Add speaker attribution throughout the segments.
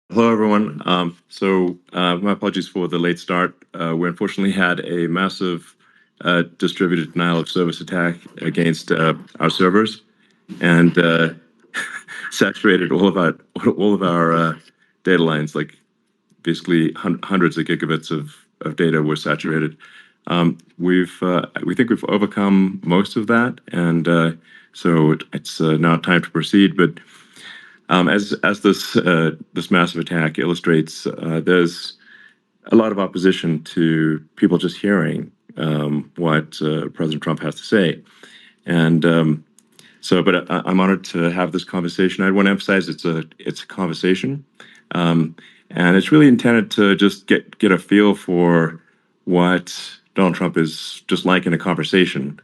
Speaker 1: Hello, everyone. My apologies for the late start. We unfortunately had a massive distributed denial of service attack against our servers, and saturated all of our data lines. Like basically hundreds of gigabits of data were saturated. We think we've overcome most of that, and it's now time to proceed. But as this massive attack illustrates, there's a lot of opposition to people just hearing what President Trump has to say, and but I'm honored to have this conversation. I want to emphasize it's a conversation, and it's really intended to just get a feel for what Donald Trump is just like in a conversation.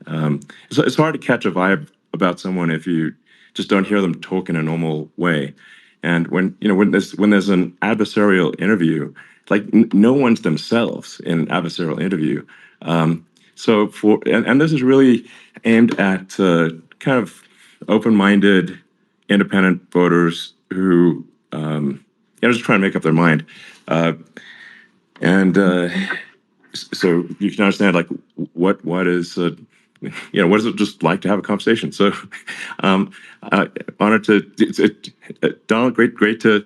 Speaker 1: It's hard to catch a vibe about someone if you just don't hear them talk in a normal way. And when there's an adversarial interview, like no one's themselves in an adversarial interview. And this is really aimed at kind of open-minded, independent voters who just trying to make up their mind. And so you can understand like what is what is it just like to have a conversation. So honored to Donald, great to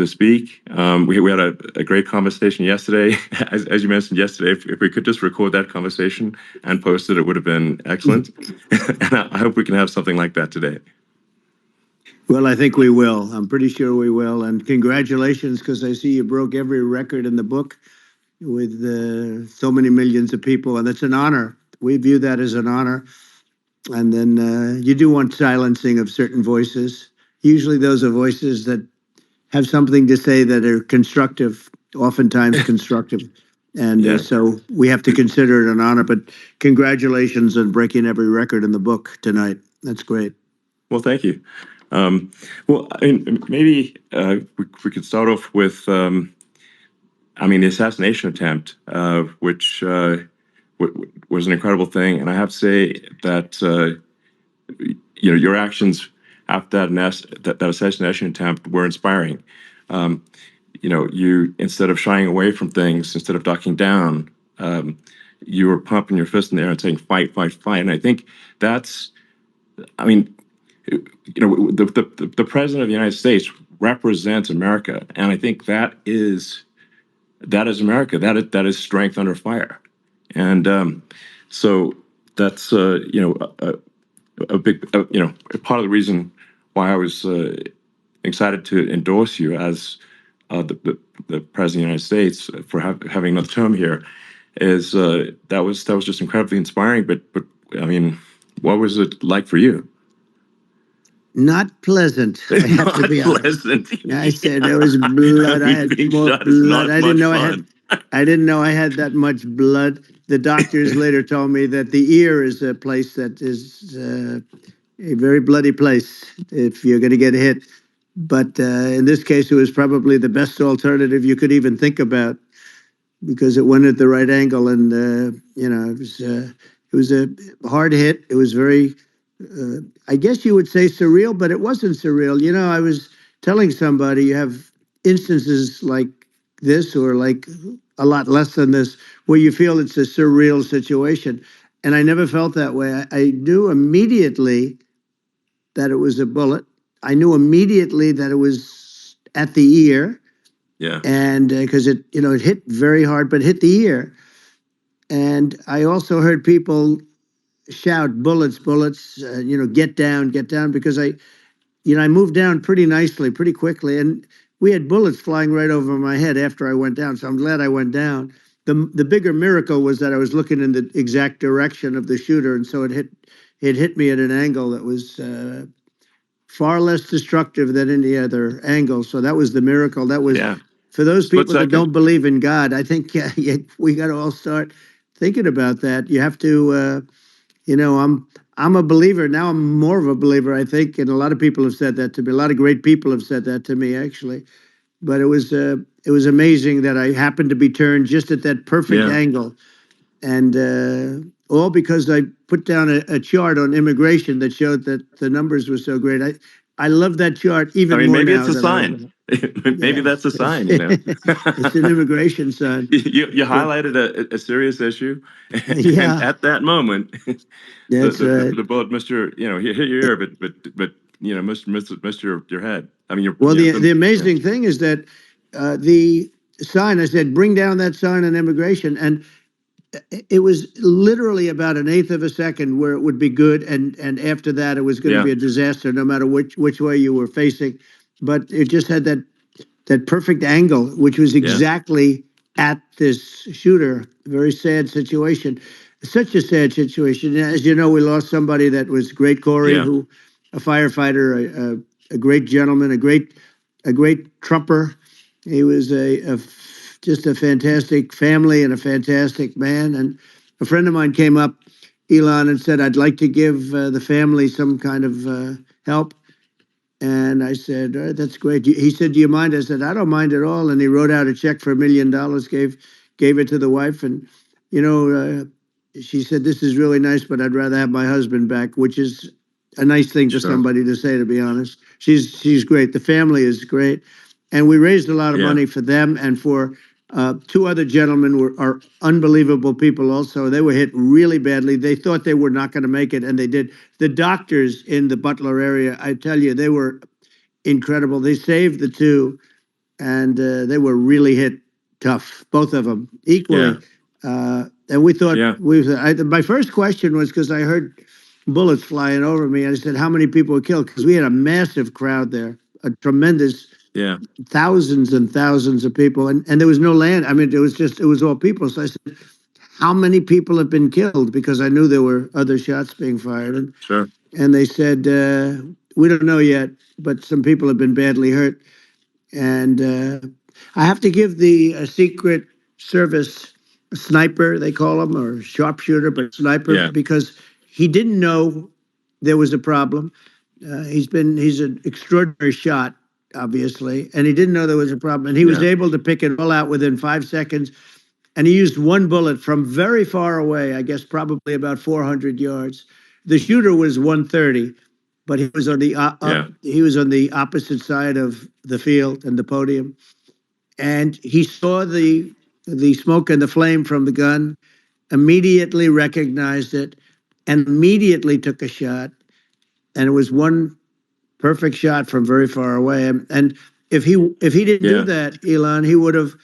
Speaker 1: speak. We had a great conversation yesterday. As you mentioned yesterday, if we could just record that conversation and post it, it would have been excellent. And I hope we can have something like that today.
Speaker 2: Well, I think we will. I'm pretty sure we will. And congratulations, because I see you broke every record in the book with so many millions of people, and it's an honor. We view that as an honor. And then you do want silencing of certain voices. Usually those are voices that have something to say that are constructive, oftentimes constructive. And so we have to consider it an honor. But congratulations on breaking every record in the book tonight. That's great.
Speaker 1: Well, thank you. Maybe we could start off with, the assassination attempt, which was an incredible thing. And I have to say that, your actions after that assassination attempt were inspiring. You, instead of shying away from things, instead of ducking down, you were pumping your fist in the air and saying, fight, fight, fight. And I think that's, the president of the United States represents America, and I think that is America. That is strength under fire, and so that's a big part of the reason why I was excited to endorse you as the president of the United States for having another term here. Is that was just incredibly inspiring. But what was it like for you?
Speaker 2: Not pleasant. I have to be honest. I said there was blood. I had more blood. I didn't know I had that much blood. The doctors later told me that the ear is a place that is a very bloody place if you're going to get hit. But in this case, it was probably the best alternative you could even think about, because it went at the right angle, and it was a hard hit. It was very. I guess you would say surreal, but it wasn't surreal. I was telling somebody you have instances like this, or like a lot less than this, where you feel it's a surreal situation. And I never felt that way. I knew immediately that it was a bullet. I knew immediately that it was at the ear.
Speaker 1: Yeah.
Speaker 2: And because it hit very hard, but hit the ear. And I also heard people shout, bullets, bullets, get down, because I moved down pretty nicely, pretty quickly, and we had bullets flying right over my head after I went down, so I'm glad I went down. The bigger miracle was that I was looking in the exact direction of the shooter, and so it hit me at an angle that was far less destructive than any other angle, so that was the miracle. That was, for those people that don't believe in God, I think we got to all start thinking about that. You have to... I'm a believer now. I'm more of a believer, I think, and a lot of people have said that to me. A lot of great people have said that to me, actually. But it was amazing that I happened to be turned just at that perfect angle, and all because I put down a chart on immigration that showed that the numbers were so great. I love that chart even more
Speaker 1: maybe
Speaker 2: now.
Speaker 1: It's a sign. Maybe
Speaker 2: Yeah,
Speaker 1: that's a sign, you know.
Speaker 2: it's an immigration sign.
Speaker 1: You
Speaker 2: But
Speaker 1: highlighted a serious issue, and
Speaker 2: yeah,
Speaker 1: at that moment,
Speaker 2: that's right.
Speaker 1: the bullet missed your, you know, hit your ear, but you know, missed your head. I mean,
Speaker 2: Well, the
Speaker 1: yeah,
Speaker 2: amazing thing is that the sign, I said, bring down that sign on immigration, and it was literally about an eighth of a second where it would be good, and after that, it was going to
Speaker 1: yeah,
Speaker 2: be a disaster, no matter which way you were facing. But it just had that perfect angle, which was
Speaker 1: yeah,
Speaker 2: exactly at this shooter. Very sad situation. Such a sad situation. As you know, we lost somebody that was great, Corey,
Speaker 1: yeah,
Speaker 2: who, a firefighter, a great gentleman, a great trumper. He was just a fantastic family and a fantastic man. And a friend of mine came up, Elon, and said, "I'd like to give the family some kind of help." And I said, "All right, that's great." He said, "Do you mind?" I said, "I don't mind at all." And he wrote out a check for $1 million, gave it to the wife. And, you know, she said, "This is really nice, but I'd rather have my husband back," which is a nice thing for
Speaker 1: sure,
Speaker 2: somebody to say, to be honest. She's great. The family is great. And we raised a lot of
Speaker 1: yeah,
Speaker 2: money for them and for two other gentlemen are unbelievable people also. They were hit really badly. They thought they were not going to make it, and they did. The doctors in the Butler area, I tell you, they were incredible. They saved the two, and they were really hit tough, both of them
Speaker 1: yeah,
Speaker 2: equally. And we thought
Speaker 1: yeah,
Speaker 2: my first question was because I heard bullets flying over me, and I said, "How many people were killed?" Because we had a massive crowd there, a tremendous
Speaker 1: yeah,
Speaker 2: thousands and thousands of people, and there was no land. I mean, it was all people. So I said, "How many people have been killed?" Because I knew there were other shots being fired,
Speaker 1: sure,
Speaker 2: and they said, "We don't know yet, but some people have been badly hurt." And I have to give the Secret Service sniper, they call him, or sharpshooter, but sniper,
Speaker 1: yeah,
Speaker 2: because he didn't know there was a problem. He's an extraordinary shot, obviously, and he didn't know there was a problem. And he was
Speaker 1: yeah,
Speaker 2: able to pick it all out within 5 seconds. And he used one bullet from very far away, I guess probably about 400 yards. The shooter was 130, but he was on
Speaker 1: yeah,
Speaker 2: the opposite side of the field and the podium, and he saw the smoke and the flame from the gun, immediately recognized it, and immediately took a shot. And it was one perfect shot from very far away. And if he didn't do
Speaker 1: yeah,
Speaker 2: that, Elon, he would have.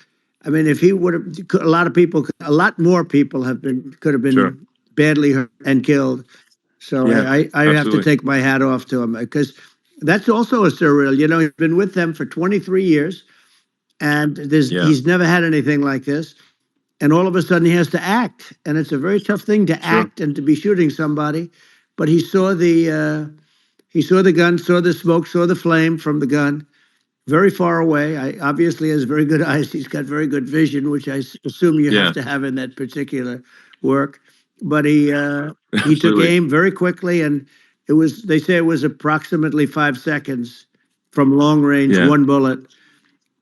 Speaker 2: I mean, if he would have, a lot of people, a lot more people could have
Speaker 1: sure,
Speaker 2: been badly hurt and killed. So
Speaker 1: yeah,
Speaker 2: I have to
Speaker 1: absolutely,
Speaker 2: take my hat off to him because that's also a surreal. You know, he's been with them for 23 years, and
Speaker 1: yeah,
Speaker 2: he's never had anything like this. And all of a sudden, he has to act, and it's a very tough thing to
Speaker 1: sure,
Speaker 2: act and to be shooting somebody. But he saw the gun, saw the smoke, saw the flame from the gun, very far away. I obviously has very good eyes. He's got very good vision, which I assume you have
Speaker 1: yeah,
Speaker 2: to have in that particular work. But he took
Speaker 1: absolutely,
Speaker 2: aim very quickly, and they say it was approximately 5 seconds from long range,
Speaker 1: yeah,
Speaker 2: one bullet.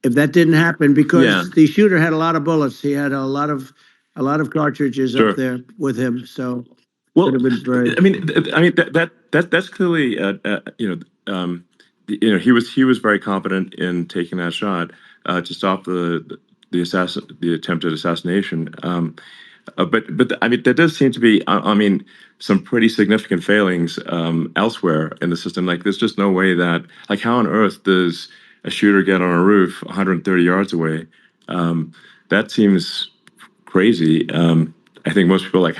Speaker 2: If that didn't happen,
Speaker 1: yeah,
Speaker 2: because the shooter had a lot of bullets, he had a lot of cartridges up
Speaker 1: sure.
Speaker 2: there with him, so could
Speaker 1: Well,
Speaker 2: have been very.
Speaker 1: I mean that's clearly you know, he was very confident in taking that shot to stop the attempted assassination. But I mean, there does seem to be, I mean, some pretty significant failings elsewhere in the system. Like, there's just no way that, like, how on earth does a shooter get on a roof 130 yards away? That seems crazy. I think most people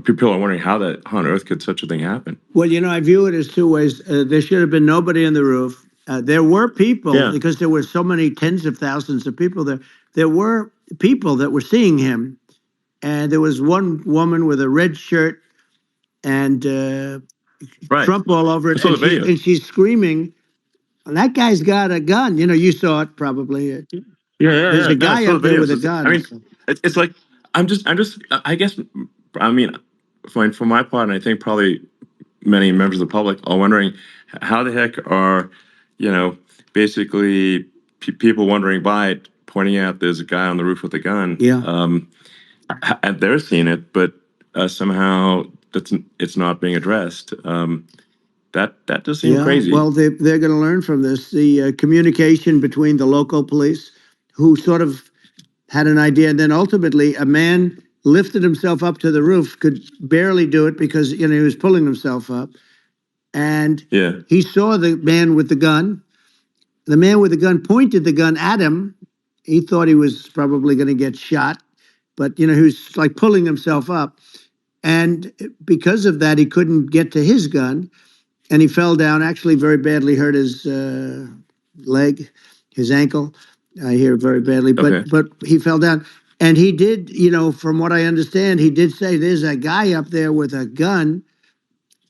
Speaker 1: people are wondering how on earth could such a thing happen?
Speaker 2: Well, I view it as two ways. There should have been nobody on the roof. There were people,
Speaker 1: Yeah,
Speaker 2: because there were so many tens of thousands of people there. There were people that were seeing him, and there was one woman with a red shirt and
Speaker 1: right.
Speaker 2: Trump all over
Speaker 1: I
Speaker 2: it,
Speaker 1: saw
Speaker 2: and
Speaker 1: the
Speaker 2: she's
Speaker 1: video.
Speaker 2: and she's screaming, "That guy's got a gun!" You saw it probably.
Speaker 1: Yeah, yeah,
Speaker 2: There's
Speaker 1: yeah.
Speaker 2: a
Speaker 1: No, I
Speaker 2: guy
Speaker 1: saw
Speaker 2: up
Speaker 1: the
Speaker 2: there with
Speaker 1: videos.
Speaker 2: a
Speaker 1: I
Speaker 2: gun.
Speaker 1: mean, it's like I guess, I mean, for my part, and I think probably many members of the public are wondering how the heck are, you know, basically people wondering by it, pointing out there's a guy on the roof with a gun,
Speaker 2: Yeah.
Speaker 1: and they're seeing it, but somehow it's not being addressed. that does seem
Speaker 2: Yeah,
Speaker 1: crazy.
Speaker 2: well, they're going to learn from this. The communication between the local police, who sort of had an idea, and then ultimately a man lifted himself up to the roof, could barely do it because he was pulling himself up, and
Speaker 1: Yeah.
Speaker 2: he saw the man with the gun. The man with the gun pointed the gun at him. He thought he was probably going to get shot, but he was like pulling himself up, and because of that, he couldn't get to his gun, and he fell down. Actually, very badly hurt his leg, his ankle. I hear very badly,
Speaker 1: Okay.
Speaker 2: but he fell down, and he did. From what I understand, he did say there's a guy up there with a gun,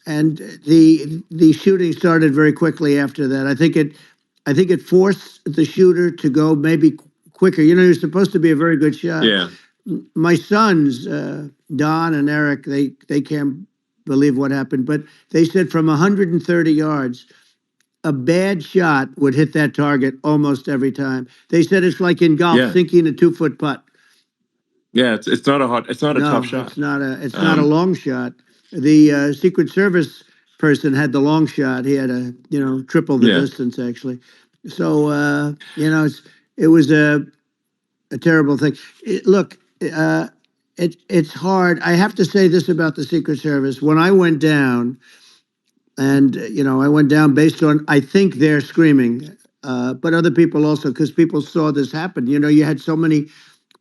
Speaker 2: and the shooting started very quickly after that. I think it forced the shooter to go maybe quicker. He was supposed to be a very good shot.
Speaker 1: Yeah.
Speaker 2: My sons, Don and Eric, they can't believe what happened, but they said from 130 yards, a bad shot would hit that target almost every time. They said it's like in golf,
Speaker 1: Yeah.
Speaker 2: sinking a 2-foot putt.
Speaker 1: Yeah. It's not a hard. It's not a tough
Speaker 2: No,
Speaker 1: shot.
Speaker 2: it's not a long shot. The Secret Service person had the long shot. He had triple the
Speaker 1: Yeah.
Speaker 2: distance actually. So it was a terrible thing. Look, it's hard. I have to say this about the Secret Service. When I went down, and I went down based on, I think, they're screaming, but other people also, because people saw this happen. You had so many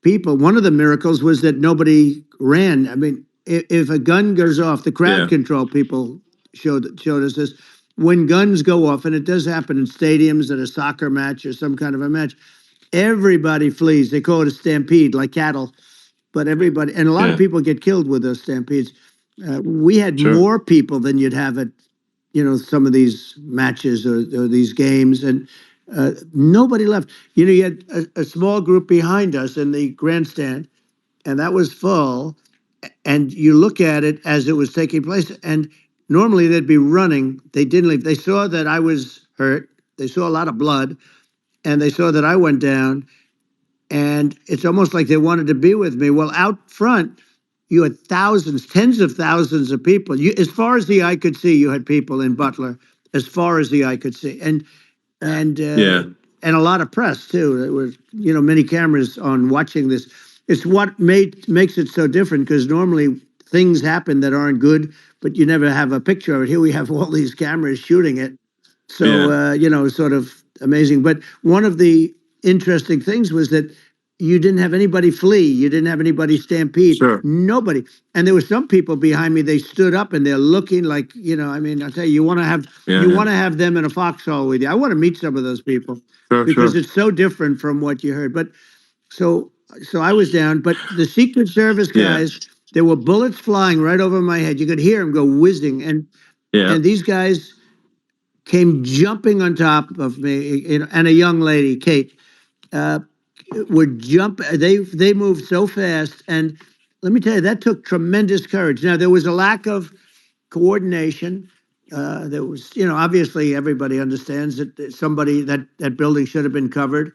Speaker 2: people. One of the miracles was that nobody ran. I mean, if a gun goes off, the crowd
Speaker 1: Yeah.
Speaker 2: control people showed us this. When guns go off, and it does happen in stadiums at a soccer match or some kind of a match, everybody flees. They call it a stampede, like cattle. But everybody, and a lot of
Speaker 1: Yeah.
Speaker 2: people get killed with those stampedes. We had
Speaker 1: Sure.
Speaker 2: more people than you'd have at some of these matches or these games, and nobody left. You had a small group behind us in the grandstand, and that was full. And you look at it as it was taking place, and normally they'd be running. They didn't leave. They saw that I was hurt. They saw a lot of blood, and they saw that I went down. And it's almost like they wanted to be with me. Well, out front, you had thousands, tens of thousands of people. As far as the eye could see, you had people in Butler, as far as the eye could see, and
Speaker 1: Yeah.
Speaker 2: and a lot of press too. There was many cameras on watching this. It's what makes it so different, because normally things happen that aren't good, but you never have a picture of it. Here we have all these cameras shooting it, so sort of amazing. But one of the interesting things was that you didn't have anybody flee. You didn't have anybody stampede.
Speaker 1: Sure.
Speaker 2: Nobody. And there were some people behind me. They stood up and they're looking like, I mean, I'll tell you, you want to have them in a foxhole with you. I want to meet some of those people,
Speaker 1: Sure.
Speaker 2: because
Speaker 1: Sure.
Speaker 2: it's so different from what you heard. But so I was down. But the Secret Service
Speaker 1: Yeah.
Speaker 2: guys, there were bullets flying right over my head. You could hear them go whizzing, and
Speaker 1: Yeah.
Speaker 2: these guys came jumping on top of me, and a young lady, Kate, would jump. They moved so fast, and let me tell you, that took tremendous courage. Now there was a lack of coordination. There was, obviously everybody understands that somebody that building should have been covered,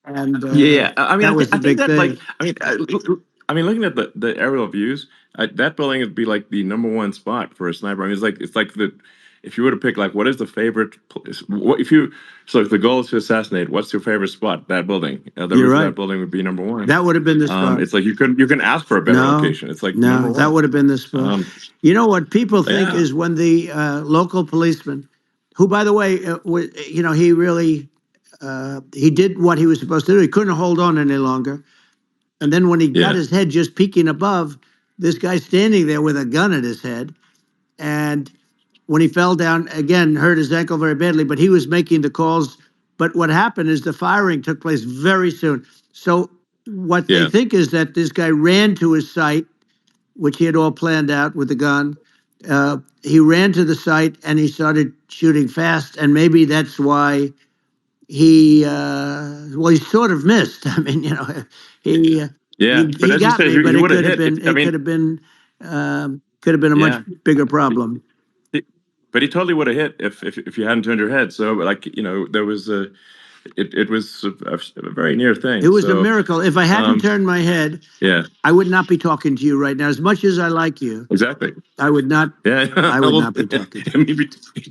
Speaker 2: and
Speaker 1: Yeah. I mean,
Speaker 2: that was
Speaker 1: I
Speaker 2: the
Speaker 1: think
Speaker 2: big
Speaker 1: that, like,
Speaker 2: thing.
Speaker 1: I mean, looking at the aerial views, that building would be like the number one spot for a sniper. I mean, it's like if you were to pick, like, what is the favorite place? What if you so if the goal is to assassinate? What's your favorite spot? That building. The
Speaker 2: You're
Speaker 1: roof of
Speaker 2: right.
Speaker 1: that building would be number one.
Speaker 2: That would have been the spot.
Speaker 1: It's like you can ask for a better
Speaker 2: No,
Speaker 1: location. It's like number
Speaker 2: no,
Speaker 1: one.
Speaker 2: that would have been the spot. You know what people think
Speaker 1: Yeah.
Speaker 2: is when the local policeman, who, by the way, he really he did what he was supposed to do. He couldn't hold on any longer. And then when he got
Speaker 1: Yeah.
Speaker 2: his head just peeking above, this guy standing there with a gun at his head. And when he fell down, again, hurt his ankle very badly, but he was making the calls. But what happened is the firing took place very soon. So what they
Speaker 1: Yeah.
Speaker 2: think is that this guy ran to his site, which he had all planned out with the gun. He ran to the site and he started shooting fast. And maybe that's why he sort of missed. I mean, he
Speaker 1: Yeah. But
Speaker 2: he
Speaker 1: as you
Speaker 2: got
Speaker 1: said,
Speaker 2: me, but
Speaker 1: he
Speaker 2: it
Speaker 1: would have
Speaker 2: could have
Speaker 1: hit.
Speaker 2: been
Speaker 1: I
Speaker 2: it
Speaker 1: mean,
Speaker 2: could have been a much
Speaker 1: yeah.
Speaker 2: bigger problem.
Speaker 1: But he totally would have hit if you hadn't turned your head. So, like, there was it was a very near thing.
Speaker 2: It was a
Speaker 1: So,
Speaker 2: miracle. If I hadn't
Speaker 1: um,
Speaker 2: turned my head,
Speaker 1: yeah,
Speaker 2: I would not be talking to you right now. As much as I like you,
Speaker 1: exactly.
Speaker 2: I would not.
Speaker 1: Yeah,
Speaker 2: I would not be talking to you.
Speaker 1: maybe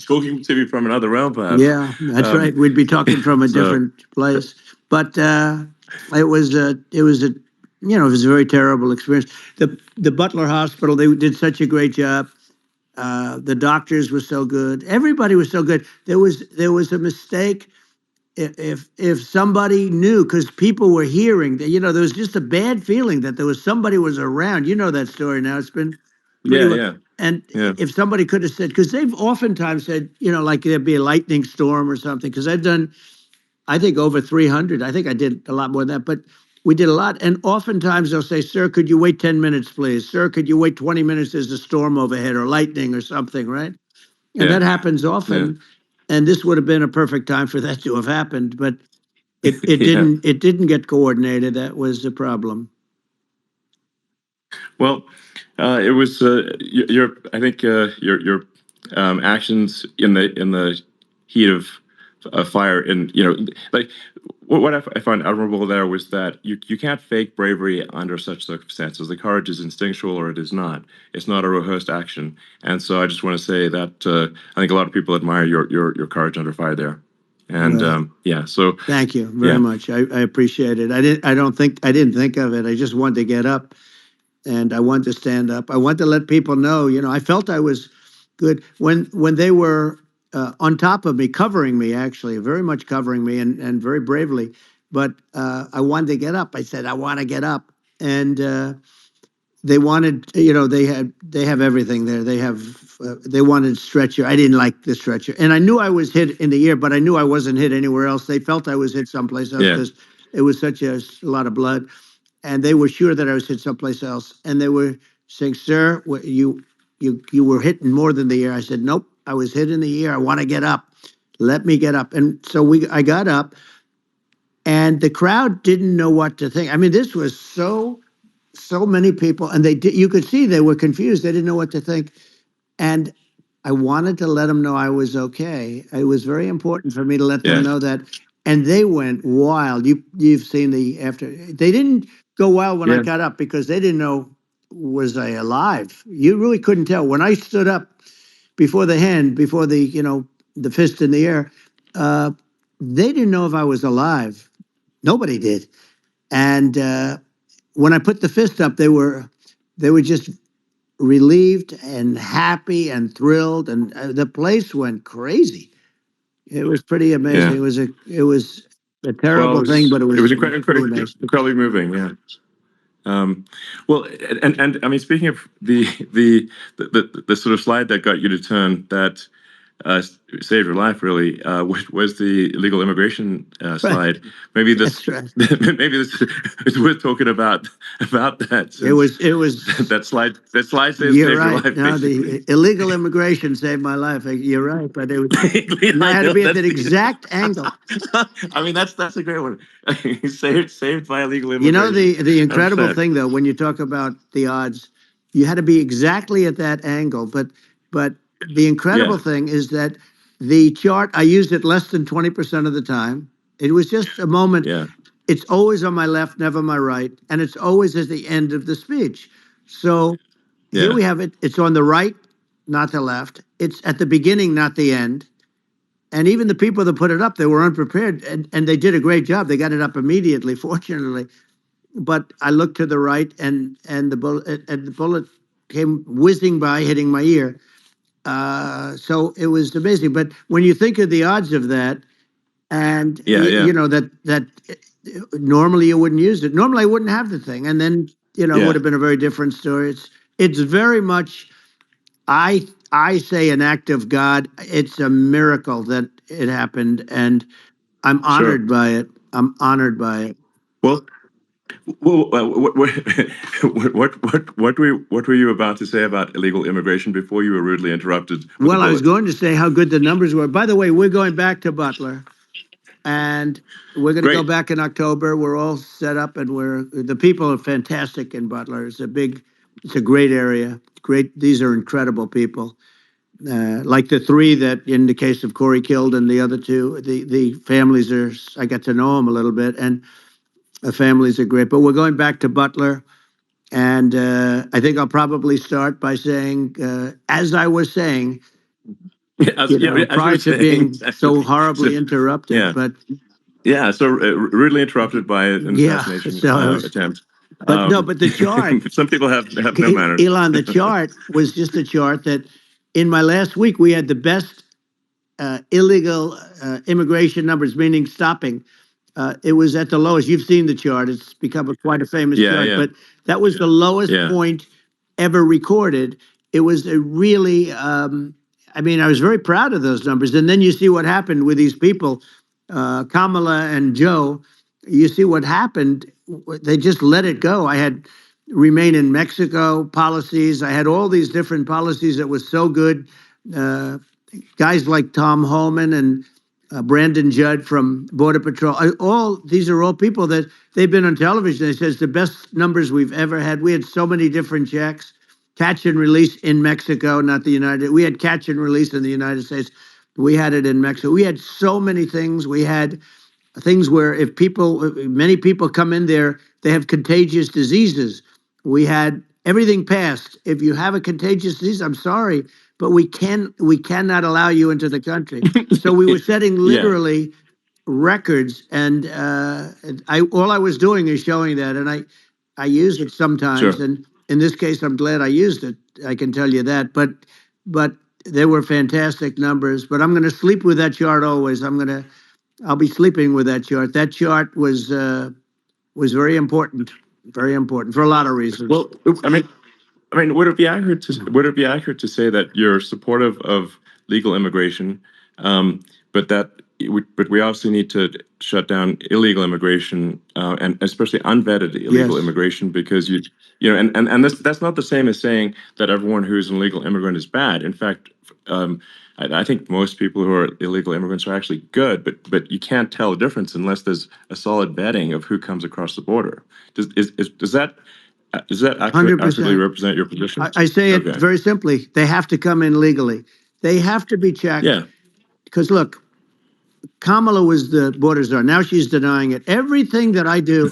Speaker 1: talking to me from another realm, perhaps.
Speaker 2: Yeah, that's right.
Speaker 1: Um,
Speaker 2: We'd be talking from a
Speaker 1: so
Speaker 2: different place. But it was it was a very terrible experience. The Butler Hospital, they did such a great job. The doctors were so good. Everybody was so good. There was a mistake. If somebody knew, because people were hearing that, there was just a bad feeling that there was somebody was around. You know that story now. It's been pretty
Speaker 1: yeah,
Speaker 2: well.
Speaker 1: yeah,
Speaker 2: And
Speaker 1: yeah,
Speaker 2: if somebody could have said, because they've oftentimes said, like there'd be a lightning storm or something. Because I've done, I think, over 300. I think I did a lot more than that, but we did a lot. And oftentimes they'll say, "Sir, could you wait 10 minutes, please? Sir, could you wait 20 minutes? There's a storm overhead or lightning or something," right? And
Speaker 1: yeah,
Speaker 2: that happens
Speaker 1: yeah,
Speaker 2: often. And this would have been a perfect time for that to have happened, but it
Speaker 1: yeah.
Speaker 2: didn't. It didn't get coordinated. That was the problem.
Speaker 1: Well, it was your. I think your actions in the heat of fire, and like what I find admirable there was that you can't fake bravery under such circumstances. The courage is instinctual, or it is not. It's not a rehearsed action. And so I just want to say that I think a lot of people admire your courage under fire there. And
Speaker 2: Well,
Speaker 1: yeah, so
Speaker 2: thank you very
Speaker 1: yeah,
Speaker 2: much. I appreciate it. I didn't think of it. I just wanted to get up and I wanted to stand up. I wanted to let people know. I felt I was good when they were on top of me, covering me, actually, very much covering me, and very bravely. But I wanted to get up. I said, I want to get up, and they wanted, they have everything there. They wanted stretcher. I didn't like the stretcher, and I knew I was hit in the ear, but I knew I wasn't hit anywhere else. They felt I was hit someplace else
Speaker 1: yeah,
Speaker 2: because it was such a lot of blood, and they were sure that I was hit someplace else. And they were saying, "Sir, you were hit more than the ear." I said, "Nope, I was hit in the ear. I want to get up. Let me get up." And so I got up, and the crowd didn't know what to think. I mean, this was so many people, and you could see they were confused. They didn't know what to think. And I wanted to let them know I was okay. It was very important for me to let them
Speaker 1: yeah,
Speaker 2: know that. And they went wild. You've seen the after. They didn't go wild when I
Speaker 1: yeah,
Speaker 2: got up because they didn't know, was I alive. You really couldn't tell when I stood up before the hand, before the fist in the air. Uh, they didn't know if I was alive. Nobody did. And when I put the fist up, they were just relieved and happy and thrilled, and the place went crazy. It was pretty amazing.
Speaker 1: yeah.
Speaker 2: It was a
Speaker 1: Well,
Speaker 2: terrible thing, but it
Speaker 1: it
Speaker 2: was
Speaker 1: was
Speaker 2: pretty amazing.
Speaker 1: incredibly moving. Yeah. Well, and I mean, speaking of the sort of slide that got you to turn that uh, saved your life, really, was the illegal immigration
Speaker 2: Right.
Speaker 1: slide. Maybe this,
Speaker 2: That's right.
Speaker 1: maybe this is worth talking about that,
Speaker 2: It
Speaker 1: since
Speaker 2: was. It was.
Speaker 1: that slide
Speaker 2: You're
Speaker 1: saved your
Speaker 2: right.
Speaker 1: life,
Speaker 2: No,
Speaker 1: basically.
Speaker 2: the illegal immigration saved my life. You're right, but and I
Speaker 1: I
Speaker 2: had to
Speaker 1: know
Speaker 2: be at
Speaker 1: that's
Speaker 2: that exact angle.
Speaker 1: I mean, that's a great one. Saved by illegal
Speaker 2: The
Speaker 1: immigration.
Speaker 2: the incredible
Speaker 1: 100%.
Speaker 2: thing, though, when you talk about the odds, you had to be exactly at that angle. But the incredible
Speaker 1: Yeah,
Speaker 2: thing is that the chart, I used it less than 20% of the time. It was just a moment.
Speaker 1: yeah,
Speaker 2: It's always on my left, never my right, and it's always at the end of the speech. So here
Speaker 1: yeah,
Speaker 2: we have it. It's on the right, not the left. It's at the beginning, not the end. And even the people that put it up, they were unprepared, and they did a great job. They got it up immediately, fortunately. But I looked to the right, and the bullet came whizzing by, hitting my ear. So it was amazing. But when you think of the odds of that, and
Speaker 1: yeah, yeah,
Speaker 2: that normally you wouldn't use it. Normally I wouldn't have the thing, and then it would
Speaker 1: yeah.
Speaker 2: have been a very different story. It's very much, I say, an act of God. It's a miracle that it happened, and I'm
Speaker 1: Sure.
Speaker 2: honored by it. I'm honored by it.
Speaker 1: Well, what were you about to say about illegal immigration before you were rudely interrupted with a
Speaker 2: Well, I was
Speaker 1: bullet?
Speaker 2: going to say how good the numbers were. By the way, we're going back to Butler, and we're going to go
Speaker 1: Great.
Speaker 2: back in October. We're all set up, and the people are fantastic in Butler. It's a great area. Great, these are incredible people. like the three that, in the case of Corey, killed, and the other two, the families are. I got to know them a little bit, and the families are great. But we're going back to Butler, and I think I'll probably start by saying, as I was saying,
Speaker 1: As, yeah, as you
Speaker 2: prior
Speaker 1: were
Speaker 2: to
Speaker 1: saying,
Speaker 2: being
Speaker 1: exactly.
Speaker 2: so horribly
Speaker 1: So,
Speaker 2: interrupted.
Speaker 1: yeah.
Speaker 2: But
Speaker 1: Yeah, so rudely interrupted by an
Speaker 2: yeah,
Speaker 1: assassination
Speaker 2: so I was.
Speaker 1: attempt.
Speaker 2: But no, but the chart,
Speaker 1: Some people have no manners.
Speaker 2: Elon, the chart was just a chart that in my last week we had the best illegal immigration numbers, meaning stopping. It was at the lowest. You've seen the chart. It's become quite a famous
Speaker 1: Yeah,
Speaker 2: chart,
Speaker 1: yeah,
Speaker 2: but that was the lowest
Speaker 1: yeah.
Speaker 2: point ever recorded. It was a really, I mean, I was very proud of those numbers. And then you see what happened with these people, Kamala and Joe. You see what happened. They just let it go. I had remain in Mexico policies. I had all these different policies that was so good. Uh, Guys like Tom Holman and Brandon Judd from Border Patrol. All these are all people that they've been on television. They says the best numbers we've ever had. We had so many different checks, catch and release in Mexico, not the United. We had catch and release in the United States. We had it in Mexico. We had so many things. We had things where if people, many people come in there, they have contagious diseases. We had everything passed. If you have a contagious disease, I'm sorry, but we cannot allow you into the country. So we were setting
Speaker 1: Yeah.
Speaker 2: literally records, and all I was doing is showing that, and I use it sometimes,
Speaker 1: Sure.
Speaker 2: and in this case, I'm glad I used it. I can tell you that, but they were fantastic numbers. But I'm going to sleep with that chart always. I'll be sleeping with that chart. That chart was very important for a lot of reasons.
Speaker 1: Well, I mean, would it be accurate to say that you're supportive of legal immigration, but that but we also need to shut down illegal immigration, and especially unvetted illegal
Speaker 2: Yes.
Speaker 1: immigration, because and that's not the same as saying that everyone who's an illegal immigrant is bad. In fact, I think most people who are illegal immigrants are actually good, but you can't tell the difference unless there's a solid vetting of who comes across the border. Does that accurately
Speaker 2: 100%.
Speaker 1: represent your position?
Speaker 2: I say it
Speaker 1: Okay.
Speaker 2: very simply. They have to come in legally. They have to be checked.
Speaker 1: Yeah.
Speaker 2: Because look, Kamala was the border czar. Now she's denying it. Everything that I do,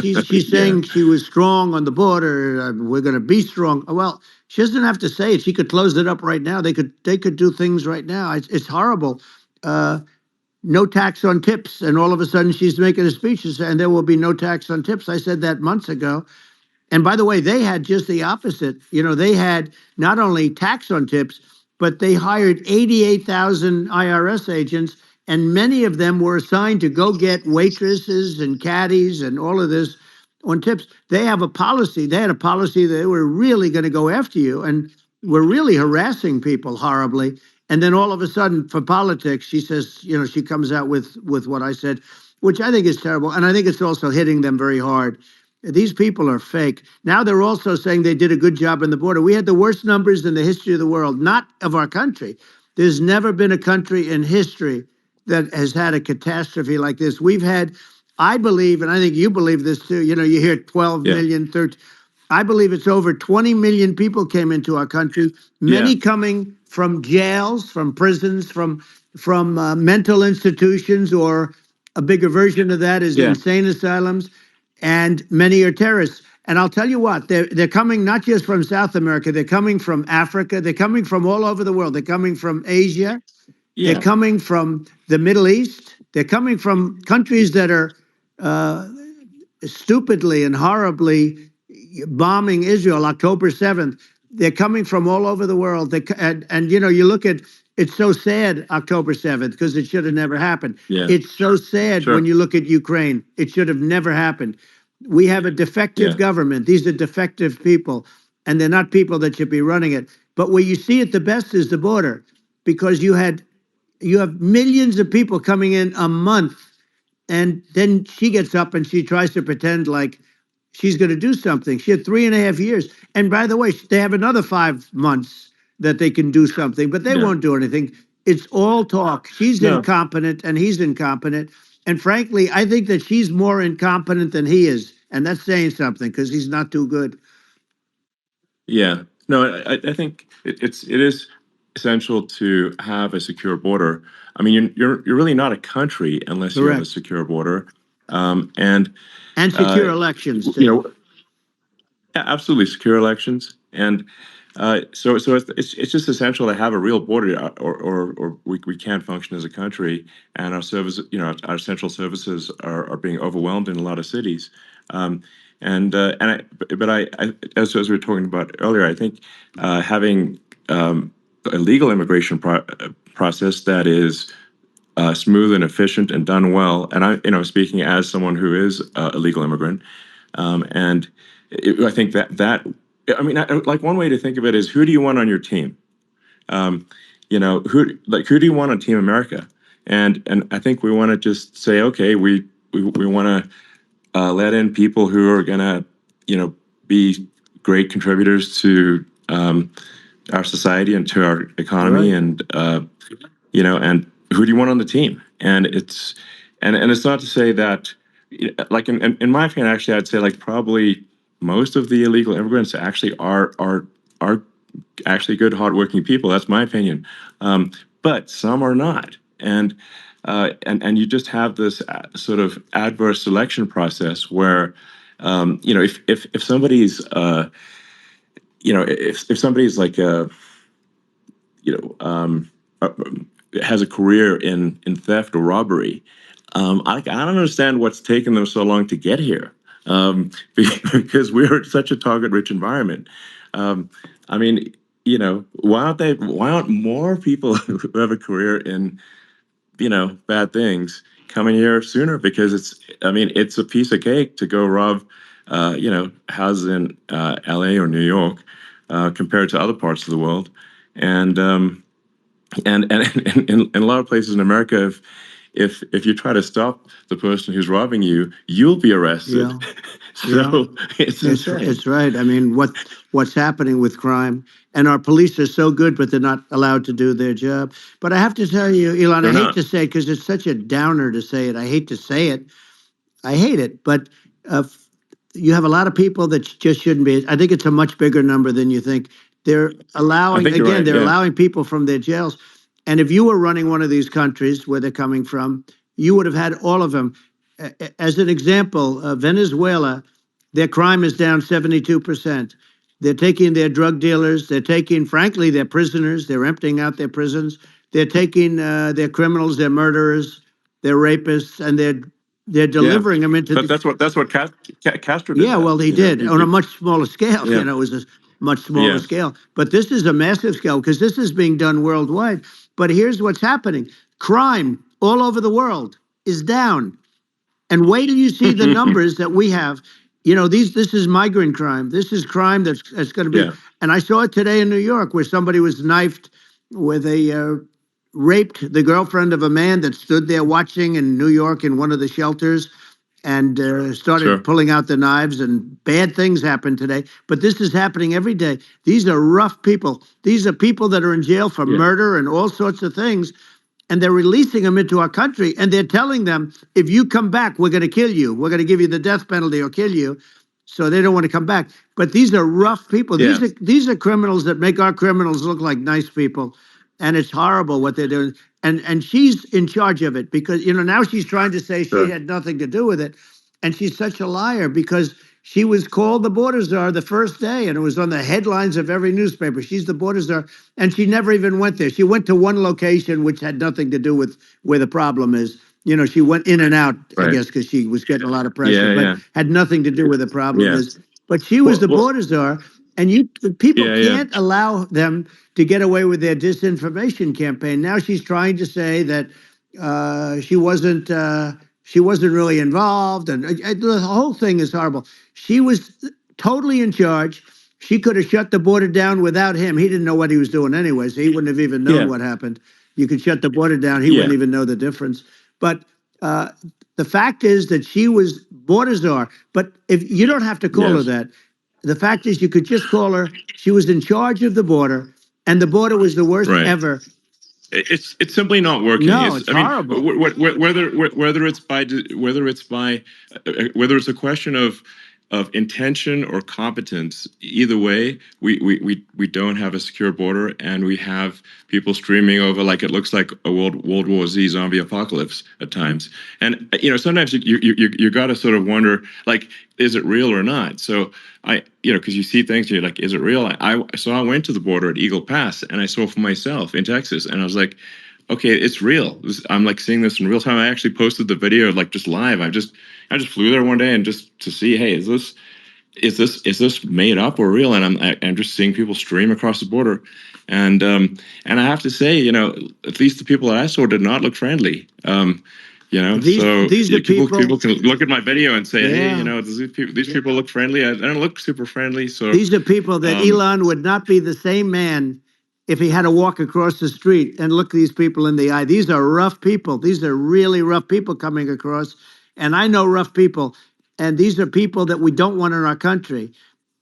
Speaker 2: she's saying she was strong on the border. We're going to be strong. Well, she doesn't have to say it. She could close it up right now. They could do things right now. It's horrible. No tax on tips, and all of a sudden she's making a speech and there will be no tax on tips. I said that months ago. And by the way, they had just the opposite. They had not only tax on tips, but they hired 88,000 IRS agents, and many of them were assigned to go get waitresses and caddies and all of this on tips. They have a policy. They had a policy that they were really going to go after you, and were really harassing people horribly. And then all of a sudden, for politics, she says, she comes out with what I said, which I think is terrible, and I think it's also hitting them very hard. These people are fake. Now they're also saying they did a good job on the border. We had the worst numbers in the history of the world, not of our country. There's never been a country in history that has had a catastrophe like this. We've had, I believe, and I think you believe this too, you hear 12 million, 13. I believe it's over 20 million people came into our country, many coming from jails, from prisons, from mental institutions, or a bigger version of that is insane asylums, and many are terrorists. And I'll tell you what, they're coming not just from South America, they're coming from Africa, they're coming from all over the world. They're coming from Asia, they're coming from the Middle East, they're coming from countries that are stupidly and horribly bombing Israel October 7th. They're coming from all over the world. And you look at, it's so sad October 7th because it should have never happened.
Speaker 1: Yeah.
Speaker 2: It's so sad
Speaker 1: Sure.
Speaker 2: when you look at Ukraine. It should have never happened. We have a defective government. These are defective people, and they're not people that should be running it. But where you see it the best is the border, because you have millions of people coming in a month, and then she gets up and she tries to pretend like she's going to do something. She had 3.5 years. And by the way, they have another 5 months that they can do something, but they won't do anything. It's all talk. She's incompetent and he's incompetent. And frankly, I think that she's more incompetent than he is. And that's saying something because he's not too good.
Speaker 1: Yeah. No, I think it is essential to have a secure border. I mean, you're really not a country unless you have a
Speaker 2: Correct.
Speaker 1: secure border, and
Speaker 2: secure elections too.
Speaker 1: you know, yeah, absolutely secure elections, and so it's just essential to have a real border, or we can't function as a country, and our services, our essential services are being overwhelmed in a lot of cities. As we were talking about earlier, I think having a legal immigration process that is smooth and efficient and done well, and speaking as someone who is a legal immigrant, and I think I mean, like one way to think of it is, who do you want on your team? Who do you want on Team America? And I think we want to just say, okay, we want to let in people who are going to, be great contributors to our society and to our economy,
Speaker 2: Right.
Speaker 1: and and who do you want on the team? And it's not to say that, like in my opinion, actually, I'd say like probably most of the illegal immigrants actually are actually good, hardworking people. That's my opinion. But some are not, and you just have this sort of adverse selection process where, if somebody's if somebody's like you know uh, has a career in theft or robbery, I don't understand what's taken them so long to get here, because we're such a target-rich environment. I mean, why aren't more people who have a career in, bad things coming here sooner? Because it's a piece of cake to go rob, houses in LA or New York, compared to other parts of the world. And in a lot of places in America, if you try to stop the person who's robbing you, you'll be arrested.
Speaker 2: Yeah.
Speaker 1: So it's insane.
Speaker 2: It's right. I mean, what's happening with crime, and our police are so good, but they're not allowed to do their job. But I have to tell you, Elon, I
Speaker 1: They're
Speaker 2: hate
Speaker 1: not.
Speaker 2: to say it because it's such a downer to say it. I hate to say it. I hate it, but you have a lot of people that just shouldn't be. I think it's a much bigger number than you think. They're
Speaker 1: I
Speaker 2: allowing,
Speaker 1: think you're
Speaker 2: again,
Speaker 1: right.
Speaker 2: they're
Speaker 1: Yeah.
Speaker 2: allowing people from their jails. And if you were running one of these countries where they're coming from, you would have had all of them. As an example, Venezuela, their crime is down 72%. They're taking their drug dealers. They're taking, frankly, their prisoners. They're emptying out their prisons. They're taking their criminals, their murderers, their rapists, and they're
Speaker 1: Yeah.
Speaker 2: delivering them into
Speaker 1: But
Speaker 2: the.
Speaker 1: that's what Castro did.
Speaker 2: Yeah,
Speaker 1: That
Speaker 2: well, he did on a
Speaker 1: he
Speaker 2: much smaller scale.
Speaker 1: yeah.
Speaker 2: It was a much smaller
Speaker 1: Yes.
Speaker 2: scale. But this is a massive scale because this is being done worldwide. But here's what's happening: crime all over the world is down. And wait till you see the numbers that we have. This is migrant crime. This is crime that's going to be.
Speaker 1: Yeah.
Speaker 2: And I saw it today in New York where somebody was knifed with raped the girlfriend of a man that stood there watching in New York in one of the shelters, and started
Speaker 1: Sure.
Speaker 2: pulling out the knives, and bad things happened today. But this is happening every day. These are rough people. These are people that are in jail for
Speaker 1: Yeah.
Speaker 2: murder and all sorts of things. And they're releasing them into our country, and they're telling them, if you come back, we're going to kill you. We're going to give you the death penalty or kill you. So they don't want to come back. But these are rough people.
Speaker 1: Yeah.
Speaker 2: These are criminals that make our criminals look like nice people. And it's horrible what they're doing. And she's in charge of it because, now she's trying to say
Speaker 1: Sure.
Speaker 2: she had nothing to do with it. And she's such a liar because she was called the border czar the first day, and it was on the headlines of every newspaper. She's the border czar, and she never even went there. She went to one location, which had nothing to do with where the problem is. She went in and out, I
Speaker 1: Right.
Speaker 2: guess, because she was getting a lot of pressure,
Speaker 1: Yeah.
Speaker 2: but
Speaker 1: Yeah.
Speaker 2: had nothing to do where the problem
Speaker 1: Yeah.
Speaker 2: is. But she was the
Speaker 1: Well.
Speaker 2: border czar, and the people
Speaker 1: Yeah. Yeah.
Speaker 2: can't allow them to get away with their disinformation campaign. Now she's trying to say that she wasn't. She wasn't really involved, and the whole thing is horrible. She was totally in charge. She could have shut the border down without him. He didn't know what he was doing anyway, so he wouldn't have even known
Speaker 1: Yeah.
Speaker 2: what happened. You could shut the border down. He
Speaker 1: Yeah.
Speaker 2: wouldn't even know the difference. But the fact is that she was border czar. But if you don't have to call her
Speaker 1: Yes.
Speaker 2: that, the fact is you could just call her. She was in charge of the border, and the border was the worst
Speaker 1: Right.
Speaker 2: ever.
Speaker 1: It's simply not working.
Speaker 2: No, it's horrible.
Speaker 1: Whether it's a question of of intention or competence. Either way, we don't have a secure border, and we have people streaming over like it looks like a World War Z zombie apocalypse at times. And sometimes you got to sort of wonder, like, is it real or not? So because you see things, you're like, is it real? So I went to the border at Eagle Pass, and I saw for myself in Texas, and I was like, okay, it's real. I'm like seeing this in real time. I actually posted the video like just live. I just flew there one day and just to see, hey, is this made up or real? And I'm just seeing people stream across the border, and I have to say, at least the people that I saw did not look friendly.
Speaker 2: These are
Speaker 1: people can look at my video and say,
Speaker 2: Yeah.
Speaker 1: hey, these people look friendly. I don't look super friendly. So
Speaker 2: These are people that Elon would not be the same man if he had to walk across the street and look these people in the eye. These are rough people. These are really rough people coming across. And I know rough people. And these are people that we don't want in our country.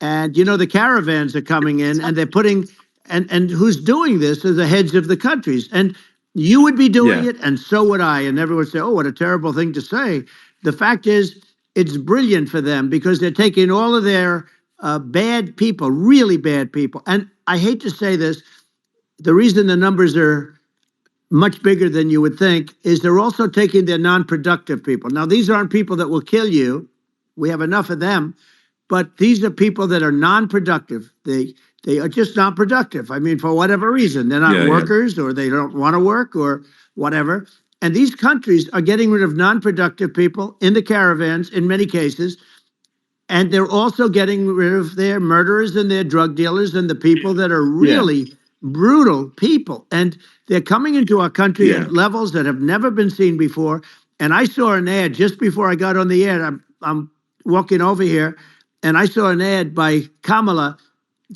Speaker 2: And, the caravans are coming in and they're putting, and who's doing this are the heads of the countries. And you would be doing
Speaker 1: Yeah.
Speaker 2: it, and so would I. And everyone would say, oh, what a terrible thing to say. The fact is, it's brilliant for them because they're taking all of their bad people, really bad people. And I hate to say this, the reason the numbers are much bigger than you would think is they're also taking their non-productive people. Now, these aren't people that will kill you. We have enough of them. But these are people that are non-productive. They are just not productive. I mean, for whatever reason, they're not workers or they don't want to work or whatever. And these countries are getting rid of non-productive people in the caravans in many cases. And they're also getting rid of their murderers and their drug dealers and the people that are really brutal people. And they're coming into our country at levels that have never been seen before. And I saw an ad just before I got on the air. I'm walking over here, and I saw an ad by Kamala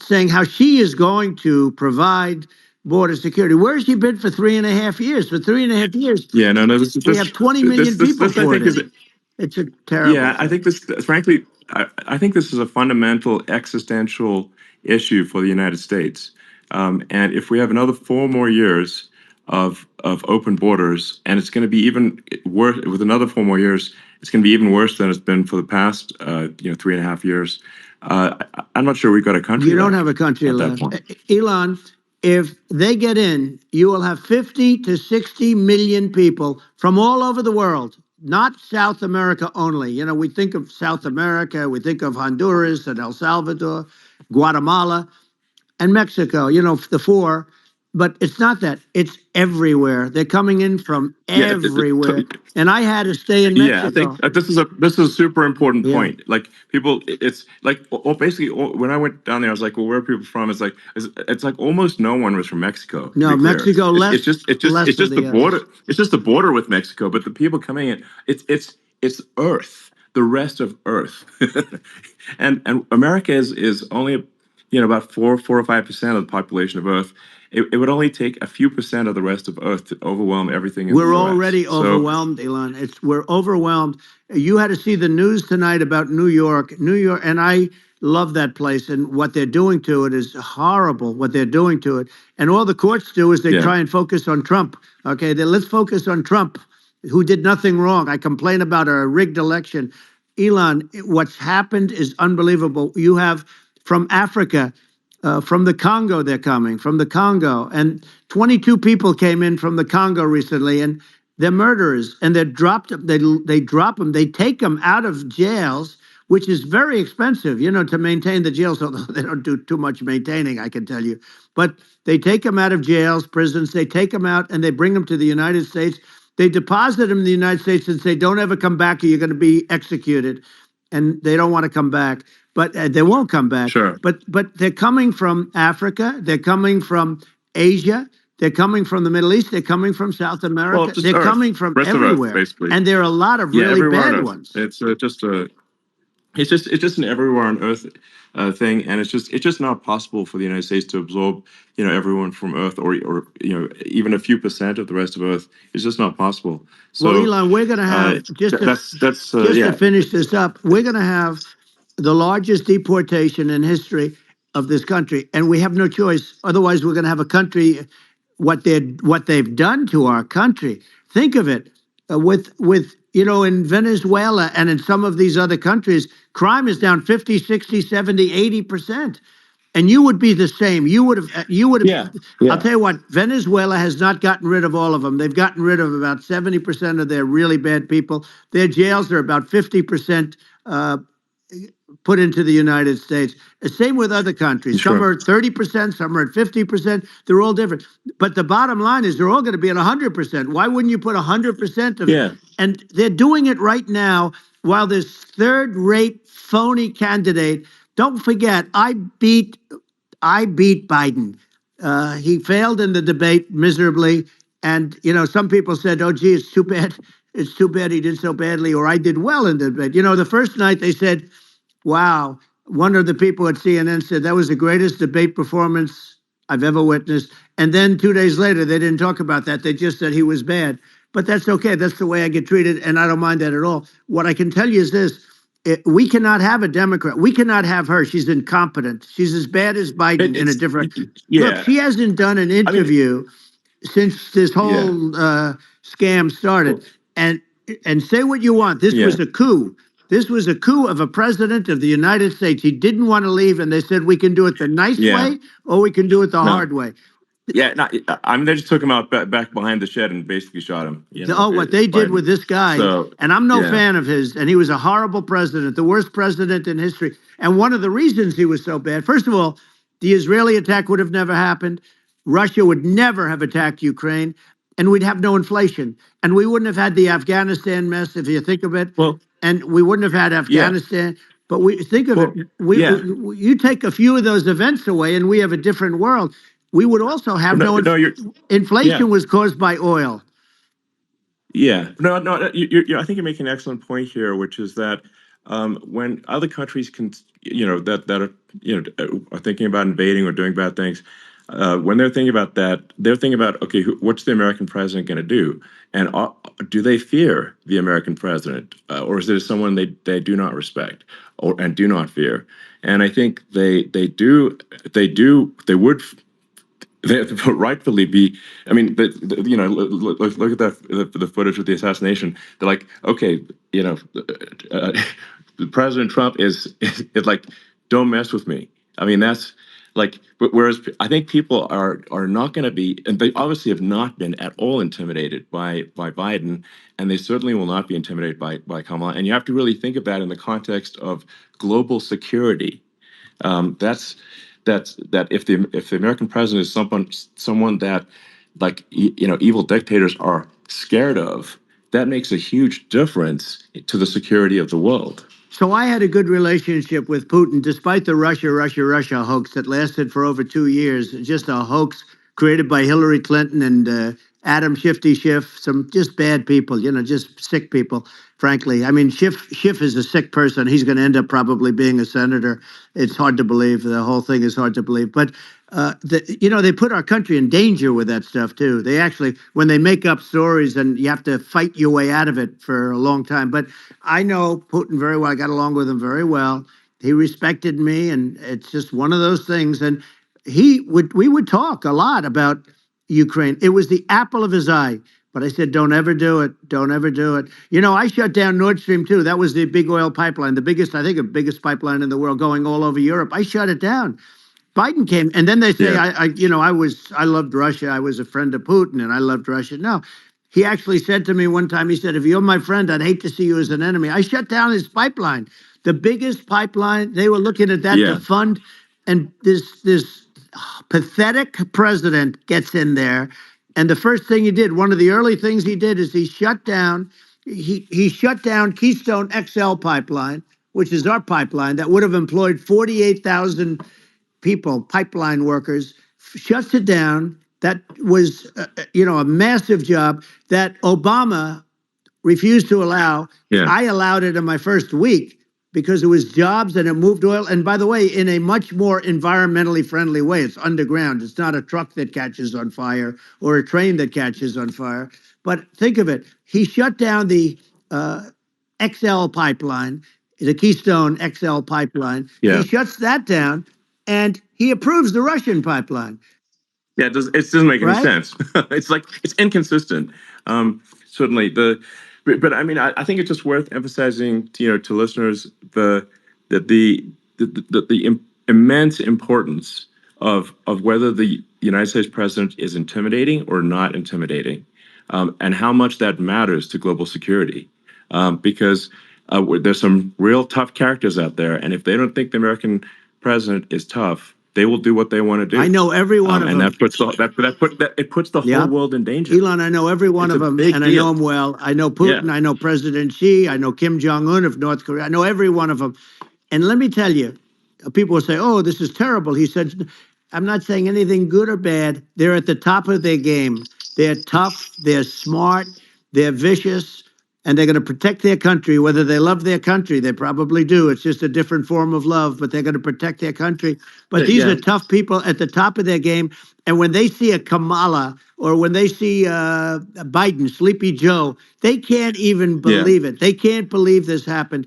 Speaker 2: saying how she is going to provide border security. Where has she been for 3.5 years? For 3.5 years,
Speaker 1: Yeah, no,
Speaker 2: we have 20 million people for it. It's a terrible
Speaker 1: Yeah, I think this, frankly, I think this is a fundamental existential issue for the United States. And if we have another 4 more years of open borders, and it's going to be even worse with another 4 more years, it's going to be even worse than it's been for the past, 3.5 years. I'm not sure we've got a country.
Speaker 2: You don't
Speaker 1: left
Speaker 2: have a country
Speaker 1: at that
Speaker 2: left.
Speaker 1: point.
Speaker 2: Elon, if they get in, you will have 50 to 60 million people from all over the world, not South America only. We think of South America, we think of Honduras and El Salvador, Guatemala, and Mexico, the 4. But it's not that. It's everywhere. They're coming in from everywhere. And I had to stay in Mexico.
Speaker 1: Yeah, I think this is a super important point. Like people, it's like, basically, when I went down there, I was like, well, where are people from? It's like almost no one was from Mexico.
Speaker 2: No, Mexico less.
Speaker 1: It's just the border. It's just the border with Mexico. But the people coming in, it's Earth, the rest of Earth, and America is only about 4 or 5% of the population of Earth. It would only take a few percent of the rest of Earth to overwhelm everything in the US.
Speaker 2: We're already overwhelmed, Elon. We're overwhelmed. You had to see the news tonight about New York, and I love that place. And what they're doing to it is horrible. What they're doing to it, and all the courts do is they try and focus on Trump. Okay, let's focus on Trump, who did nothing wrong. I complain about a rigged election. Elon, what's happened is unbelievable. You have from Africa. From the Congo, they're coming from the Congo, and 22 people came in from the Congo recently, and they're murderers, and they're dropped. They drop them. They take them out of jails, which is very expensive, to maintain the jails. Although they don't do too much maintaining, I can tell you. But they take them out of jails, prisons. They take them out, and they bring them to the United States. They deposit them in the United States and say, "Don't ever come back, or you're going to be executed." And they don't want to come back, but they won't come back.
Speaker 1: Sure.
Speaker 2: But they're coming from Africa. They're coming from Asia. They're coming from the Middle East. They're coming from South America.
Speaker 1: Well,
Speaker 2: they're coming from everywhere.
Speaker 1: Basically.
Speaker 2: And there are a lot of really bad ones.
Speaker 1: It's just an everywhere on Earth thing, and it's just not possible for the United States to absorb everyone from Earth or even a few percent of the rest of Earth. It's just not possible. So,
Speaker 2: well, Elon, we're going to have to finish this up. We're going to have the largest deportation in history of this country, and we have no choice. Otherwise, we're going to have a country. What they've done to our country. Think of it with in Venezuela and in some of these other countries, crime is down 50, 60, 70, 80%. And you would be the same. You would have.
Speaker 1: Yeah,
Speaker 2: I'll
Speaker 1: yeah,
Speaker 2: tell you what, Venezuela has not gotten rid of all of them. They've gotten rid of about 70% of their really bad people. Their jails are about 50% put into the United States. The same with other countries. Some
Speaker 1: sure.
Speaker 2: are at 30%, some are at 50%. They're all different. But the bottom line is they're all going to be at 100%. Why wouldn't you put 100% of it?
Speaker 1: Yeah,
Speaker 2: And they're doing it right now while this third-rate phony candidate. Don't forget, I beat Biden. He failed in the debate miserably. And, some people said, oh, gee, it's too bad. It's too bad he did so badly, or I did well in the debate. The first night they said, wow, one of the people at CNN said that was the greatest debate performance I've ever witnessed. And then 2 days later, they didn't talk about that. They just said he was bad. But that's okay. That's the way I get treated, and I don't mind that at all. What I can tell you is this. We cannot have a Democrat. We cannot have her. She's incompetent. She's as bad as Biden in a different. Look,
Speaker 1: yeah.
Speaker 2: she hasn't done an
Speaker 1: I mean,
Speaker 2: interview since this
Speaker 1: yeah,
Speaker 2: whole scam started. And say what you want. This
Speaker 1: yeah,
Speaker 2: was a coup. This was a coup of a president of the United States. He didn't want to leave, and they said we can do it the nice
Speaker 1: yeah.
Speaker 2: way or we can do it the
Speaker 1: No,
Speaker 2: hard way.
Speaker 1: yeah. No, I mean, they just took him out back behind the shed and basically shot him.
Speaker 2: What they did
Speaker 1: Biden.
Speaker 2: with this guy,
Speaker 1: So
Speaker 2: and I'm no
Speaker 1: yeah,
Speaker 2: fan of his, and he was a horrible president, the worst president in history. And one of the reasons he was so bad, first of all, the Israeli attack would have never happened. Russia would never have attacked Ukraine, and we'd have no inflation. And we wouldn't have had the Afghanistan mess, if you think of it.
Speaker 1: well,
Speaker 2: And we wouldn't have had
Speaker 1: yeah,
Speaker 2: Afghanistan. But we think of
Speaker 1: well,
Speaker 2: it,
Speaker 1: yeah.
Speaker 2: you take a few of those events away, and we have a different world. We would also have
Speaker 1: No, no, yeah,
Speaker 2: inflation was caused by oil.
Speaker 1: yeah. No. I think you're making an excellent point here, which is that when other countries can, that are, are thinking about invading or doing bad things, when they're thinking about that, they're thinking about, okay, what's the American president going to do? And do they fear the American president, or is it someone they do not respect and do not fear? And I think they would. They rightfully be. I mean, look at the footage of the assassination. They're like, okay, President Trump is like, don't mess with me. I mean, that's like, whereas I think people are not going to be, and they obviously have not been at all intimidated by Biden, and they certainly will not be intimidated by Kamala. And you have to really think of that in the context of global security. That's that if the American president is someone that, like, evil dictators are scared of, that makes a huge difference to the security of the world.
Speaker 2: So I had a good relationship with Putin, despite the Russia hoax that lasted for over 2 years. Just a hoax created by Hillary Clinton and Adam Shifty Schiff, some just bad people, just sick people, frankly. I mean, Schiff is a sick person. He's going to end up probably being a senator. It's hard to believe. The whole thing is hard to believe. But, they put our country in danger with that stuff, too. They actually, when they make up stories, and you have to fight your way out of it for a long time. But I know Putin very well. I got along with him very well. He respected me, and it's just one of those things. And we would talk a lot about Ukraine. It was the apple of his eye. But I said, don't ever do it. Don't ever do it. I shut down Nord Stream 2. That was the big oil pipeline, the biggest pipeline in the world going all over Europe. I shut it down. Biden came, and then they say,
Speaker 1: Yeah.
Speaker 2: I loved Russia. I was a friend of Putin, and I loved Russia. No, he actually said to me one time, he said, if you're my friend, I'd hate to see you as an enemy. I shut down his pipeline, the biggest pipeline. They were looking at that
Speaker 1: Yeah.
Speaker 2: to fund, and this pathetic president gets in there. And the first thing he did, one of the early things he did, is he shut down Keystone XL pipeline, which is our pipeline that would have employed 48,000 people, pipeline workers, shuts it down. That was, a massive job that Obama refused to allow.
Speaker 1: Yeah.
Speaker 2: I allowed it in my first week because it was jobs and it moved oil. And by the way, in a much more environmentally friendly way. It's underground. It's not a truck that catches on fire or a train that catches on fire. But think of it. He shut down the XL pipeline, the Keystone XL pipeline.
Speaker 1: Yeah.
Speaker 2: He shuts that down, and he approves the Russian pipeline.
Speaker 1: Yeah, it doesn't make any
Speaker 2: Right?
Speaker 1: sense. It's inconsistent. Certainly, but I mean, I think it's just worth emphasizing, to listeners the immense importance of whether the United States president is intimidating or not intimidating, and how much that matters to global security, because there's some real tough characters out there, and if they don't think the American president is tough, they will do what they want to do.
Speaker 2: I know every one of
Speaker 1: and
Speaker 2: them.
Speaker 1: that puts the
Speaker 2: Yeah.
Speaker 1: whole world in danger.
Speaker 2: Elon, I know every one
Speaker 1: It's
Speaker 2: of
Speaker 1: a
Speaker 2: them,
Speaker 1: big
Speaker 2: and I
Speaker 1: deal.
Speaker 2: know them well. I know Putin.
Speaker 1: Yeah.
Speaker 2: I know President Xi. I know Kim Jong-un of North Korea. I know every one of them. And let me tell you, people will say, oh, this is terrible. He said, I'm not saying anything good or bad. They're at the top of their game. They're tough. They're smart. They're vicious. And they're going to protect their country, whether they love their country. They probably do. It's just a different form of love, but they're going to protect their country. But these
Speaker 1: Yeah.
Speaker 2: are tough people at the top of their game. And when they see a Kamala or when they see Biden, Sleepy Joe, they can't even believe it. They can't believe this happened.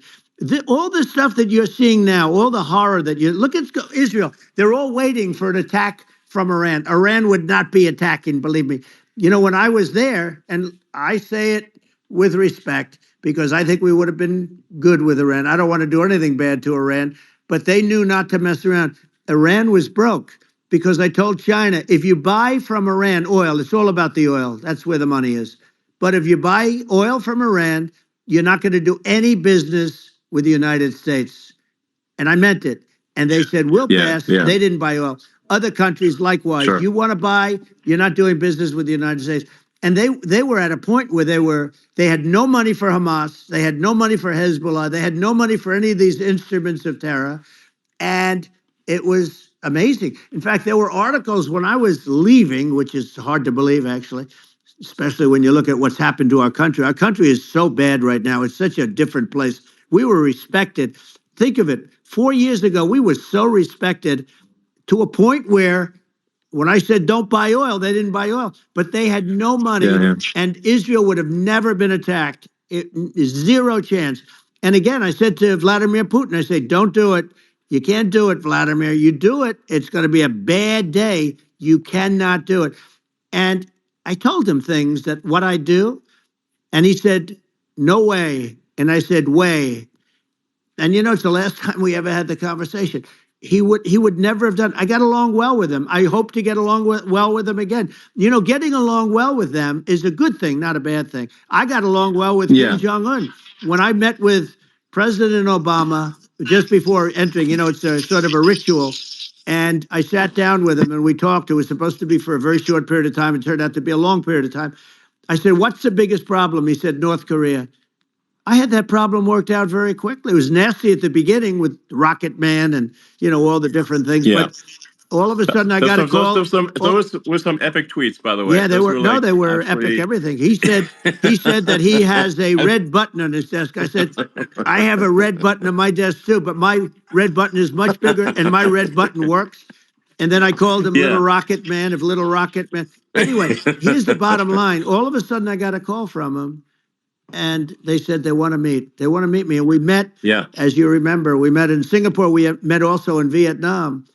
Speaker 2: All the stuff that you're seeing now, all the horror that you look at Israel, they're all waiting for an attack from Iran. Iran would not be attacking, believe me. When I was there, and I say it with respect because I think we would have been good with Iran. I don't want to do anything bad to Iran, but they knew not to mess around. Iran was broke because I told China, if you buy from Iran oil, it's all about the oil. That's where the money is. But if you buy oil from Iran, you're not going to do any business with the United States. And I meant it. And they said, we'll pass.
Speaker 1: Yeah.
Speaker 2: They didn't buy oil. Other countries, likewise.
Speaker 1: Sure.
Speaker 2: You want to buy, you're not doing business with the United States. And they were at a point where they had no money for Hamas. They had no money for Hezbollah. They had no money for any of these instruments of terror. And it was amazing. In fact, there were articles when I was leaving, which is hard to believe, actually, especially when you look at what's happened to our country. Our country is so bad right now. It's such a different place. We were respected. Think of it. 4 years ago, we were so respected to a point where when I said don't buy oil, they didn't buy oil, but they had no money, and Israel would have never been attacked. It is zero chance. And again, I said to Vladimir Putin, I say, don't do it. You can't do it, Vladimir. You do it, it's going to be a bad day. You cannot do it. And I told him things that what I do, and he said, no way. And I said, way. And it's the last time we ever had the conversation. He would never have done. I got along well with him. I hope to get along well with him again. Getting along well with them is a good thing, not a bad thing. I got along well with Kim Jong-un. When I met with President Obama just before entering, it's a sort of a ritual. And I sat down with him and we talked. It was supposed to be for a very short period of time. It turned out to be a long period of time. I said, what's the biggest problem? He said, North Korea. I had that problem worked out very quickly. It was nasty at the beginning with Rocket Man and, all the different things.
Speaker 1: Yeah.
Speaker 2: But all of a sudden I got a call.
Speaker 1: Those were some epic tweets, by the way.
Speaker 2: Yeah, they were. No, they were
Speaker 1: absolutely...
Speaker 2: epic everything. He said that he has a red button on his desk. I said, I have a red button on my desk too, but my red button is much bigger and my red button works. And then I called him Little Rocket Man of Little Rocket Man. Anyway, here's the bottom line. All of a sudden I got a call from him. And they said they want to meet. They want to meet me. And we met, as you remember, we met in Singapore. We met also in Vietnam.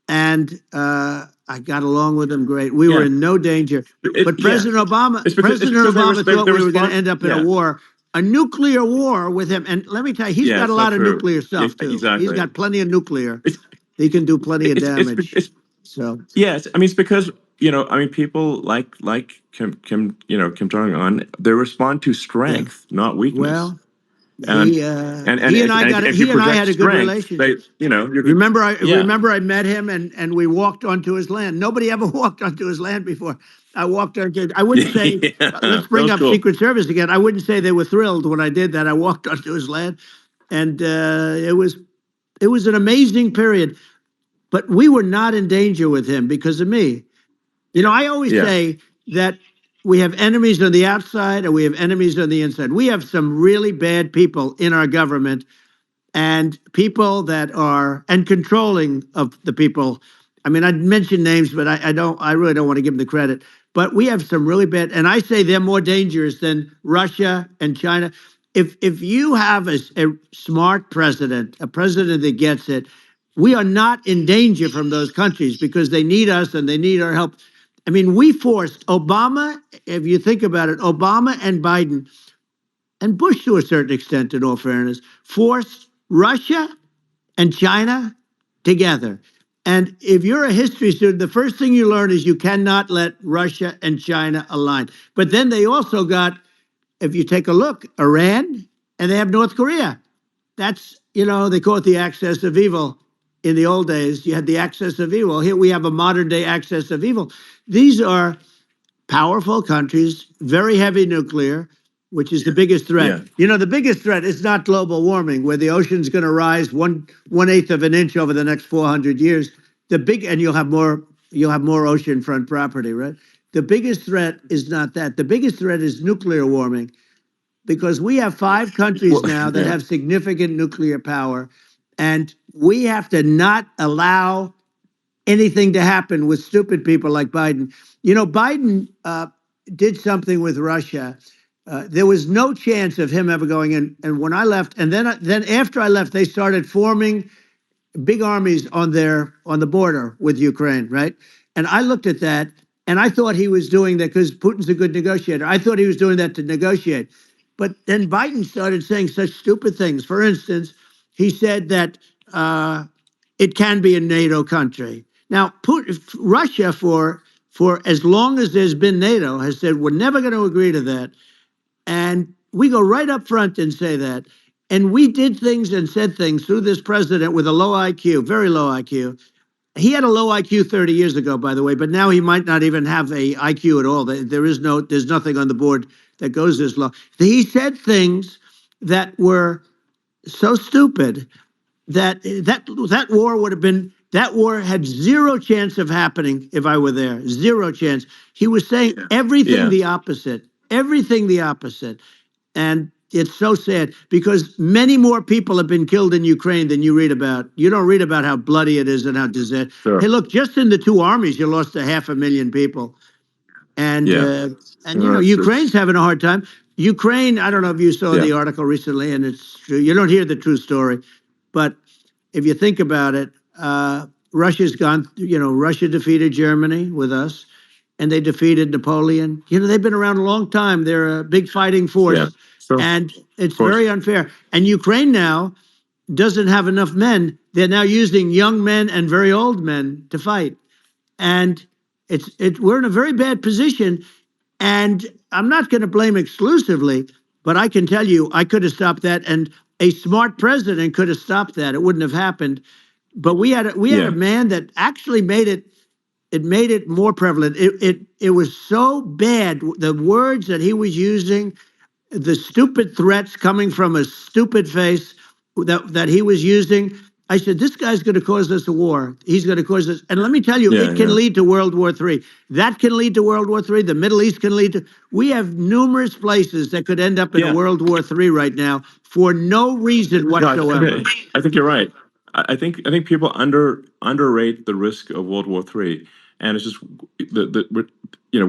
Speaker 2: And I got along with them great. We were in no danger. But President Obama thought we were going to end up in a war, a nuclear war with him. And let me tell you, he's got a lot of nuclear stuff, too.
Speaker 1: Exactly.
Speaker 2: He's got plenty of nuclear. He can do plenty of damage.
Speaker 1: Yes, I mean, it's because people like Kim Jong-un, they respond to strength, not weakness.
Speaker 2: Well, he and I had a good relationship. Remember I met him and we walked onto his land. Nobody ever walked onto his land before. I walked onto. I wouldn't say. Let's bring up Secret Service again. I wouldn't say they were thrilled when I did that. I walked onto his land, and it was an amazing period. But we were not in danger with him because of me. I always say that we have enemies on the outside and we have enemies on the inside. We have some really bad people in our government and people that are controlling of the people. I mean, I'd mention names, but I really don't want to give them the credit. But we have some really bad, and I say they're more dangerous than Russia and China. If you have a smart president, a president that gets it, we are not in danger from those countries because they need us and they need our help. I mean, we forced Obama, if you think about it, Obama and Biden and Bush to a certain extent, in all fairness, forced Russia and China together. And if you're a history student, the first thing you learn is you cannot let Russia and China align. But then they also got, if you take a look, Iran, and they have North Korea. That's, they call it the axis of evil. In the old days, you had the axis of evil. Here we have a modern day axis of evil. These are powerful countries, very heavy nuclear, which is the biggest threat.
Speaker 1: Yeah.
Speaker 2: The biggest threat is not global warming, where the ocean's going to rise one eighth of an inch over the next 400 years. And you'll have more oceanfront property, right? The biggest threat is not that. The biggest threat is nuclear warming, because we have 5 countries now that have significant nuclear power, and we have to not allow anything to happen with stupid people like Biden. Biden did something with Russia. There was no chance of him ever going in. And when I left, and then after I left, they started forming big armies on the border with Ukraine, right? And I looked at that, and I thought he was doing that because Putin's a good negotiator. I thought he was doing that to negotiate. But then Biden started saying such stupid things. For instance, he said that it can be a NATO country. Now, Russia, for as long as there's been NATO, has said we're never going to agree to that. And we go right up front and say that. And we did things and said things through this president with a low IQ, very low IQ. He had a low IQ 30 years ago, by the way, but now he might not even have a IQ at all. There's nothing on the board that goes this low. He said things that were so stupid that war would have been, that war had zero chance of happening if I were there. Zero chance. He was saying everything the opposite. Everything the opposite. And it's so sad because many more people have been killed in Ukraine than you read about. You don't read about how bloody it is and how disaster.
Speaker 1: Sure.
Speaker 2: Hey, look, just in the 2 armies, you lost 500,000 people. And Ukraine's having a hard time. Ukraine, I don't know if you saw the article recently, and it's true. You don't hear the true story. But if you think about it, Russia's gone, Russia defeated Germany with us, and they defeated Napoleon. They've been around a long time. They're a big fighting force.
Speaker 1: Yeah. Sure.
Speaker 2: And it's very unfair. And Ukraine now doesn't have enough men. They're now using young men and very old men to fight. And we're in a very bad position. And I'm not going to blame exclusively, but I can tell you I could have stopped that. And a smart president could have stopped that. It wouldn't have happened. But we had a man that actually made it more prevalent. It was so bad. The words that he was using, the stupid threats coming from a stupid face that he was using. I said, this guy's going to cause us a war. He's going to cause us. And let me tell you, it can lead to World War III. That can lead to World War III. The Middle East can lead to. We have numerous places that could end up in a World War III right now for no reason whatsoever.
Speaker 1: I think you're right. I think people underrate the risk of World War III, and it's just when you're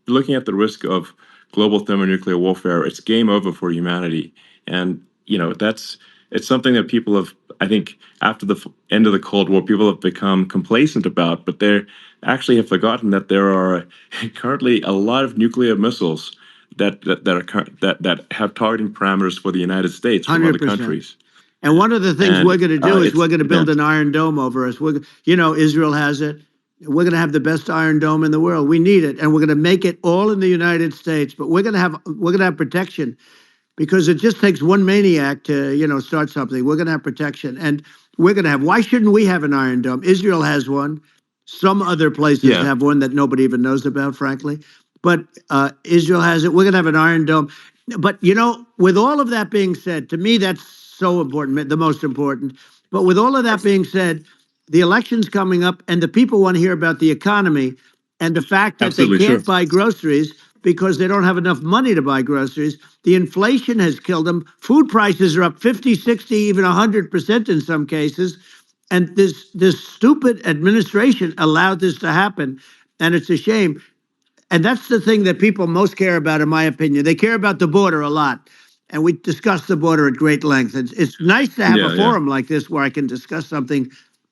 Speaker 1: looking at the risk of global thermonuclear warfare, it's game over for humanity, and it's something that people have, I think, after the end of the Cold War, people have become complacent about, but they actually have forgotten that there are currently a lot of nuclear missiles that have targeting parameters for the United States from
Speaker 2: 100%.
Speaker 1: other countries.
Speaker 2: And one of the things we're going to do is we're going to build an Iron Dome over us. Israel has it. We're going to have the best Iron Dome in the world. We need it, and we're going to make it all in the United States. But we're going to have protection, because it just takes one maniac to start something. We're going to have protection, and we're going to have. Why shouldn't we have an Iron Dome? Israel has one. Some other places have one that nobody even knows about, frankly. But Israel has it. We're going to have an Iron Dome. But with all of that being said, to me that's so important, the most important. But with all of that being said, the election's coming up, and the people want to hear about the economy and the fact that they can't buy groceries because they don't have enough money to buy groceries. The inflation has killed them. Food prices are up 50, 60, even 100% in some cases. And this stupid administration allowed this to happen, and it's a shame. And that's the thing that people most care about, in my opinion. They care about the border a lot. And we discussed the border at great length. It's nice to have a forum like this where I can discuss something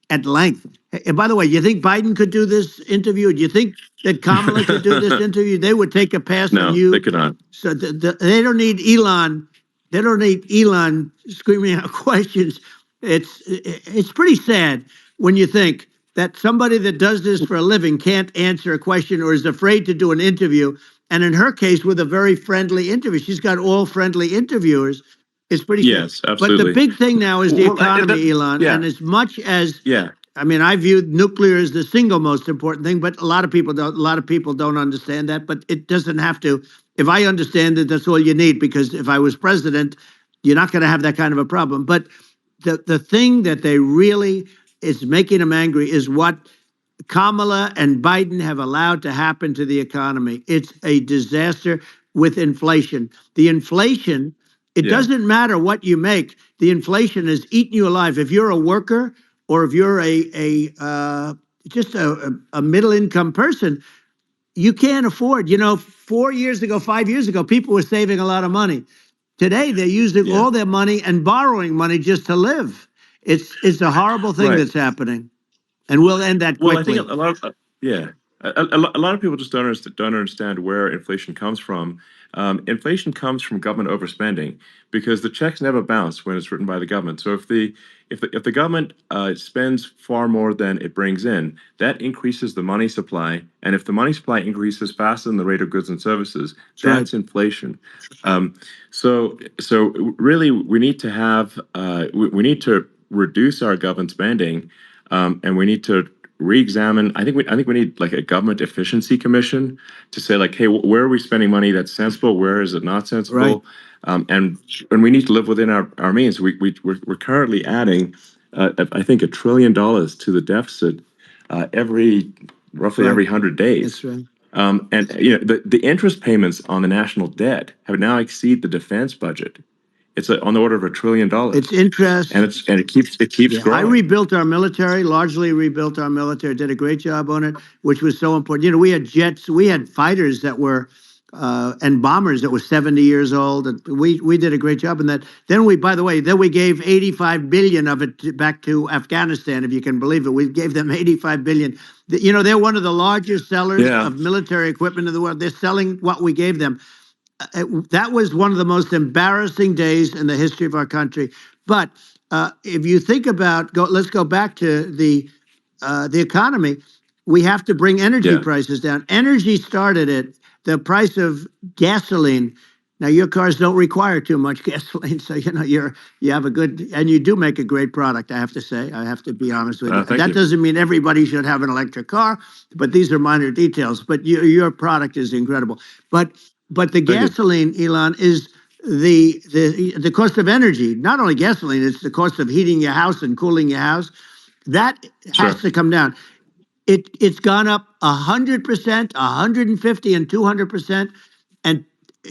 Speaker 2: at length. And by the way, you think Biden could do this interview? Do you think that Kamala could do this interview? They would take a pass on
Speaker 1: No, they
Speaker 2: you.
Speaker 1: could not.
Speaker 2: So they don't need Elon. They don't need Elon screaming out questions. It's pretty sad when you think that somebody that does this for a living can't answer a question or is afraid to do an interview. And in her case, with a very friendly interview, she's got all friendly interviewers. It's pretty sad.
Speaker 1: Yes,
Speaker 2: But the
Speaker 1: absolutely.
Speaker 2: big thing now is the
Speaker 1: Well,
Speaker 2: economy, Elon.
Speaker 1: yeah,
Speaker 2: And as much as
Speaker 1: yeah,
Speaker 2: I mean, I view nuclear as the single most important thing, but a lot of people don't. A lot of people don't understand that. But it doesn't have to. If I understand it, that's all you need. Because if I was president, you're not going to have that kind of a problem. But the thing that they really is making them angry is what Kamala and Biden have allowed to happen to the economy. It's a disaster with inflation. The inflation, it
Speaker 1: yeah,
Speaker 2: doesn't matter what you make. The inflation has eaten you alive. If you're a worker or if you're just a middle income person, you can't afford. 4 years ago, 5 years ago, people were saving a lot of money. Today, they're using
Speaker 1: yeah.
Speaker 2: all their money and borrowing money just to live. It's a horrible thing
Speaker 1: Right.
Speaker 2: that's happening. And we'll end that
Speaker 1: Well, I
Speaker 2: quickly.
Speaker 1: think a lot of yeah, a lot of people just don't understand where inflation comes from. Inflation comes from government overspending because the checks never bounce when it's written by the government. So if the government spends far more than it brings in, that increases the money supply, and if the money supply increases faster than the rate of goods and services, that's inflation. So really, we need to have we need to reduce our government spending. And we need to re-examine. I think we need like a government efficiency commission to say like, hey, where are we spending money that's sensible? Where is it not sensible?
Speaker 2: Right.
Speaker 1: And we need to live within our means. We're currently adding, I think, $1 trillion to the deficit roughly every 100 days.
Speaker 2: That's right.
Speaker 1: And the interest payments on the national debt have now exceeded the defense budget. It's on the order of $1 trillion.
Speaker 2: It's interest.
Speaker 1: And it keeps growing.
Speaker 2: I rebuilt our military, largely rebuilt our military, did a great job on it, which was so important. We had jets, we had fighters that were, and bombers that were 70 years old. And we did a great job in that. Then by the way, we gave 85 billion of it back to Afghanistan, if you can believe it. We gave them 85 billion. They're one of the largest sellers of military equipment in the world. They're selling what we gave them. That was one of the most embarrassing days in the history of our country. But if you think about, let's go back to the economy. We have to bring energy prices down. Energy started at the price of gasoline. Now your cars don't require too much gasoline, so you have a good, and you do make a great product. I have to say, I have to be honest with you. That doesn't mean everybody should have an electric car, but these are minor details. But your product is incredible. But the gasoline, Elon, is the cost of energy. Not only gasoline, it's the cost of heating your house and cooling your house. That has to come down. It's gone up 100%, 150, and 200%, and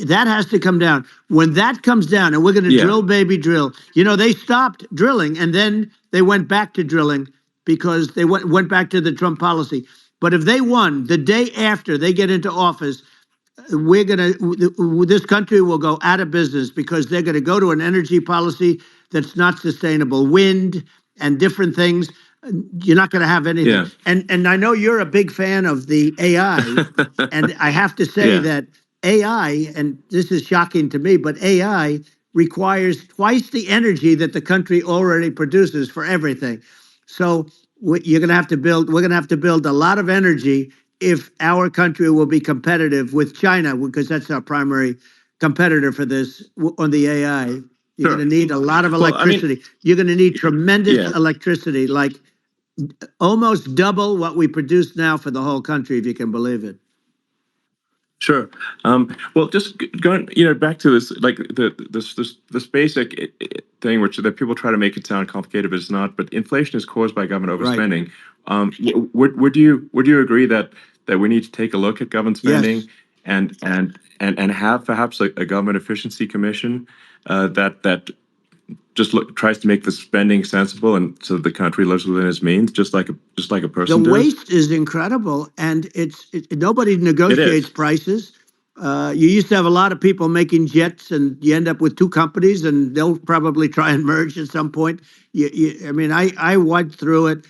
Speaker 2: that has to come down. When that comes down, and we're going to drill, baby, drill. They stopped drilling, and then they went back to drilling because they went back to the Trump policy. But if they won the day after they get into office, this country will go out of business because they're going to go to an energy policy that's not sustainable. Wind and different things. You're not going to have anything.
Speaker 1: Yeah.
Speaker 2: And I know you're a big fan of the AI, and I have to say that AI, and this is shocking to me, but AI requires twice the energy that the country already produces for everything. So you're going to have to build. We're going to have to build a lot of energy if our country will be competitive with China, because that's our primary competitor for this on the AI. You're going to need a lot of electricity. You're going to need tremendous electricity, like almost double what we produce now for the whole country, if you can believe it.
Speaker 1: Sure. Well, just going, back to this, like this basic thing, which that people try to make it sound complicated, but it's not. But inflation is caused by government overspending. Would you agree that we need to take a look at government spending and have perhaps a government efficiency commission that just tries to make the spending sensible and so the country lives within its means, just like a person
Speaker 2: The
Speaker 1: does?
Speaker 2: waste is incredible, and nobody negotiates prices. You used to have a lot of people making jets, and you end up with two companies, and they'll probably try and merge at some point. I mean, I went through it.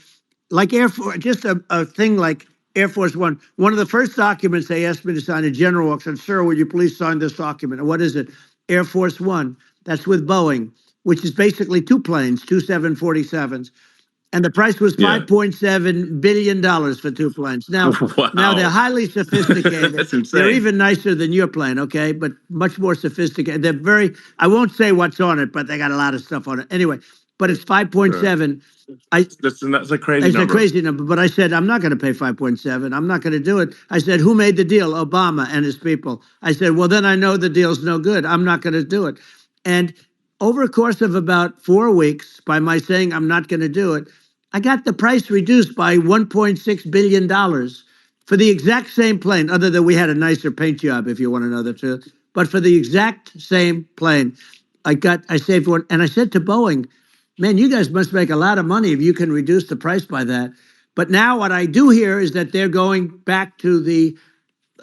Speaker 2: like Air Force, just a thing like Air Force One. One of the first documents they asked me to sign, a general walks in, sir, will you please sign this document? And what is it? Air Force One. That's with Boeing, which is basically two planes, two 747s. And the price was
Speaker 1: Yeah.
Speaker 2: $5.7 billion for two planes. Now,
Speaker 1: Wow.
Speaker 2: now they're highly sophisticated.
Speaker 1: That's
Speaker 2: They're
Speaker 1: insane.
Speaker 2: even nicer than your plane, okay? But much more sophisticated. They're very, I won't say what's on it, but they got a lot of stuff on it. Anyway, but it's 5.7.
Speaker 1: That's a crazy
Speaker 2: It's a
Speaker 1: number.
Speaker 2: crazy number, but I said, I'm not going to pay 5.7. I'm not going to do it. I said, who made the deal? Obama and his people. I said, well, then I know the deal's no good. I'm not going to do it. And over a course of about 4 weeks, by my saying I'm not going to do it, I got the price reduced by $1.6 billion for the exact same plane, other than we had a nicer paint job, if you want to know the truth. But for the exact same plane, I saved one. And I said to Boeing, man, you guys must make a lot of money if you can reduce the price by that. But now what I do hear is that they're going back to the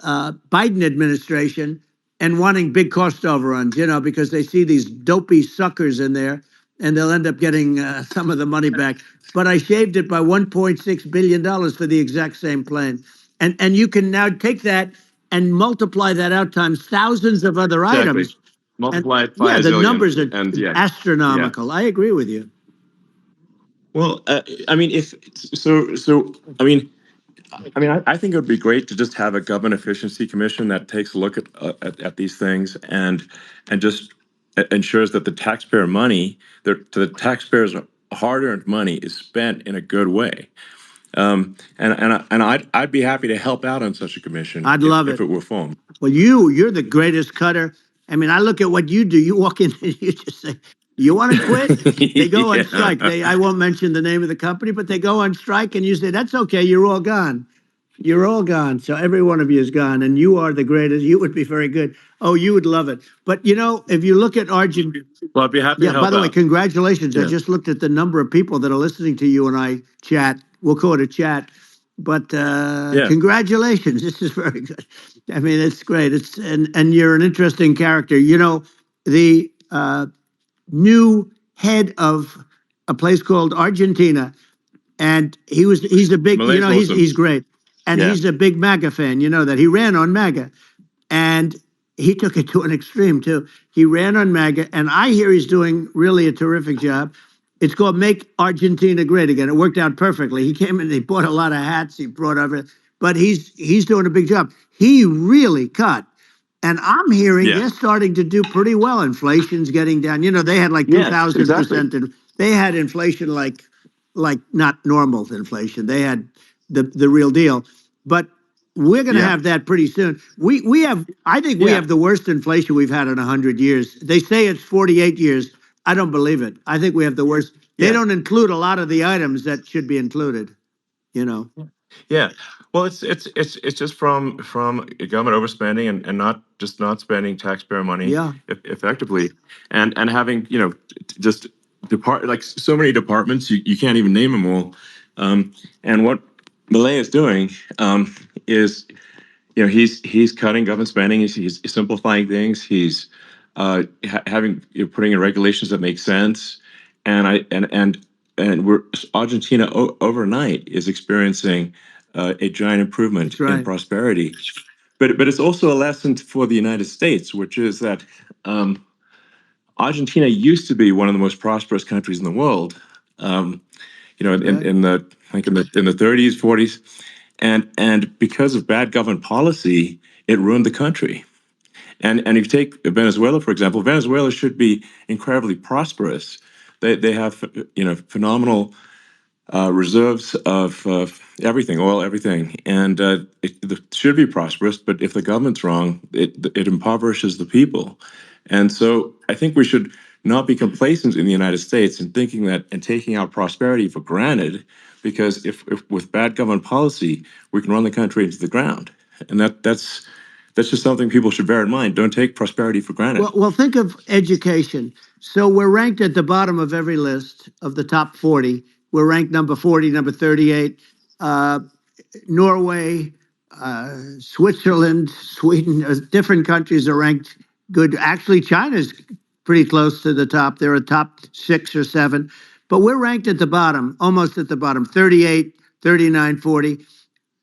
Speaker 2: Biden administration and wanting big cost overruns, because they see these dopey suckers in there and they'll end up getting some of the money back. But I shaved it by $1.6 billion for the exact same plane. And you can now take that and multiply that out times thousands of other items.
Speaker 1: Multiply it
Speaker 2: Yeah,
Speaker 1: by a
Speaker 2: the
Speaker 1: zillion,
Speaker 2: numbers are
Speaker 1: and
Speaker 2: astronomical. I agree with you.
Speaker 1: Well, I mean, I think it would be great to just have a government efficiency commission that takes a look at these things and just ensures that the taxpayer money, the taxpayers' hard-earned money, is spent in a good way. I'd be happy to help out on such a commission.
Speaker 2: I'd love
Speaker 1: if
Speaker 2: it.
Speaker 1: it were formed.
Speaker 2: Well, you're the greatest cutter. I mean, I look at what you do. You walk in and you just say, you want to quit? They go on strike. I won't mention the name of the company, but they go on strike and you say, that's okay. You're all gone. You're all gone. So every one of you is gone, and you are the greatest. You would be very good. Oh, you would love it. But if you look at Argentina,
Speaker 1: Well, I'd be happy to
Speaker 2: yeah.
Speaker 1: help
Speaker 2: By the way,
Speaker 1: out.
Speaker 2: congratulations. I
Speaker 1: Yeah.
Speaker 2: just looked at the number of people that are listening to you and I chat. We'll call it a chat. But
Speaker 1: Yeah.
Speaker 2: congratulations. This is very good. I mean, it's great. And you're an interesting character. The new head of a place called Argentina, and he's a big,
Speaker 1: Malay's awesome.
Speaker 2: he's great. And
Speaker 1: Yeah.
Speaker 2: he's a big MAGA fan, that he ran on MAGA. And he took it to an extreme too. He ran on MAGA, and I hear he's doing really a terrific job. It's called Make Argentina Great Again. It worked out perfectly. He came in, he bought a lot of hats, he brought everything, but he's doing a big job. He really cut. And I'm hearing
Speaker 1: Yeah.
Speaker 2: they're starting to do pretty well. Inflation's getting down. They had like
Speaker 1: Yes,
Speaker 2: 2,000%. And they had inflation like not normal inflation. They had the real deal. But we're going to
Speaker 1: Yeah.
Speaker 2: have that pretty soon. We have, I think we
Speaker 1: Yeah.
Speaker 2: have the worst inflation we've had in 100 years. They say it's 48 years. I don't believe it. I think we have the worst. They
Speaker 1: Yeah.
Speaker 2: don't include a lot of the items that should be included.
Speaker 1: Yeah. Well, it's just from government overspending and not spending taxpayer money
Speaker 2: Yeah.
Speaker 1: effectively, and having just like so many departments you can't even name them all. And what Malay is doing is he's cutting government spending. He's simplifying things. He's putting in regulations that make sense. And we're Argentina overnight is experiencing a giant improvement
Speaker 2: That's right.
Speaker 1: in prosperity. But it's also a lesson for the United States, which is that Argentina used to be one of the most prosperous countries in the world. In the 30s, 40s, and because of bad government policy, it ruined the country. And if you take Venezuela, for example, Venezuela should be incredibly prosperous. They have phenomenal reserves of everything, oil, everything, and it should be prosperous. But if the government's wrong, it impoverishes the people. And so I think we should not be complacent in the United States in thinking that and taking our prosperity for granted, because if with bad government policy, we can run the country into the ground. And that's just something people should bear in mind. Don't take prosperity for granted.
Speaker 2: Well, think of education. So we're ranked at the bottom of every list of the top 40. We're ranked number 40, number 38. Norway, Switzerland, Sweden, different countries are ranked good. Actually, China's pretty close to the top. They're a top 6 or 7. but we're ranked at the bottom, almost at the bottom, 38, 39, 40.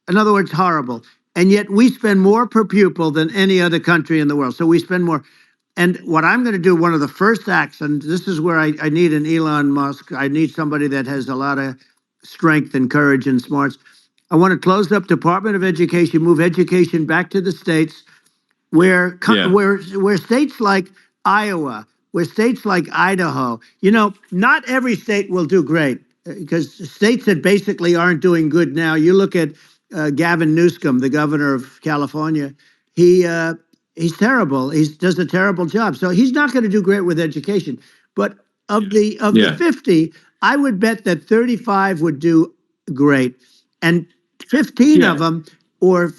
Speaker 2: In other words, horrible. And yet we spend more per pupil than any other country in the world. So we spend more. And what I'm going to do, one of the first acts, and this is where I need an Elon Musk, I need somebody that has a lot of strength and courage and smarts. I want to close up Department of Education, move education back to the states, where states like Iowa, where states like Idaho, not every state will do great because states that basically aren't doing good now. You look at Gavin Newsom, the governor of California. He's terrible. He does a terrible job. So he's not going to do great with education. But of the 50, I would bet that 35 would do great, and 15 of them, or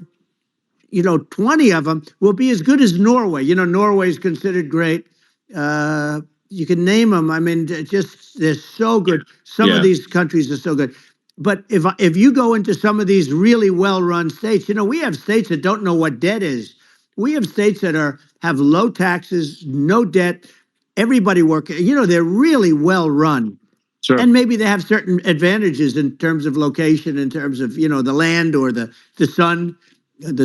Speaker 2: 20 of them will be as good as Norway. Norway is considered great. You can name them. I mean, they're so good. Some of these countries are so good. But if you go into some of these really well-run states, we have states that don't know what debt is. We have states that have low taxes, no debt, everybody working. They're really well-run. Sure. And maybe they have certain advantages in terms of location, in terms of, the land or the sun and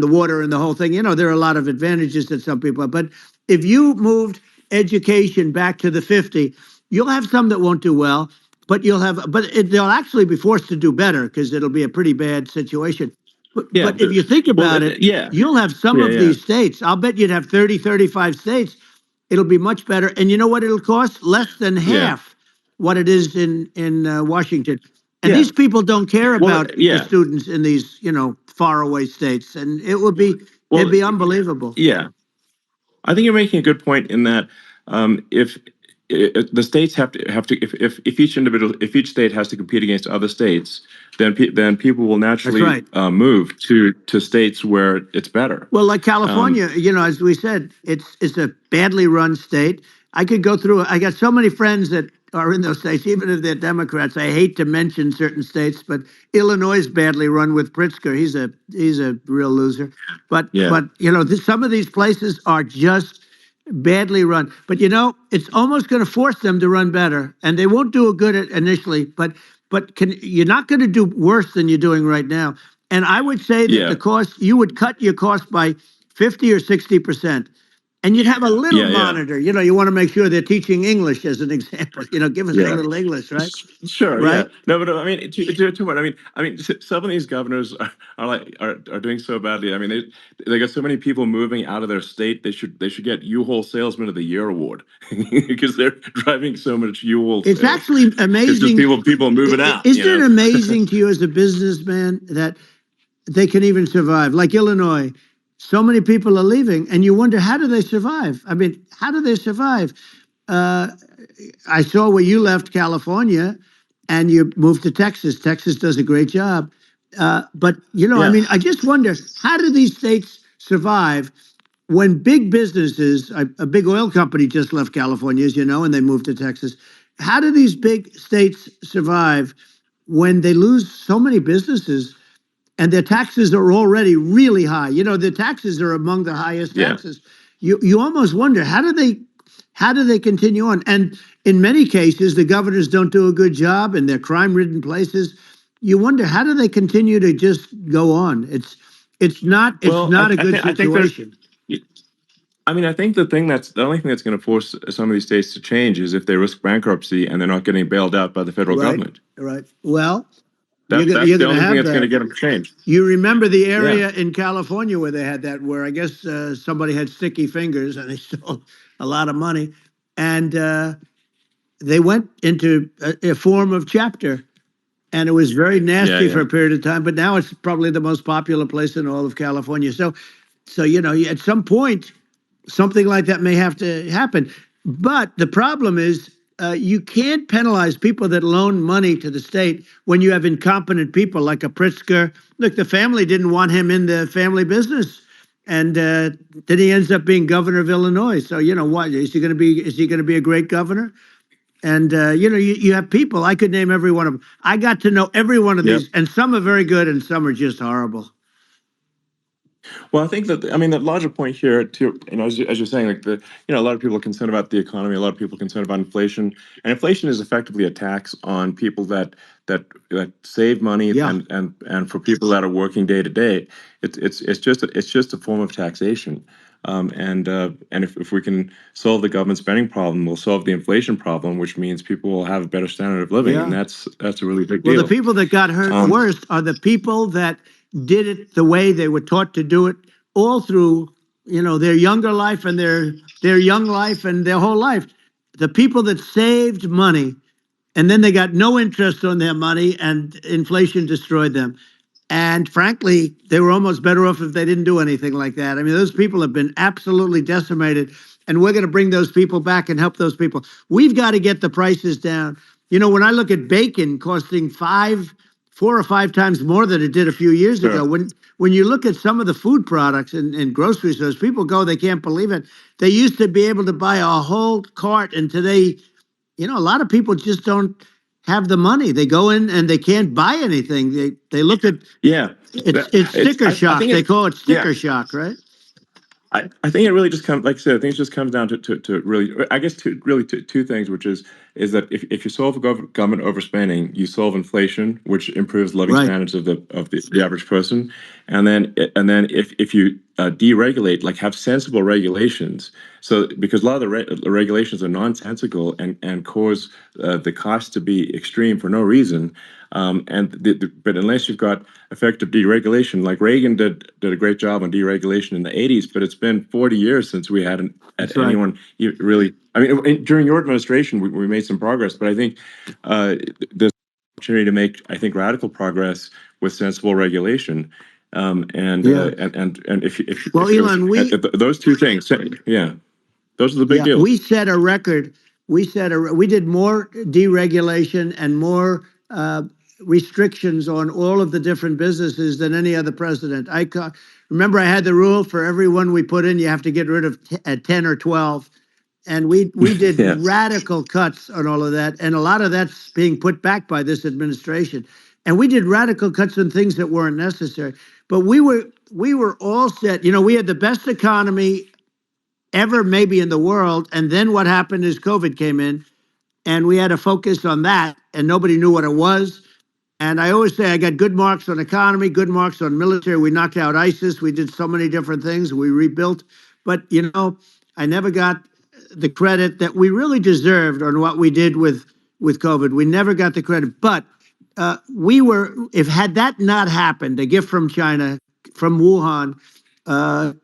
Speaker 2: the water and the whole thing. There are a lot of advantages that some people have. But if you moved education back to the 50, you'll have some that won't do well, but they'll actually be forced to do better because it'll be a pretty bad situation. But if you think about it, you'll have some of these states. I'll bet you'd have 30, 35 states. It'll be much better. And you know what it'll cost? Less than half what it is in Washington. And these people don't care about the students in these, faraway states. And it'd be unbelievable.
Speaker 1: Yeah. I think you're making a good point in that if the states have to if each state has to compete against other states, then people will naturally move to states where it's better.
Speaker 2: Well, like California, as we said, it's a badly run state. I could go through. I got so many friends that are in those states, even if they're Democrats. I hate to mention certain states, but Illinois is badly run with Pritzker. He's a real loser. But some of these places are just badly run. But it's almost going to force them to run better, and they won't do a good initially. But you're not going to do worse than you're doing right now. And I would say that the cost, you would cut your cost by 50 or 60%. And you'd have a little monitor. You want to make sure they're teaching English as an example. Give us a little English, right?
Speaker 1: Sure.
Speaker 2: Right.
Speaker 1: Yeah. No, but I mean, too much. I mean, some of these governors are doing so badly. I mean, they got so many people moving out of their state. They should get U-Haul Salesman of the Year award because they're driving so much U-Haul.
Speaker 2: It's actually amazing.
Speaker 1: It's just people moving out.
Speaker 2: Isn't it amazing to you as a businessman that they can even survive? Like Illinois. So many people are leaving, and you wonder, how do they survive? I mean, how do they survive? I saw where you left California, and you moved to Texas. Texas does a great job. But, I mean, I just wonder, how do these states survive when big businesses, a big oil company just left California, as you know, and they moved to Texas. How do these big states survive when they lose so many businesses? And their taxes are already really high. The taxes are among the highest taxes. You almost wonder, how do they continue on? And in many cases, the governors don't do a good job in their crime-ridden places. You wonder, how do they continue to just go on? It's not a good situation.
Speaker 1: I mean, I think the only thing that's going to force some of these states to change is if they risk bankruptcy and they're not getting bailed out by the federal government.
Speaker 2: Right. Well,
Speaker 1: That's the only thing that's going to get them changed.
Speaker 2: You remember the area in California where they had that, where I guess somebody had sticky fingers and they stole a lot of money. And they went into a form of chapter. And it was very nasty for a period of time. But now it's probably the most popular place in all of California. So at some point, something like that may have to happen. But the problem is, you can't penalize people that loan money to the state when you have incompetent people like a Pritzker. Look, the family didn't want him in the family business, and then he ends up being governor of Illinois. So what is he going to be? Is he going to be a great governor? And you have people. I could name every one of them. I got to know every one of these, and some are very good, and some are just horrible.
Speaker 1: Well, I think that, I mean, the larger point here, too, as you're saying, like a lot of people are concerned about the economy, a lot of people are concerned about inflation, and inflation is effectively a tax on people that save money,
Speaker 2: Yeah.
Speaker 1: and for people that are working day to day, it's just a form of taxation. And if we can solve the government spending problem, we'll solve the inflation problem, which means people will have a better standard of living, and
Speaker 2: Yeah.
Speaker 1: that's a really big
Speaker 2: Well, the
Speaker 1: deal.
Speaker 2: people that got hurt worst are the people that did it the way they were taught to do it all through, their younger life and their young life and their whole life. The people that saved money and then they got no interest on their money and inflation destroyed them. And frankly, they were almost better off if they didn't do anything like that. I mean, those people have been absolutely decimated, and we're going to bring those people back and help those people. We've got to get the prices down. When I look at bacon costing 4 or 5 times more than it did a few years ago, when you look at some of the food products in grocery stores, people go, they can't believe it. They used to be able to buy a whole cart, and today, a lot of people just don't have the money. They go in and they can't buy anything. They look at
Speaker 1: Yeah,
Speaker 2: it's sticker shock. They call it sticker shock, right?
Speaker 1: I think it really just comes, like I said, I think it just comes down to really, I guess, two things, which is that if you solve government overspending, you solve inflation, which improves living
Speaker 2: Right.
Speaker 1: standards of the average person, and then if you deregulate, like have sensible regulations, so because a lot of the regulations are nonsensical and cause the cost to be extreme for no reason. But unless you've got effective deregulation, like Reagan did a great job on deregulation in the 80s, but it's been 40 years since we had
Speaker 2: That's right.
Speaker 1: anyone really. I mean, during your administration, we made some progress, but I think there's an opportunity to make, I think, radical progress with sensible regulation. And if
Speaker 2: Well, Elon,
Speaker 1: those two things, yeah, those are the big deals.
Speaker 2: we set a record. We did more deregulation and more restrictions on all of the different businesses than any other president. Remember, I had the rule for everyone we put in, you have to get rid of 10 or 12. And we did
Speaker 1: Yes.
Speaker 2: radical cuts on all of that. And a lot of that's being put back by this administration. And we did radical cuts on things that weren't necessary. But we were all set. We had the best economy ever maybe in the world. And then what happened is COVID came in, and we had to focus on that, and nobody knew what it was. And I always say I got good marks on economy, good marks on military. We knocked out ISIS. We did so many different things. We rebuilt. But, I never got the credit that we really deserved on what we did with COVID. We never got the credit. But had that not happened, a gift from China, from Wuhan,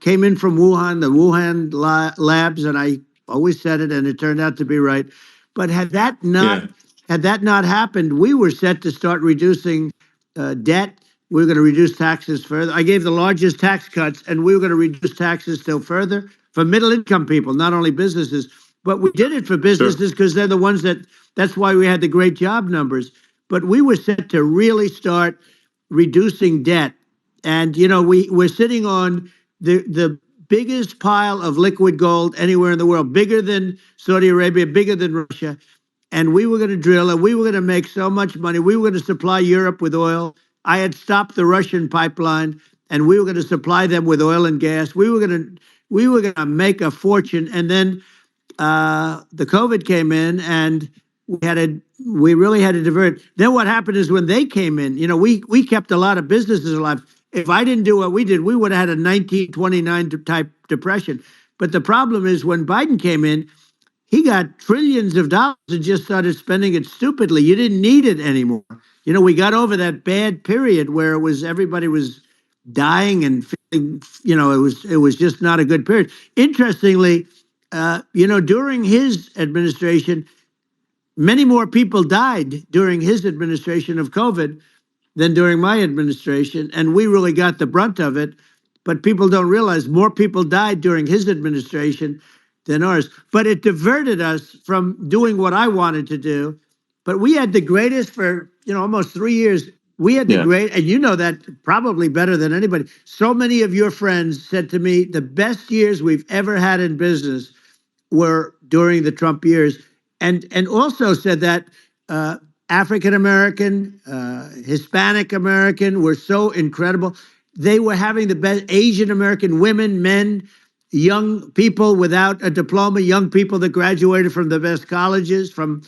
Speaker 2: came in from Wuhan, the Wuhan labs, and I always said it, and it turned out to be right. But had that not happened, we were set to start reducing debt. We were going to reduce taxes further. I gave the largest tax cuts, and we were going to reduce taxes still further for middle-income people, not only businesses. But we did it for businesses because they're the ones that's why we had the great job numbers. But we were set to really start reducing debt. And, we're sitting on the biggest pile of liquid gold anywhere in the world, bigger than Saudi Arabia, bigger than Russia. And we were going to drill, and we were going to make so much money. We were going to supply Europe with oil. I had stopped the Russian pipeline, and we were going to supply them with oil and gas. We were going to make a fortune. And then the COVID came in, and we really had to divert. Then what happened is when they came in, we kept a lot of businesses alive. If I didn't do what we did, we would have had a 1929 type depression. But the problem is when Biden came in, he got trillions of dollars and just started spending it stupidly. You didn't need it anymore. We got over that bad period where everybody was dying and feeling, it was just not a good period. Interestingly, during his administration, many more people died during his administration of COVID than during my administration, and we really got the brunt of it. But people don't realize more people died during his administration than ours. But it diverted us from doing what I wanted to do. But we had the greatest for almost 3 years. We had the great, and you know that probably better than anybody. So many of your friends said to me, the best years we've ever had in business were during the Trump years, and also said that African American, Hispanic American were so incredible. They were having the best Asian American women, men, young people without a diploma, young people that graduated from the best colleges, from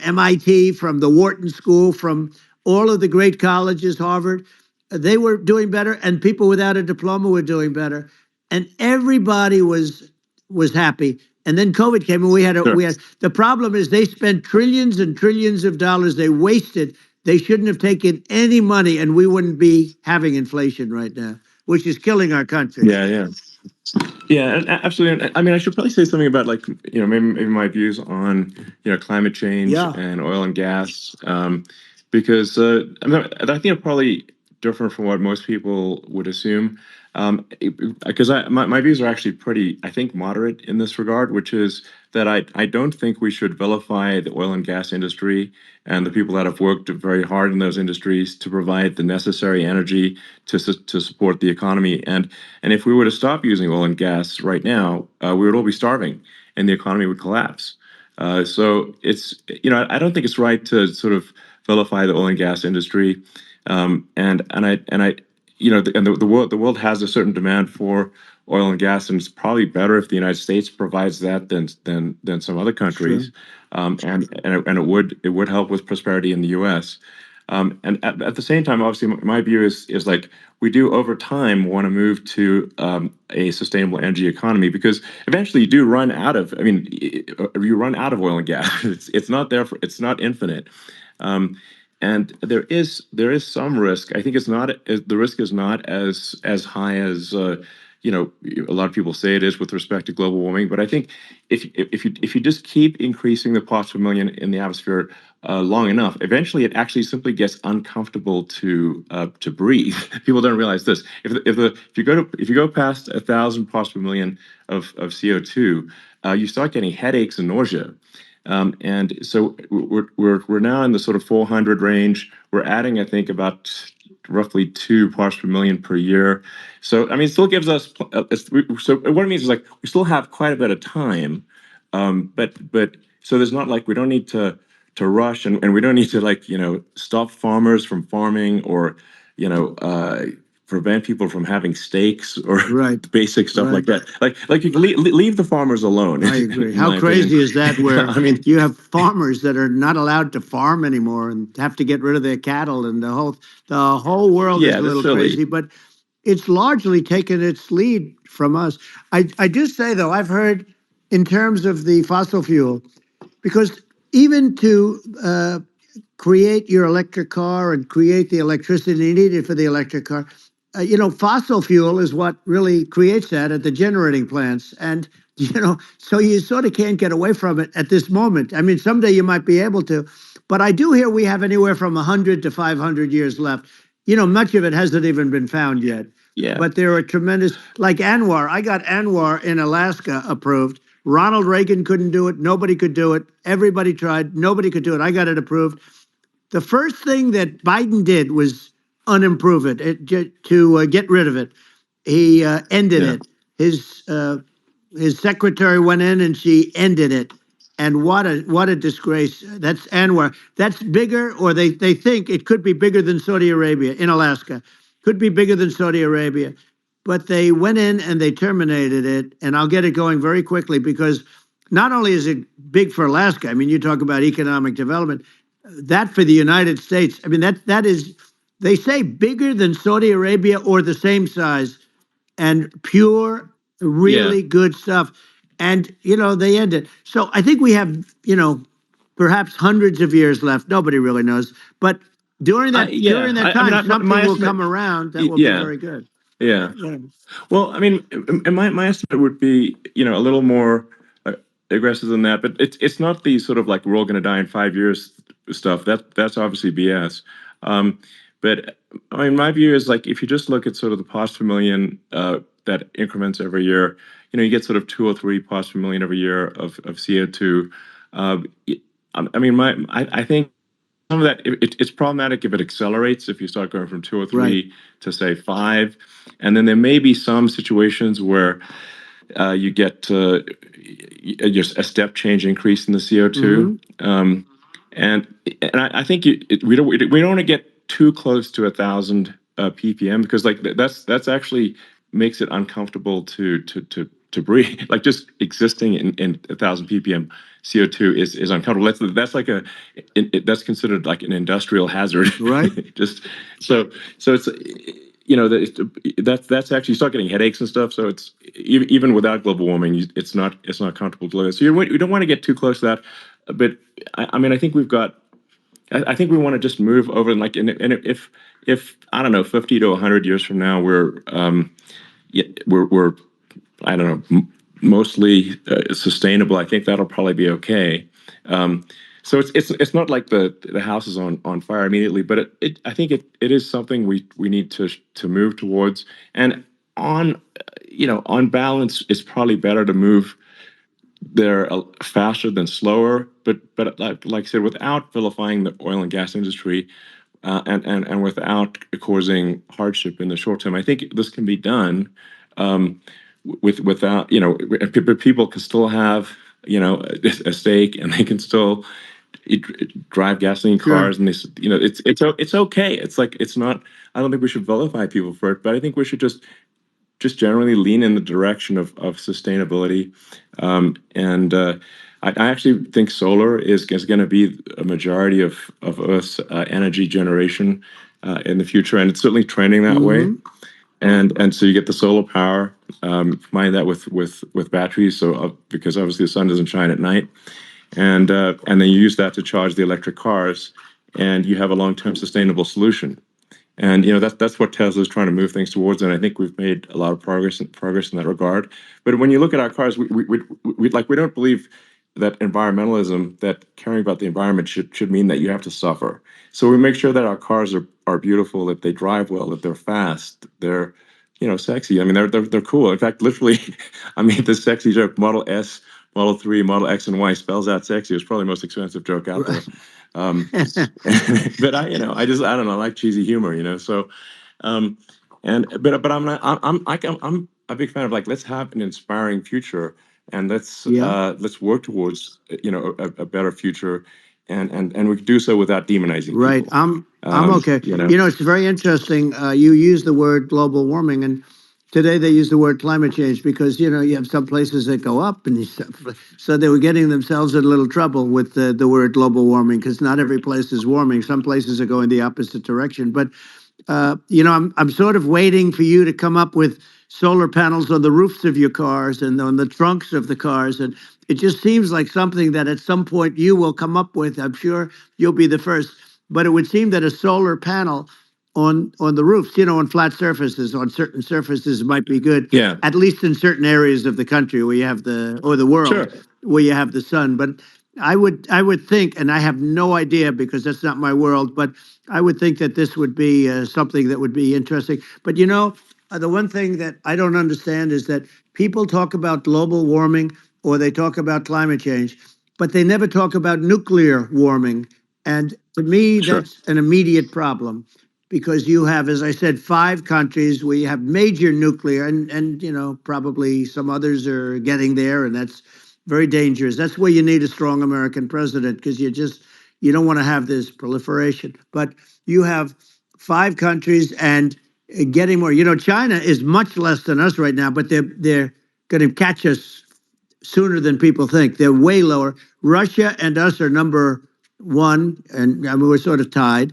Speaker 2: MIT, from the Wharton School, from all of the great colleges, Harvard. They were doing better, and people without a diploma were doing better, and everybody was happy. And then COVID came, and we had the problem is they spent trillions and trillions of dollars. They wasted. They shouldn't have taken any money, and we wouldn't be having inflation right now, which is killing our country.
Speaker 1: Yeah, and absolutely. And I mean, I should probably say something about like, maybe my views on, climate change and oil and gas, because I think I'm probably different from what most people would assume. Because my views are actually pretty, I think, moderate in this regard, which is that I don't think we should vilify the oil and gas industry and the people that have worked very hard in those industries to provide the necessary energy to support the economy. And if we were to stop using oil and gas right now, we would all be starving, and the economy would collapse. So it's, I don't think it's right to sort of vilify the oil and gas industry. The world has a certain demand for oil and gas, and it's probably better if the United States provides that than some other countries. It would help with prosperity in the U.S. And at the same time, obviously, my view is like we do over time want to move to a sustainable energy economy, because eventually you do run out of. I mean, you run out of oil and gas. It's not there. It's not infinite. And there is some risk. I think the risk is not as high as a lot of people say it is with respect to global warming. But I think if you just keep increasing the parts per million in the atmosphere long enough, eventually it actually simply gets uncomfortable to breathe. People don't realize this. If you go past 1,000 parts per million of CO2, you start getting headaches and nausea. And so we're now in the sort of 400 range. We're adding, I think, about roughly 2 parts per million per year. So I mean, it still gives us. So what it means is like we still have quite a bit of time, but so there's not like we don't need to rush, and we don't need to like stop farmers from farming, or prevent people from having steaks or basic stuff like that. Like you can leave the farmers alone.
Speaker 2: I agree. How crazy is that? Where I mean, you have farmers that are not allowed to farm anymore and have to get rid of their cattle, and the whole world is a little crazy. But it's largely taken its lead from us. I do say though, I've heard in terms of the fossil fuel, because even to create your electric car and create the electricity needed for the electric car, fossil fuel is what really creates that at the generating plants. And, so you sort of can't get away from it at this moment. I mean, someday you might be able to, but I do hear we have anywhere from 100 to 500 years left. Much of it hasn't even been found yet.
Speaker 1: Yeah.
Speaker 2: But there are tremendous, like ANWR. I got ANWR in Alaska approved. Ronald Reagan couldn't do it. Nobody could do it. Everybody tried. Nobody could do it. I got it approved. The first thing that Biden did was unimprove it, to get rid of it. He ended it. His secretary went in and she ended it. And what a disgrace. That's ANWR. That's bigger, or they think it could be bigger than Saudi Arabia in Alaska. Could be bigger than Saudi Arabia. But they went in and they terminated it. And I'll get it going very quickly, because not only is it big for Alaska, I mean, you talk about economic development, that for the United States, I mean, that is, they say bigger than Saudi Arabia or the same size, and pure, really good stuff. And, they end it. So I think we have, perhaps hundreds of years left. Nobody really knows. But during that time, something will come around that will be very good.
Speaker 1: Yeah. Well, I mean, my estimate would be, a little more aggressive than that, but it's not the sort of like we're all going to die in 5 years stuff. That's obviously BS. But I mean, my view is like if you just look at sort of the parts per million that increments every year, you get sort of 2 or 3 parts per million every year of CO2. I mean, I think some of that it's problematic if it accelerates, if you start going from 2 or 3 to say 5, and then there may be some situations where you get just a step change increase in the CO2, and I think we don't want to get too close to 1,000 ppm, because like that's actually makes it uncomfortable to breathe. Like just existing in 1,000 ppm CO2 is uncomfortable. That's like that's considered like an industrial hazard.
Speaker 2: Right.
Speaker 1: Just so it's that's actually, you start getting headaches and stuff. So it's even without global warming, it's not comfortable to live. So you don't want to get too close to that. But I mean, I think we've got. I think we want to just move over, and like, and if I don't know, 50 to 100 years from now, we're I don't know, mostly sustainable. I think that'll probably be okay. So it's not like the house is on fire immediately, but I think it is something we need to move towards. And on on balance, it's probably better to move there faster than slower. But like I said, without vilifying the oil and gas industry, and without causing hardship in the short term, I think this can be done. Without people can still have a stake, and they can still drive gasoline
Speaker 2: Sure.
Speaker 1: cars, and it's okay. It's like, it's not. I don't think we should vilify people for it, but I think we should just generally lean in the direction of sustainability. And I actually think solar is going to be a majority of Earth's energy generation in the future, and it's certainly trending that way. And so you get the solar power, combine that with batteries, so because obviously the sun doesn't shine at night, and then you use that to charge the electric cars, and you have a long-term sustainable solution. And that's what Tesla's trying to move things towards, and I think we've made a lot of progress in that regard. But when you look at our cars, we don't believe that environmentalism, that caring about the environment should mean that you have to suffer. So we make sure that our cars are beautiful, that they drive well, that they're fast, they're sexy. I mean, they're cool. In fact, literally, I mean, the sexy joke, Model S, Model 3, Model X, and Y spells out sexy. It's probably the most expensive joke out there. But I don't know. I like cheesy humor. So, but I'm a big fan of, like, let's have an inspiring future, and let's work towards a better future, and we can do so without demonizing
Speaker 2: Right.
Speaker 1: people.
Speaker 2: I'm okay. It's very interesting. You use the word global warming, and today they use the word climate change because you have some places that go up, and so they were getting themselves in a little trouble with the word global warming, because not every place is warming. Some places are going the opposite direction. But I'm sort of waiting for you to come up with solar panels on the roofs of your cars and on the trunks of the cars, and it just seems like something that at some point you will come up with. I'm sure you'll be the first. But it would seem that a solar panel on the roofs, on flat surfaces, on certain surfaces might be good.
Speaker 1: Yeah.
Speaker 2: At least in certain areas of the country where you have the world,
Speaker 1: Sure.
Speaker 2: where you have the sun. But I would think, and I have no idea because that's not my world, but I would think that this would be something that would be interesting. But the one thing that I don't understand is that people talk about global warming or they talk about climate change, but they never talk about nuclear warming. And to me,
Speaker 1: Sure.
Speaker 2: that's an immediate problem, because you have, as I said, 5 countries where you have major nuclear, and probably some others are getting there, and that's very dangerous. That's where you need a strong American president, because you don't want to have this proliferation. But you have 5 countries and getting more. China is much less than us right now, but they're going to catch us sooner than people think. They're way lower. Russia and us are number 1, and I mean, we're sort of tied.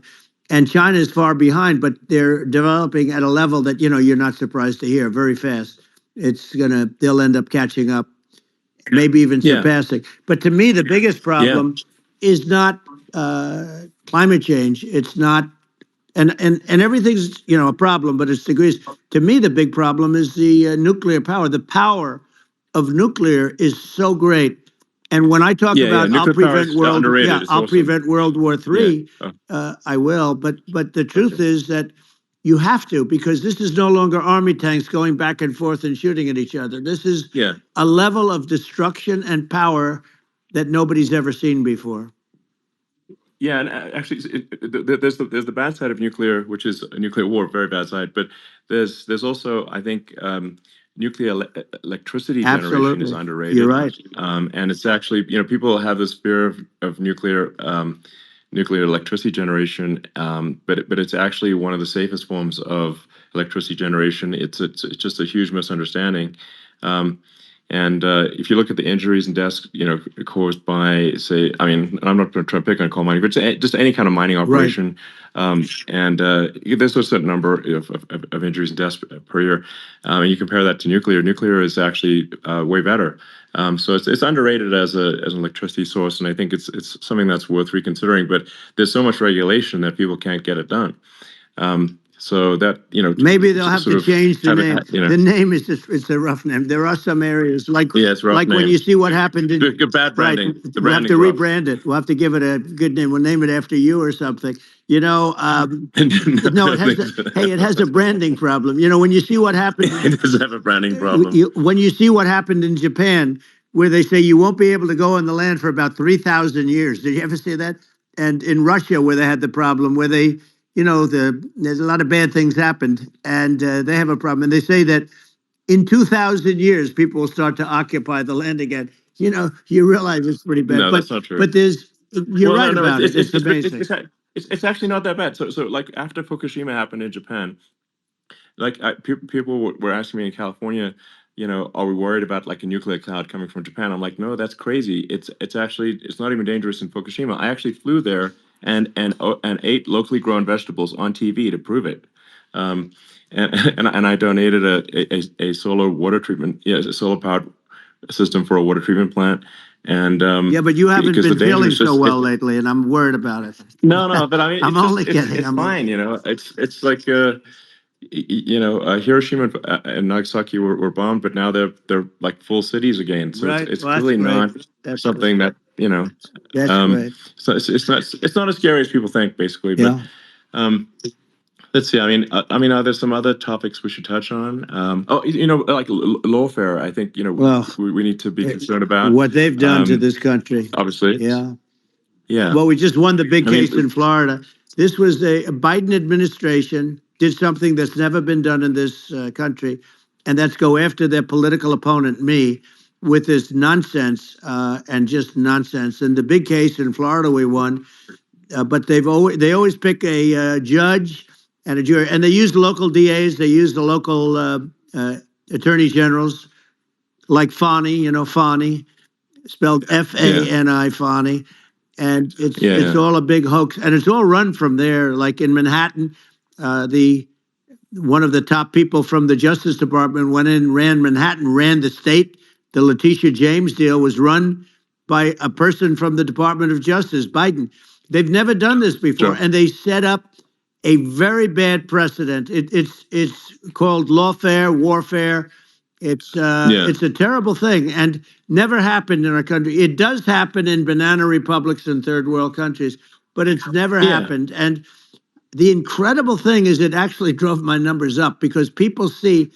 Speaker 2: And China is far behind, but they're developing at a level that you're not surprised to hear, very fast. They'll end up catching up, maybe even surpassing. But to me, the biggest problem is not climate change. It's not, and everything's a problem, but it's degrees. To me, the big problem is the nuclear power. The power of nuclear is so great. And when I talk about I'll prevent World War III, I will. But the truth is that you have to, because this is no longer army tanks going back and forth and shooting at each other. This is a level of destruction and power that nobody's ever seen before.
Speaker 1: Yeah, and actually, there's the bad side of nuclear, which is a nuclear war, very bad side. But there's also, I think, nuclear electricity generation is underrated.
Speaker 2: You're right.
Speaker 1: And it's actually, people have this fear of nuclear, nuclear electricity generation, but it's actually one of the safest forms of electricity generation. It's just a huge misunderstanding. And if you look at the injuries and deaths, caused by, say, I mean, I'm not going to try to pick on coal mining, but just any kind of mining operation, and there's a certain number of injuries and deaths per year. And you compare that to nuclear. Nuclear is actually way better. So it's underrated as an electricity source, and I think it's something that's worth reconsidering. But there's so much regulation that people can't get it done. So that,
Speaker 2: maybe they'll have to change the name. The name is it's a rough name. There are some areas like
Speaker 1: it's rough name.
Speaker 2: When you see what happened in
Speaker 1: bad branding.
Speaker 2: Right, we'll have to rebrand it. We'll have to give it a good name. We'll name it after you or something. No, it has a branding problem. When you see what happened,
Speaker 1: it does have a branding problem.
Speaker 2: When you see what happened in Japan, where they say you won't be able to go on the land for about 3,000 years. Did you ever see that? And in Russia, where they had the problem, where they there's a lot of bad things happened, and they have a problem. And they say that in 2,000 years, people will start to occupy the land again. You realize it's pretty bad.
Speaker 1: No, that's not true.
Speaker 2: But you're right about it. It's amazing.
Speaker 1: It's actually not that bad. So like after Fukushima happened in Japan, like people were asking me in California, are we worried about like a nuclear cloud coming from Japan? I'm like, no, that's crazy. It's not even dangerous in Fukushima. I actually flew there and ate locally grown vegetables on TV to prove it. And I donated a solar water treatment, a solar powered system for a water treatment plant. And
Speaker 2: but you haven't been feeling so well lately, and I'm worried about it.
Speaker 1: No, but I mean,
Speaker 2: I'm only kidding.
Speaker 1: It's fine, It's like Hiroshima and Nagasaki were bombed, but now they're like full cities again. So
Speaker 2: right.
Speaker 1: it's really not something that
Speaker 2: That's right.
Speaker 1: So it's not as scary as people think, basically. But let's see. I mean, are there some other topics we should touch on? Like lawfare. I think we need to be concerned about
Speaker 2: what they've done to this country.
Speaker 1: Obviously, yeah.
Speaker 2: Well, we just won the big case in Florida. This was a Biden administration did something that's never been done in this country, and that's go after their political opponent, me, with this nonsense and just nonsense. And the big case in Florida we won, but they always pick a judge and a jury, and they use local DAs. They use the local attorney generals, like Fani, Fani, spelled Fani, Fani, and it's all a big hoax, and it's all run from there. Like in Manhattan, one of the top people from the Justice Department went in, ran Manhattan, ran the state. The Letitia James deal was run by a person from the Department of Justice, Biden. They've never done this before, and they set up a very bad precedent. It's called lawfare, warfare. It's a terrible thing, and never happened in our country. It does happen in banana republics and third world countries, but it's never happened. And the incredible thing is it actually drove my numbers up because people see,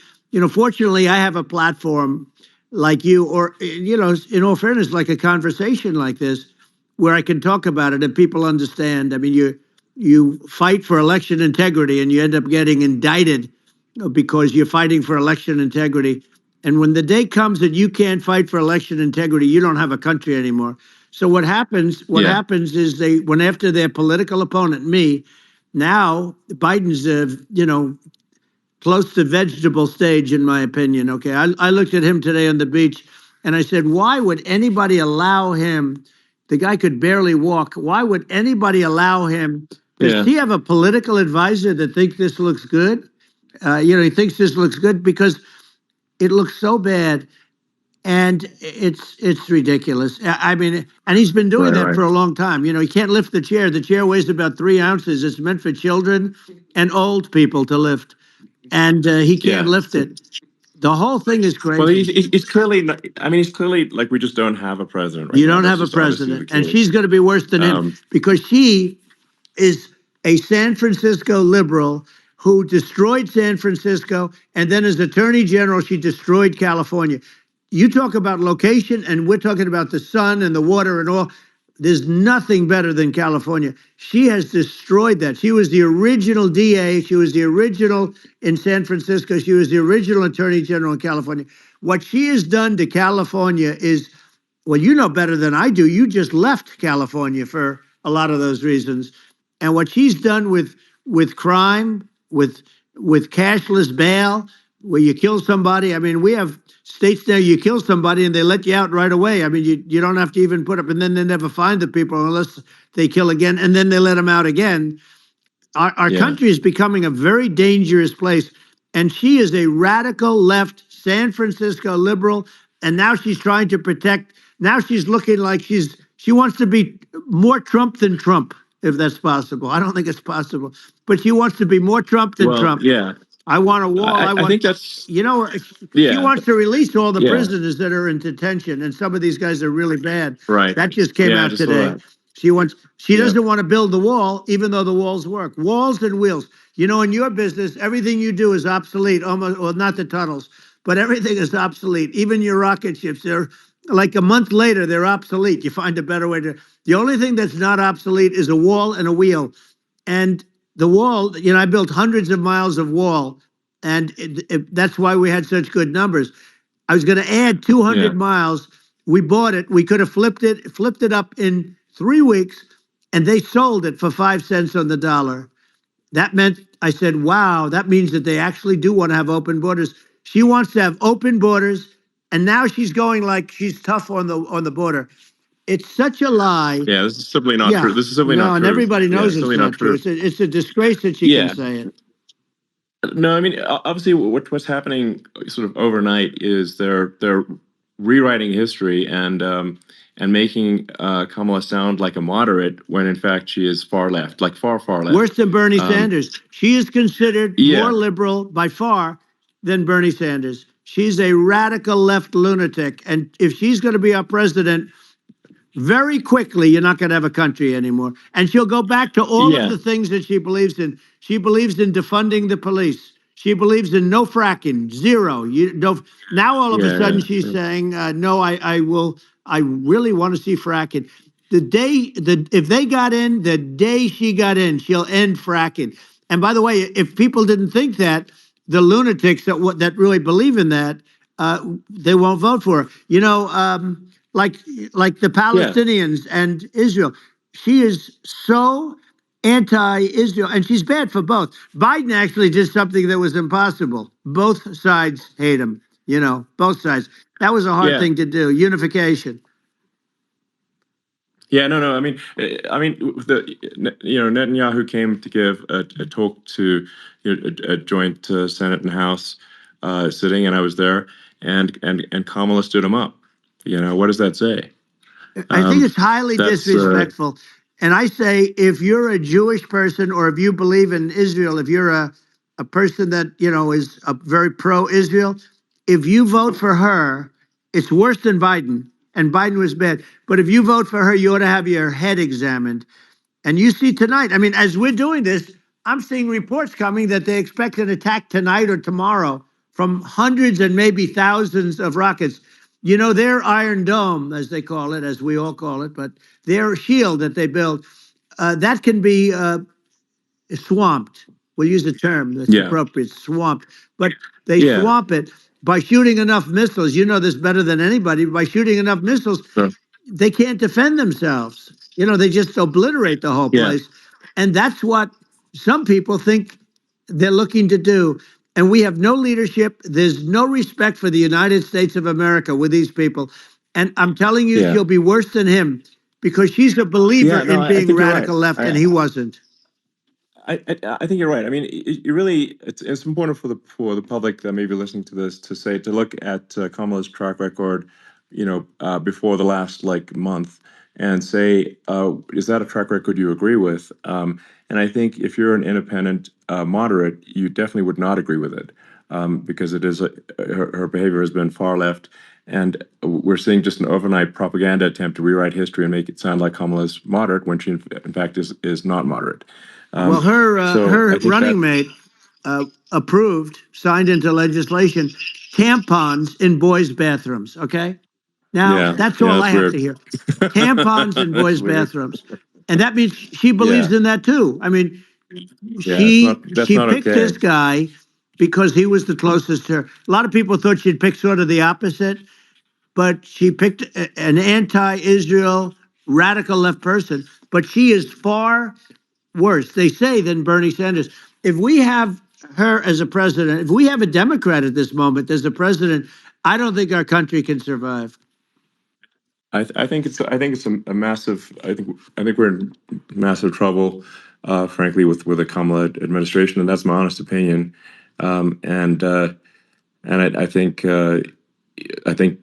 Speaker 2: fortunately I have a platform like you, or, in all fairness, like a conversation like this, where I can talk about it and people understand. I mean, you fight for election integrity and you end up getting indicted because you're fighting for election integrity. And when the day comes that you can't fight for election integrity, you don't have a country anymore. So what happens is they went after their political opponent, me. Now Biden's, close to vegetable stage, in my opinion. Okay, I looked at him today on the beach, and I said, why would anybody allow him? The guy could barely walk. Why would anybody allow him? Does he have a political advisor that thinks this looks good? He thinks this looks good because it looks so bad, and it's ridiculous. I mean, and he's been doing that for a long time. He can't lift the chair. The chair weighs about 3 ounces. It's meant for children and old people to lift, and he can't lift it. The whole thing is crazy.
Speaker 1: Well, he's clearly not, he's clearly like, we just don't have a president right
Speaker 2: now. You don't
Speaker 1: have
Speaker 2: a president, and she's going to be worse than him because she is a San Francisco liberal who destroyed San Francisco, and then as Attorney General, she destroyed California. You talk about location, and we're talking about the sun and the water and all. There's nothing better than California. She has destroyed that. She was the original DA. She was the original in San Francisco. She was the original Attorney General in California. What she has done to California is, well, you know better than I do. You just left California for a lot of those reasons. And what she's done with crime, with cashless bail, where you kill somebody. I mean, we have states now you kill somebody and they let you out right away. I mean, you don't have to even put up, and then they never find the people unless they kill again, and then they let them out again. Our
Speaker 1: Yeah.
Speaker 2: country is becoming a very dangerous place. And she is a radical left San Francisco liberal. And now she's trying to protect. Now she's looking like she wants to be more Trump than Trump, if that's possible. I don't think it's possible, but she wants to be more Trump than
Speaker 1: Well,
Speaker 2: Trump.
Speaker 1: yeah.
Speaker 2: I want a wall. I
Speaker 1: I
Speaker 2: want,
Speaker 1: think that's
Speaker 2: you know, she
Speaker 1: yeah.
Speaker 2: wants to release all the
Speaker 1: Yeah.
Speaker 2: prisoners that are in detention. And some of these guys are really bad.
Speaker 1: Right.
Speaker 2: That just came
Speaker 1: Yeah, I
Speaker 2: out
Speaker 1: just saw
Speaker 2: today.
Speaker 1: that.
Speaker 2: She
Speaker 1: Yeah.
Speaker 2: doesn't want to build the wall, even though the walls work. Walls and wheels. You know, in your business, everything you do is obsolete, almost, well, not the tunnels, but everything is obsolete. Even your rocket ships, they're like a month later, they're obsolete. You find a better way to. The only thing that's not obsolete is a wall and a wheel. And the wall, you know, I built hundreds of miles of wall, and that's why we had such good numbers. I was going to add 200
Speaker 1: Yeah.
Speaker 2: miles. We bought it. We could have flipped it up in 3 weeks, and they sold it for 5 cents on the dollar. That meant, I said, wow, that means that they actually do want to have open borders. She wants to have open borders, and now she's going like she's tough on the border. It's such a lie.
Speaker 1: Yeah, this is simply not
Speaker 2: Yeah,
Speaker 1: true. This is simply
Speaker 2: no,
Speaker 1: not
Speaker 2: and
Speaker 1: true.
Speaker 2: everybody knows it's
Speaker 1: simply
Speaker 2: not true. It's a disgrace that she
Speaker 1: Yeah.
Speaker 2: can say it.
Speaker 1: No, I mean, obviously, what's happening sort of overnight is they're rewriting history and making Kamala sound like a moderate when in fact she is far left, like far left.
Speaker 2: Worse than Bernie Sanders. She is considered
Speaker 1: Yeah.
Speaker 2: more liberal by far than Bernie Sanders. She's a radical left lunatic, and if she's going to be our president, very quickly, you're not going to have a country anymore. And she'll go back to all
Speaker 1: Yeah.
Speaker 2: of the things that she believes in. She believes in defunding the police. She believes in no fracking, zero. You don't. Now all of a
Speaker 1: Yeah,
Speaker 2: sudden
Speaker 1: yeah,
Speaker 2: she's
Speaker 1: yeah.
Speaker 2: saying, no, I will. I really want to see fracking. If they got in, the day she got in, she'll end fracking. And by the way, if people didn't think that, the lunatics that really believe in that, they won't vote for her. You know, like the Palestinians and Israel. She is so anti-Israel, and she's bad for both. Biden actually did something that was impossible. Both sides hate him. You know, both sides. That was a hard
Speaker 1: Yeah.
Speaker 2: thing to do. Unification.
Speaker 1: Yeah, no. I mean, Netanyahu came to give a talk to a joint Senate and House sitting, and I was there, and Kamala stood him up. You know, what does that say?
Speaker 2: I think it's highly
Speaker 1: that's,
Speaker 2: disrespectful. And I say, if you're a Jewish person or if you believe in Israel, if you're a person that, you know, is a very pro-Israel, if you vote for her, it's worse than Biden. And Biden was bad. But if you vote for her, you ought to have your head examined. And you see tonight, I mean, as we're doing this, I'm seeing reports coming that they expect an attack tonight or tomorrow from hundreds and maybe thousands of rockets. You know, their Iron Dome, as they call it, as we all call it, but their shield that they build, that can be swamped. We'll use a term that's appropriate, swamped. But they swamp it by shooting enough missiles. You know this better than anybody. By shooting enough missiles, they can't defend themselves. You know, they just obliterate the whole place. And that's what some people think they're looking to do. And we have no leadership. There's no respect for the United States of America with these people. And I'm telling you, she'll be worse than him because she's a believer in being radical left, and he wasn't.
Speaker 1: I think you're right. I mean, you really, it's important for the public that may be listening to this to look at Kamala's track record, you know, before the last month, and say, is that a track record you agree with? And I think if you're an independent moderate, you definitely would not agree with it, because it is her behavior has been far left, and we're seeing just an overnight propaganda attempt to rewrite history and make it sound like Kamala's moderate when she in fact is not moderate.
Speaker 2: Well, her running mate approved, signed into legislation, tampons in boys' bathrooms. Okay, now that's all I have to hear. Tampons in boys' bathrooms, and that means she believes in that too. I mean, she picked this guy because he was the closest to her. A lot of people thought she'd pick sort of the opposite, but she picked an anti-Israel radical left person, but she is far worse, they say, than Bernie Sanders. If we have her as a president, if we have a Democrat at this moment as a president, I don't think our country can survive.
Speaker 1: I think it's a massive. I think we're in massive trouble, frankly, with the Kamala administration, and that's my honest opinion. Um, and uh, and I think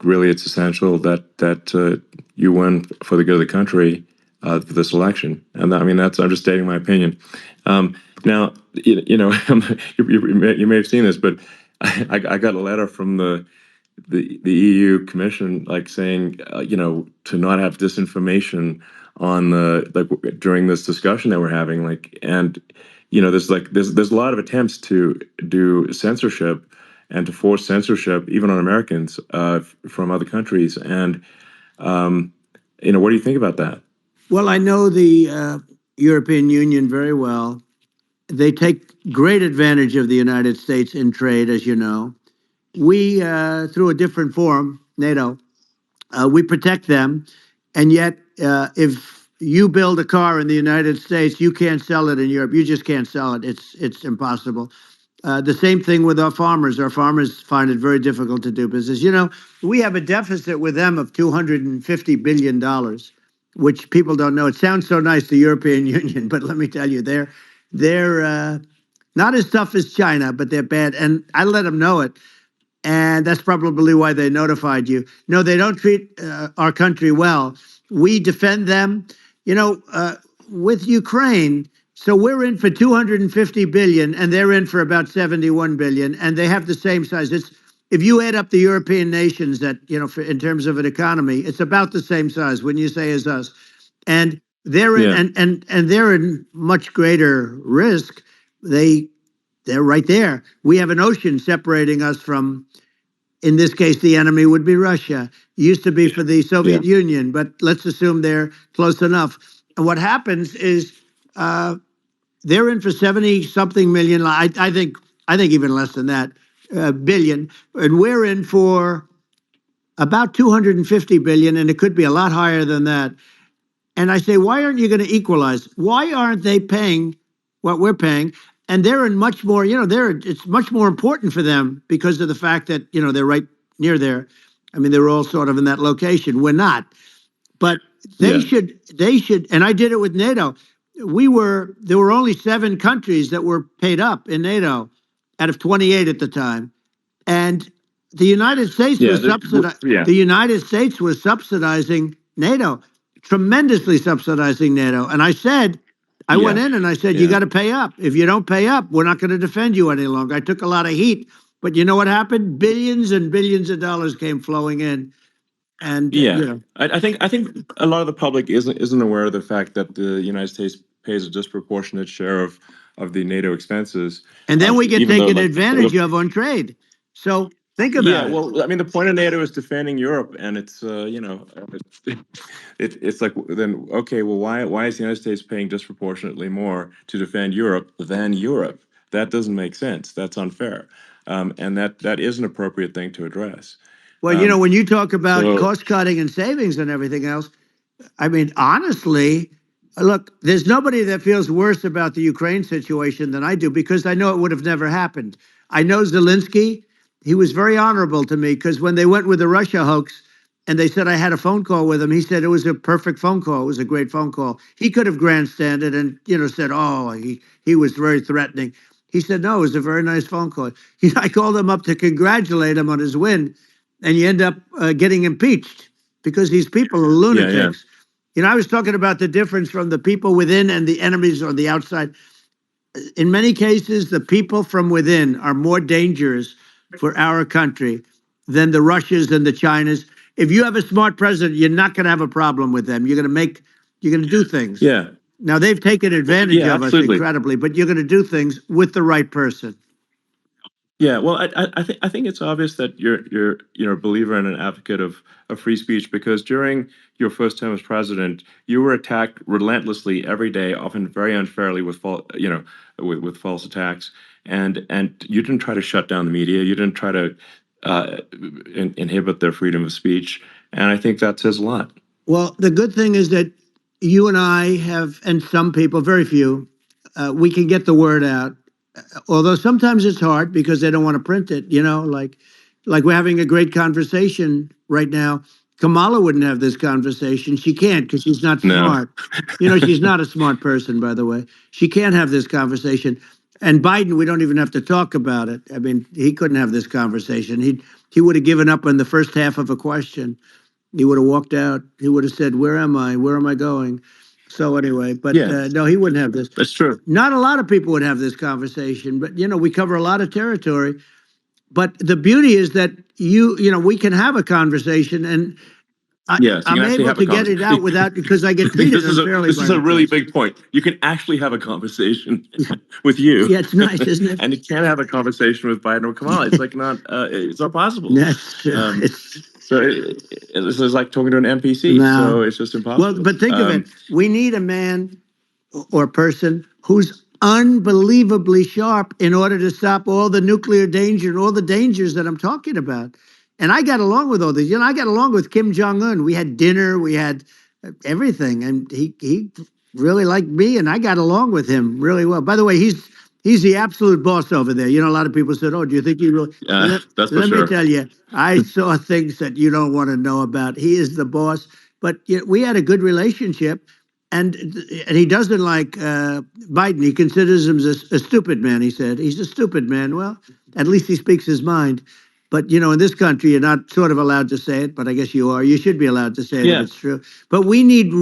Speaker 1: really it's essential that you win for the good of the country for this election. And I mean I'm just stating my opinion. Now you may have seen this, but I got a letter from the EU Commission, like saying, to not have disinformation on during this discussion that we're having, and there's a lot of attempts to do censorship and to force censorship even on Americans from other countries, and what do you think about that?
Speaker 2: Well, I know the European Union very well. They take great advantage of the United States in trade, as you know. We, through a different forum, NATO, we protect them. And yet, if you build a car in the United States, you can't sell it in Europe. You just can't sell it. It's impossible. The same thing with our farmers. Our farmers find it very difficult to do business. We have a deficit with them of $250 billion, which people don't know. It sounds so nice, the European Union, but let me tell you, they're not as tough as China, but they're bad. And I let them know it. And that's probably why they notified you. No, they don't treat our country well. We defend them, with Ukraine. So we're in for 250 billion, and they're in for about 71 billion, and they have the same size. If you add up the European nations that in terms of an economy, it's about the same size. Wouldn't you say, as us? And they're in, and they're in much greater risk. They're right there. We have an ocean separating us from, in this case, the enemy would be Russia. Used to be for the Soviet Union, but let's assume they're close enough. And what happens is they're in for 70-something million. I think even less than that, billion, and we're in for about 250 billion, and it could be a lot higher than that. And I say, why aren't you going to equalize? Why aren't they paying what we're paying? And they're in much more, it's much more important for them because of the fact that, they're right near there. I mean, they're all sort of in that location. We're not. But they should, and I did it with NATO. There were only 7 countries that were paid up in NATO out of 28 at the time. And the United States was the United States was subsidizing NATO, tremendously subsidizing NATO. And I said, I went in and I said, you got to pay up. If you don't pay up, we're not going to defend you any longer. I took a lot of heat, but you know what happened? Billions and billions of dollars came flowing in. And
Speaker 1: I think a lot of the public isn't aware of the fact that the United States pays a disproportionate share of the NATO expenses,
Speaker 2: and then we get taken advantage of on trade. So think about it.
Speaker 1: Well, I mean, the point of NATO is defending Europe, and it's it's like, then okay, well, why is the United States paying disproportionately more to defend Europe than Europe? That doesn't make sense. That's unfair, and that is an appropriate thing to address.
Speaker 2: Well, when you talk about cost cutting and savings and everything else, I mean, honestly, look, there's nobody that feels worse about the Ukraine situation than I do, because I know it would have never happened. I know Zelensky. He was very honorable to me, because when they went with the Russia hoax and they said I had a phone call with him, he said it was a perfect phone call. It was a great phone call. He could have grandstanded and, said, oh, he was very threatening. He said, no, it was a very nice phone call. I called him up to congratulate him on his win, and you end up getting impeached because these people are lunatics. I was talking about the difference from the people within and the enemies on the outside. In many cases, the people from within are more dangerous for our country than the Russias and the Chinas. If you have a smart president, you're not going to have a problem with them. You're going to do things.
Speaker 1: Yeah.
Speaker 2: Now, they've taken advantage of us incredibly, but you're going to do things with the right person.
Speaker 1: Yeah, well, I think it's obvious that you're a believer and an advocate of free speech, because during your first term as president, you were attacked relentlessly every day, often very unfairly with with false attacks, and you didn't try to shut down the media. You didn't try to inhibit their freedom of speech, and I think that says a lot.
Speaker 2: Well, the good thing is that you and I have, and some people, very few, we can get the word out. Although sometimes it's hard because they don't want to print it. Like we're having a great conversation right now. Kamala wouldn't have this conversation. She can't because she's not
Speaker 1: No.
Speaker 2: smart. She's not a smart person, by the way. She can't have this conversation. And Biden, we don't even have to talk about it. I mean, he couldn't have this conversation. He would have given up on the first half of a question. He would have walked out. He would have said, "Where am I? Where am I going?" So anyway, but
Speaker 1: Yeah,
Speaker 2: no, he wouldn't have this.
Speaker 1: that's true.
Speaker 2: Not a lot of people would have this conversation, but we cover a lot of territory. But the beauty is that we can have a conversation, and
Speaker 1: Yes, you
Speaker 2: I'm
Speaker 1: can actually
Speaker 2: able
Speaker 1: have a
Speaker 2: to get it out
Speaker 1: conversation.
Speaker 2: without because I get
Speaker 1: I think
Speaker 2: treated unfairly
Speaker 1: this
Speaker 2: by
Speaker 1: is a
Speaker 2: the
Speaker 1: really
Speaker 2: press.
Speaker 1: big point. You can actually have a conversation with you.
Speaker 2: Yeah, it's nice, isn't it?
Speaker 1: And you can't have a conversation with Biden or Kamala. It's like it's not possible.
Speaker 2: That's true.
Speaker 1: So this is like talking to an NPC.
Speaker 2: No.
Speaker 1: So it's just impossible.
Speaker 2: Well, but think of it. We need a man or person who's unbelievably sharp in order to stop all the nuclear danger and all the dangers that I'm talking about. And I got along with all these. I got along with Kim Jong-un. We had dinner, we had everything, and he really liked me, and I got along with him really well. By the way, he's the absolute boss over there. A lot of people said, "Oh, do you think he really?"
Speaker 1: That's for
Speaker 2: Let
Speaker 1: sure.
Speaker 2: me tell you, I saw things that you don't want to know about. He is the boss. But we had a good relationship, and he doesn't like Biden. He considers him a stupid man. He said he's a stupid man. Well, at least he speaks his mind. But in this country, you're not sort of allowed to say it, but I guess you are. You should be allowed to say it if it's true. But we need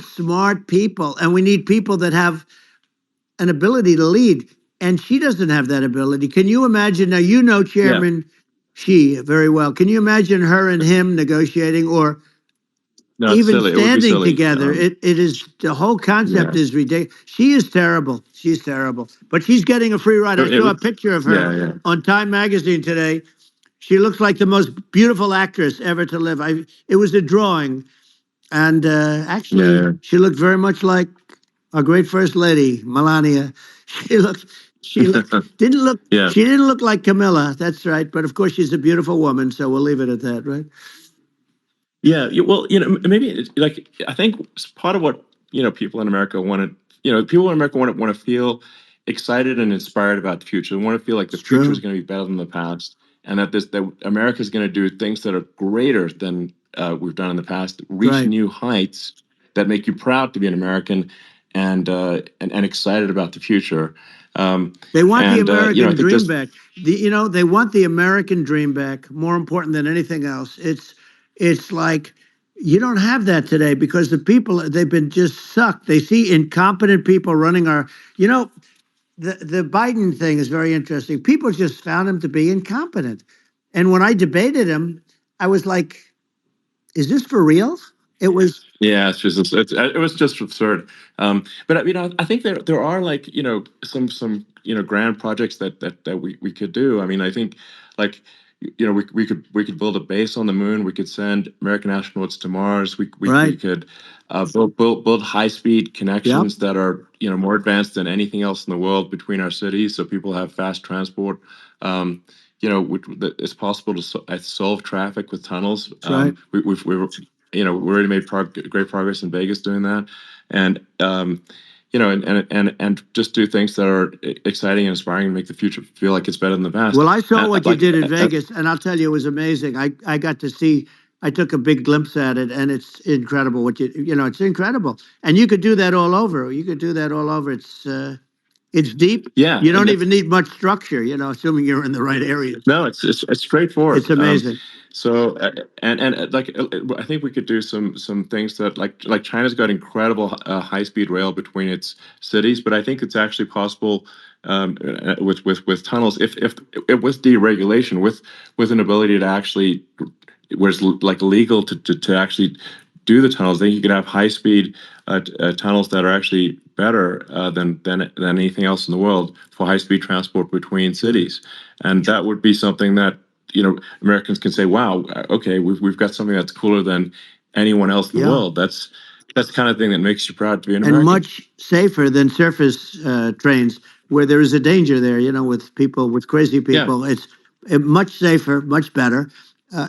Speaker 2: smart people, and we need people that have an ability to lead. And she doesn't have that ability. Can you imagine? Now, Chairman Xi very well. Can you imagine her and him negotiating or
Speaker 1: No, it's
Speaker 2: even
Speaker 1: silly. It would be
Speaker 2: standing
Speaker 1: silly.
Speaker 2: together? It is, the whole concept is ridiculous. She is terrible. She's terrible. But she's getting a free ride. I saw a picture of her on Time Magazine today. She looks like the most beautiful actress ever to live. It was a drawing. And actually, she looked very much like our great first lady, Melania. She didn't look.
Speaker 1: Yeah.
Speaker 2: She didn't look like Camilla. That's right. But of course, she's a beautiful woman. So we'll leave it at that, right?
Speaker 1: Yeah, well, maybe like I think part of what people in America want to, people in America want to feel excited and inspired about the future. They want to feel like the future is going to be better than the past, and that America is going to do things that are greater than we've done in the past, reach new heights that make you proud to be an American, and excited about the future.
Speaker 2: They want the American dream back. They want the American dream back. More important than anything else. It's like you don't have that today because the people, they've been just sucked. They see incompetent people running our. The Biden thing is very interesting. People just found him to be incompetent, and when I debated him, I was like, "Is this for real?" It was.
Speaker 1: Yeah, it was just absurd. But I think there are like some grand projects that we could do. I mean, I think like we could build a base on the moon. We could send American astronauts to Mars. We could build high speed connections that are more advanced than anything else in the world between our cities, so people have fast transport. It's possible to solve traffic with tunnels. We've we already made great progress in Vegas doing that, and and just do things that are exciting and inspiring and make the future feel like it's better than the past.
Speaker 2: Well, I saw what you did in Vegas, and I'll tell you, it was amazing. I got to see. I took a big glimpse at it, and it's incredible. It's incredible, and you could do that all over. You could do that all over. It's deep.
Speaker 1: Yeah,
Speaker 2: you don't even need much structure. Assuming you're in the right areas.
Speaker 1: No, it's straightforward.
Speaker 2: It's amazing.
Speaker 1: So like I think we could do some things that like China's got incredible high speed rail between its cities, but I think it's actually possible with tunnels if with deregulation, with an ability to actually where it's like legal to actually do the tunnels. Then you could have high speed tunnels that are actually better than anything else in the world for high speed transport between cities, and that would be something that Americans can say, "Wow, okay, we've got something that's cooler than anyone else in the world." That's the kind of thing that makes you proud to be an American.
Speaker 2: And much safer than surface trains, where there is a danger there. With crazy people, it's much safer, much better.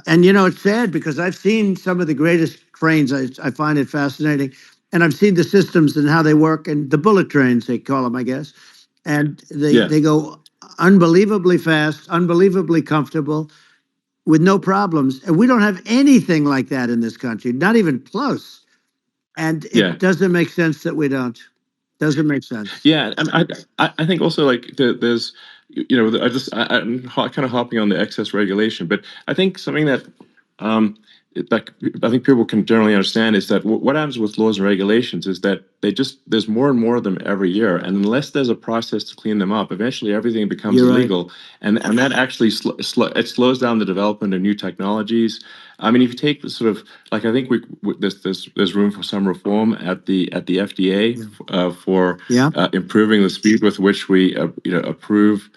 Speaker 2: And it's sad because I've seen some of the greatest trains. I find it fascinating. And I've seen the systems and how they work, and the bullet trains, they call them, I guess. And
Speaker 1: Yeah.
Speaker 2: they go unbelievably fast, unbelievably comfortable, with no problems. And we don't have anything like that in this country, not even close. And
Speaker 1: Yeah.
Speaker 2: it doesn't make sense that we don't. Doesn't make sense.
Speaker 1: Yeah, and I think also like there's I'm kind of hopping on the excess regulation, but I think something that like I think people can generally understand is that what happens with laws and regulations is that there's more and more of them every year, and unless there's a process to clean them up, eventually everything becomes
Speaker 2: You're right.
Speaker 1: illegal, and that actually it slows down the development of new technologies. I mean, if you take sort of like I think there's room for some reform at the FDA for
Speaker 2: Yeah.
Speaker 1: improving the speed with which we approve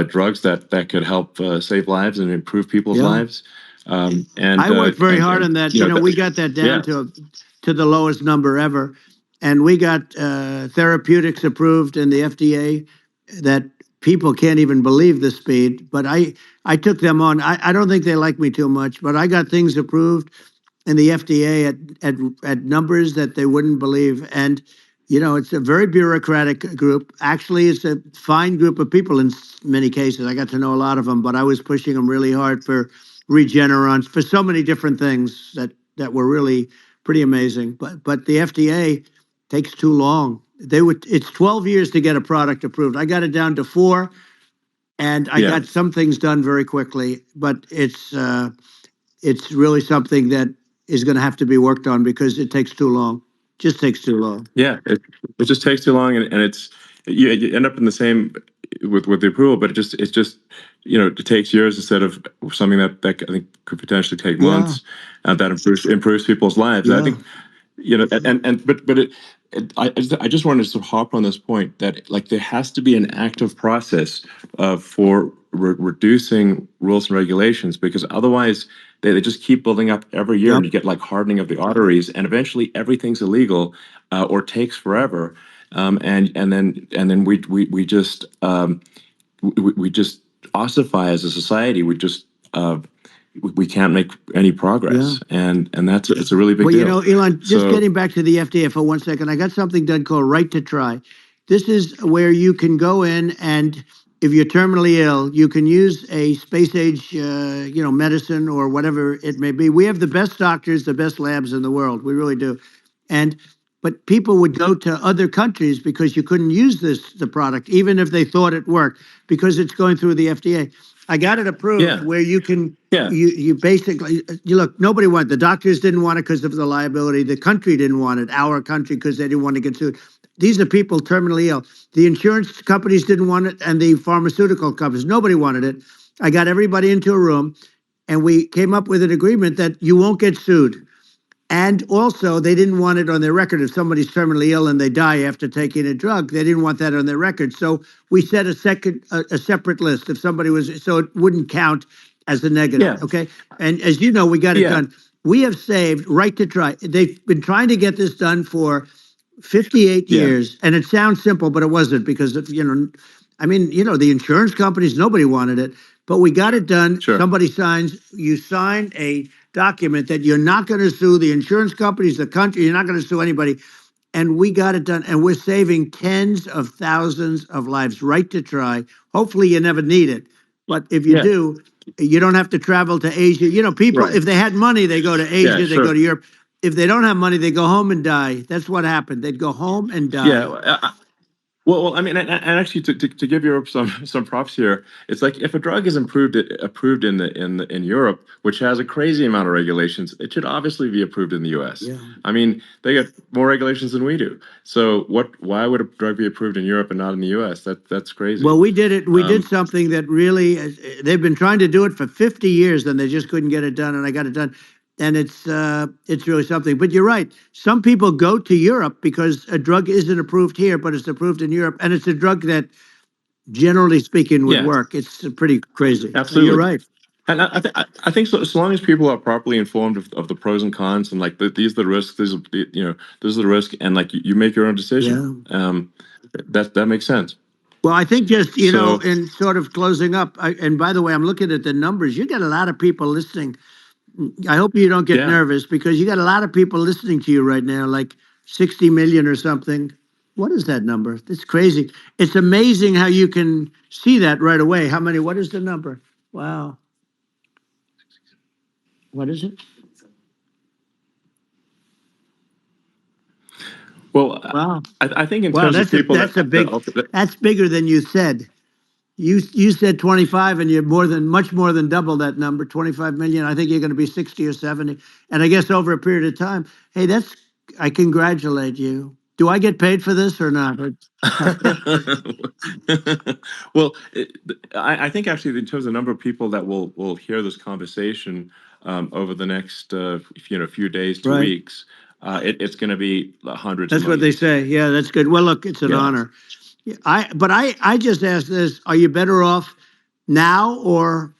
Speaker 1: drugs that could help save lives and improve people's
Speaker 2: Yeah.
Speaker 1: lives. And
Speaker 2: I worked very hard on that. You know, we got that down to the lowest number ever, and we got therapeutics approved in the FDA that people can't even believe the speed. But I took them on. I don't think they like me too much, but I got things approved in the FDA at numbers that they wouldn't believe. And you know, it's a very bureaucratic group. Actually, it's a fine group of people in many cases. I got to know a lot of them, but I was pushing them really hard for Regeneron, for so many different things that were really pretty amazing. But the FDA takes too long. It's 12 years to get a product approved. I got it down to 4, and I got some things done very quickly. But it's really something that is going to have to be worked on because it takes too long. Just takes too long.
Speaker 1: Yeah, it just takes too long, and it's you end up in the same with the approval, but it's just it takes years instead of something that I think could potentially take months, and that improves people's lives. I think I just wanted to sort of hop on this point that like there has to be an active process for reducing rules and regulations, because otherwise they just keep building up every year, and you get like hardening of the arteries, and eventually everything's illegal or takes forever, and then we just ossify as a society. We can't make any progress, and it's a really big deal.
Speaker 2: Well, you know, Elon, just getting back to the FDA for 1 second, I got something done called Right to Try. This is where you can go in, and if you're terminally ill, you can use a space age, medicine or whatever it may be. We have the best doctors, the best labs in the world. We really do. But people would go to other countries because you couldn't use the product, even if they thought it worked, because it's going through the FDA. I got it approved where you can, you basically, look, nobody wanted, the doctors didn't want it because of the liability. The country didn't want it, our country, because they didn't want to get sued. These are people terminally ill. The insurance companies didn't want it, and the pharmaceutical companies, nobody wanted it. I got everybody into a room, and we came up with an agreement that you won't get sued. And also, they didn't want it on their record. If somebody's terminally ill and they die after taking a drug, they didn't want that on their record. So we set a separate list if somebody was, so it wouldn't count as a negative. Okay. And as you know, we got it done. We have saved Right to Try. They've been trying to get this done for 58 years. And it sounds simple, but it wasn't, because, the insurance companies, nobody wanted it. But we got it done.
Speaker 1: Sure.
Speaker 2: Somebody signs, you sign a document that you're not going to sue the insurance companies, the country, you're not going to sue anybody. And we got it done. And we're saving tens of thousands of lives. Right to Try. Hopefully you never need it. But if you do, you don't have to travel to Asia. You know, people, if they had money, they go to Asia, they go to Europe. If they don't have money, they go home and die. That's what happened. They'd go home and die.
Speaker 1: Yeah. Well, I mean, and actually, to give Europe some props here, it's like if a drug is approved in Europe, which has a crazy amount of regulations, it should obviously be approved in the U.S.
Speaker 2: Yeah.
Speaker 1: I mean, they get more regulations than we do. So why would a drug be approved in Europe and not in the U.S.? That's crazy.
Speaker 2: Well, we did it. We did something that really, they've been trying to do it for 50 years, and they just couldn't get it done, and I got it done. And it's really something. But you're right. Some people go to Europe because a drug isn't approved here, but it's approved in Europe. And it's a drug that, generally speaking, would work. It's pretty crazy.
Speaker 1: Absolutely.
Speaker 2: So you're right.
Speaker 1: And I think so long as people are properly informed of the pros and cons, and like these are the risks, this is the risk, and like you make your own decision. That makes sense.
Speaker 2: Well, I think just, in sort of closing up, and by the way, I'm looking at the numbers. You got a lot of people listening. I hope you don't get
Speaker 1: Yeah.
Speaker 2: nervous because you got a lot of people listening to you right now, like 60 million or something. What is that number? It's crazy. It's amazing how you can see that right away. How many? What is the number? Wow. What is it?
Speaker 1: Well,
Speaker 2: Wow.
Speaker 1: I think in
Speaker 2: Wow,
Speaker 1: terms of people that,
Speaker 2: that's bigger than you said. You said 25 and you're much more than double that number, 25 million. I think you're going to be 60 or 70. And I guess over a period of time, hey, I congratulate you. Do I get paid for this or not?
Speaker 1: well, I think actually in terms of the number of people that will hear this conversation over the next few days to
Speaker 2: Right.
Speaker 1: weeks, it's going to be hundreds.
Speaker 2: That's
Speaker 1: of
Speaker 2: what they
Speaker 1: millions.
Speaker 2: say. Yeah, that's good. Well, look, it's an
Speaker 1: Yeah.
Speaker 2: honor. Yeah, I just asked this, are you better off now or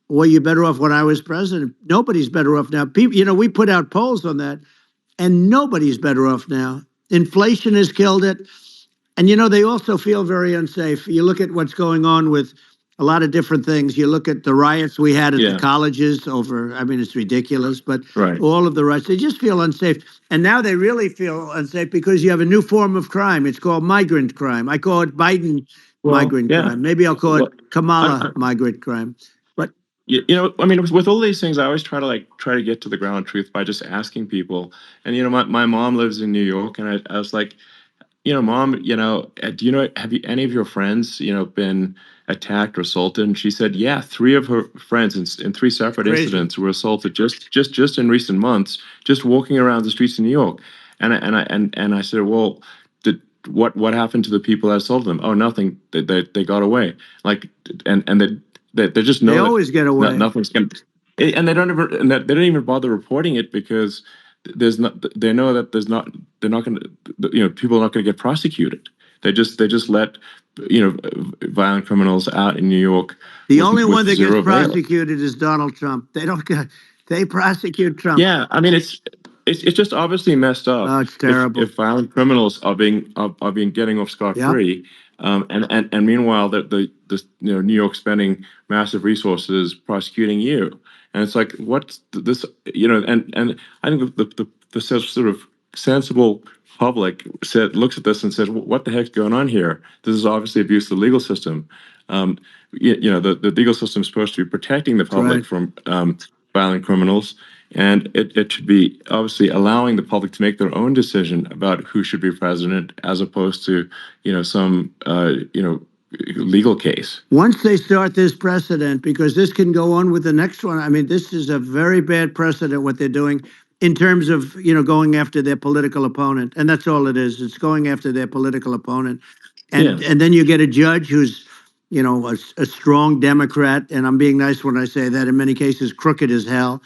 Speaker 2: were you better off when I was president? Nobody's better off now. People, we put out polls on that and nobody's better off now. Inflation has killed it. And they also feel very unsafe. You look at what's going on with a lot of different things. You look at the riots we had at the
Speaker 1: Yeah.
Speaker 2: colleges over, I mean, it's ridiculous, but
Speaker 1: Right.
Speaker 2: all of the riots, they just feel unsafe. And now they really feel unsafe because you have a new form of crime. It's called migrant crime. I call it Biden migrant
Speaker 1: yeah.
Speaker 2: crime. Maybe I'll call
Speaker 1: Well,
Speaker 2: it Kamala migrant crime. But
Speaker 1: I mean, with all these things, I always try to get to the ground truth by just asking people. And my mom lives in New York, and I was like, Mom, have any of your friends, been attacked or assaulted? And she said, yeah, 3 of her friends in 3 separate
Speaker 2: Crazy.
Speaker 1: incidents were assaulted just in recent months, just walking around the streets of New York. And I said, well, what happened to the people that assaulted them? Oh, nothing. They got away. Like, and they just know
Speaker 2: they
Speaker 1: that
Speaker 2: always get away.
Speaker 1: nothing's going. And they don't even bother reporting it because there's not. They know that they're not going to. People are not going to get prosecuted. They just let violent criminals out in New York.
Speaker 2: The
Speaker 1: with-
Speaker 2: only
Speaker 1: with
Speaker 2: one that
Speaker 1: zero
Speaker 2: gets
Speaker 1: bail.
Speaker 2: prosecuted is Donald Trump. They prosecute Trump.
Speaker 1: Yeah, I mean it's just obviously messed up.
Speaker 2: Oh, it's terrible.
Speaker 1: If violent criminals are being getting off scot-free, and meanwhile the New York spending massive resources prosecuting you, and it's like what's this and I think the sort of sensible public looks at this and says, what the heck's going on here? This is obviously abuse of the legal system. The legal system is supposed to be protecting the public
Speaker 2: right.
Speaker 1: from violent criminals, and it should be obviously allowing the public to make their own decision about who should be president, as opposed to some legal case.
Speaker 2: Once they start this precedent, because this can go on with the next one. I mean, this is a very bad precedent what they're doing in terms of going after their political opponent, and that's all it is. It's going after their political opponent, and then you get a judge who's a strong Democrat, and I'm being nice when I say that. In many cases, crooked as hell.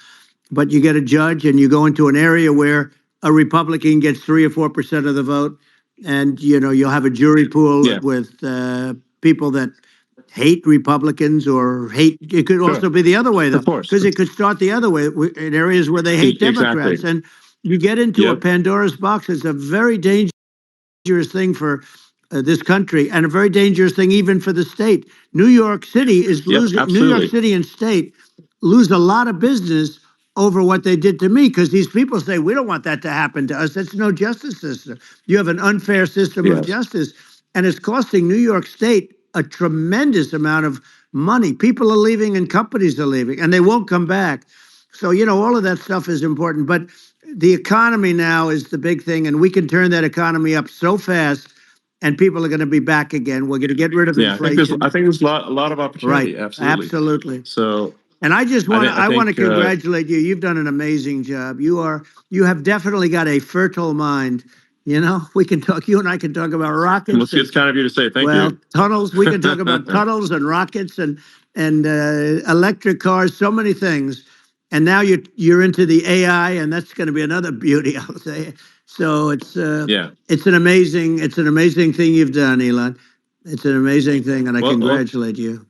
Speaker 2: But you get a judge and you go into an area where a Republican gets 3 or 4% of the vote, and you'll have a jury pool with people that hate Republicans or hate. It could also be the other way, though, because it could start the other way in areas where they hate Democrats, and you get into a Pandora's box. It's a very dangerous thing for this country, and a very dangerous thing even for the state. New York City is losing. New York City and state lose a lot of business over what they did to me, because these people say, we don't want that to happen to us. That's no justice system. You have an unfair system of justice, and it's costing New York State a tremendous amount of money. People are leaving and companies are leaving, and they won't come back. So, all of that stuff is important. But the economy now is the big thing, and we can turn that economy up so fast, and people are going to be back again. We're going to get rid of inflation.
Speaker 1: I think there's a lot of opportunity.
Speaker 2: Right.
Speaker 1: Absolutely. So.
Speaker 2: And I just want to congratulate you. You've done an amazing job. You have definitely got a fertile mind. We can talk. You and I can talk about rockets.
Speaker 1: Well, it's kind of you to say. Thank you.
Speaker 2: Tunnels. We can talk about tunnels and rockets and electric cars. So many things. And now you're into the AI, and that's going to be another beauty, I'll say. So it's an amazing thing you've done, Elon. It's an amazing thing, and I congratulate you.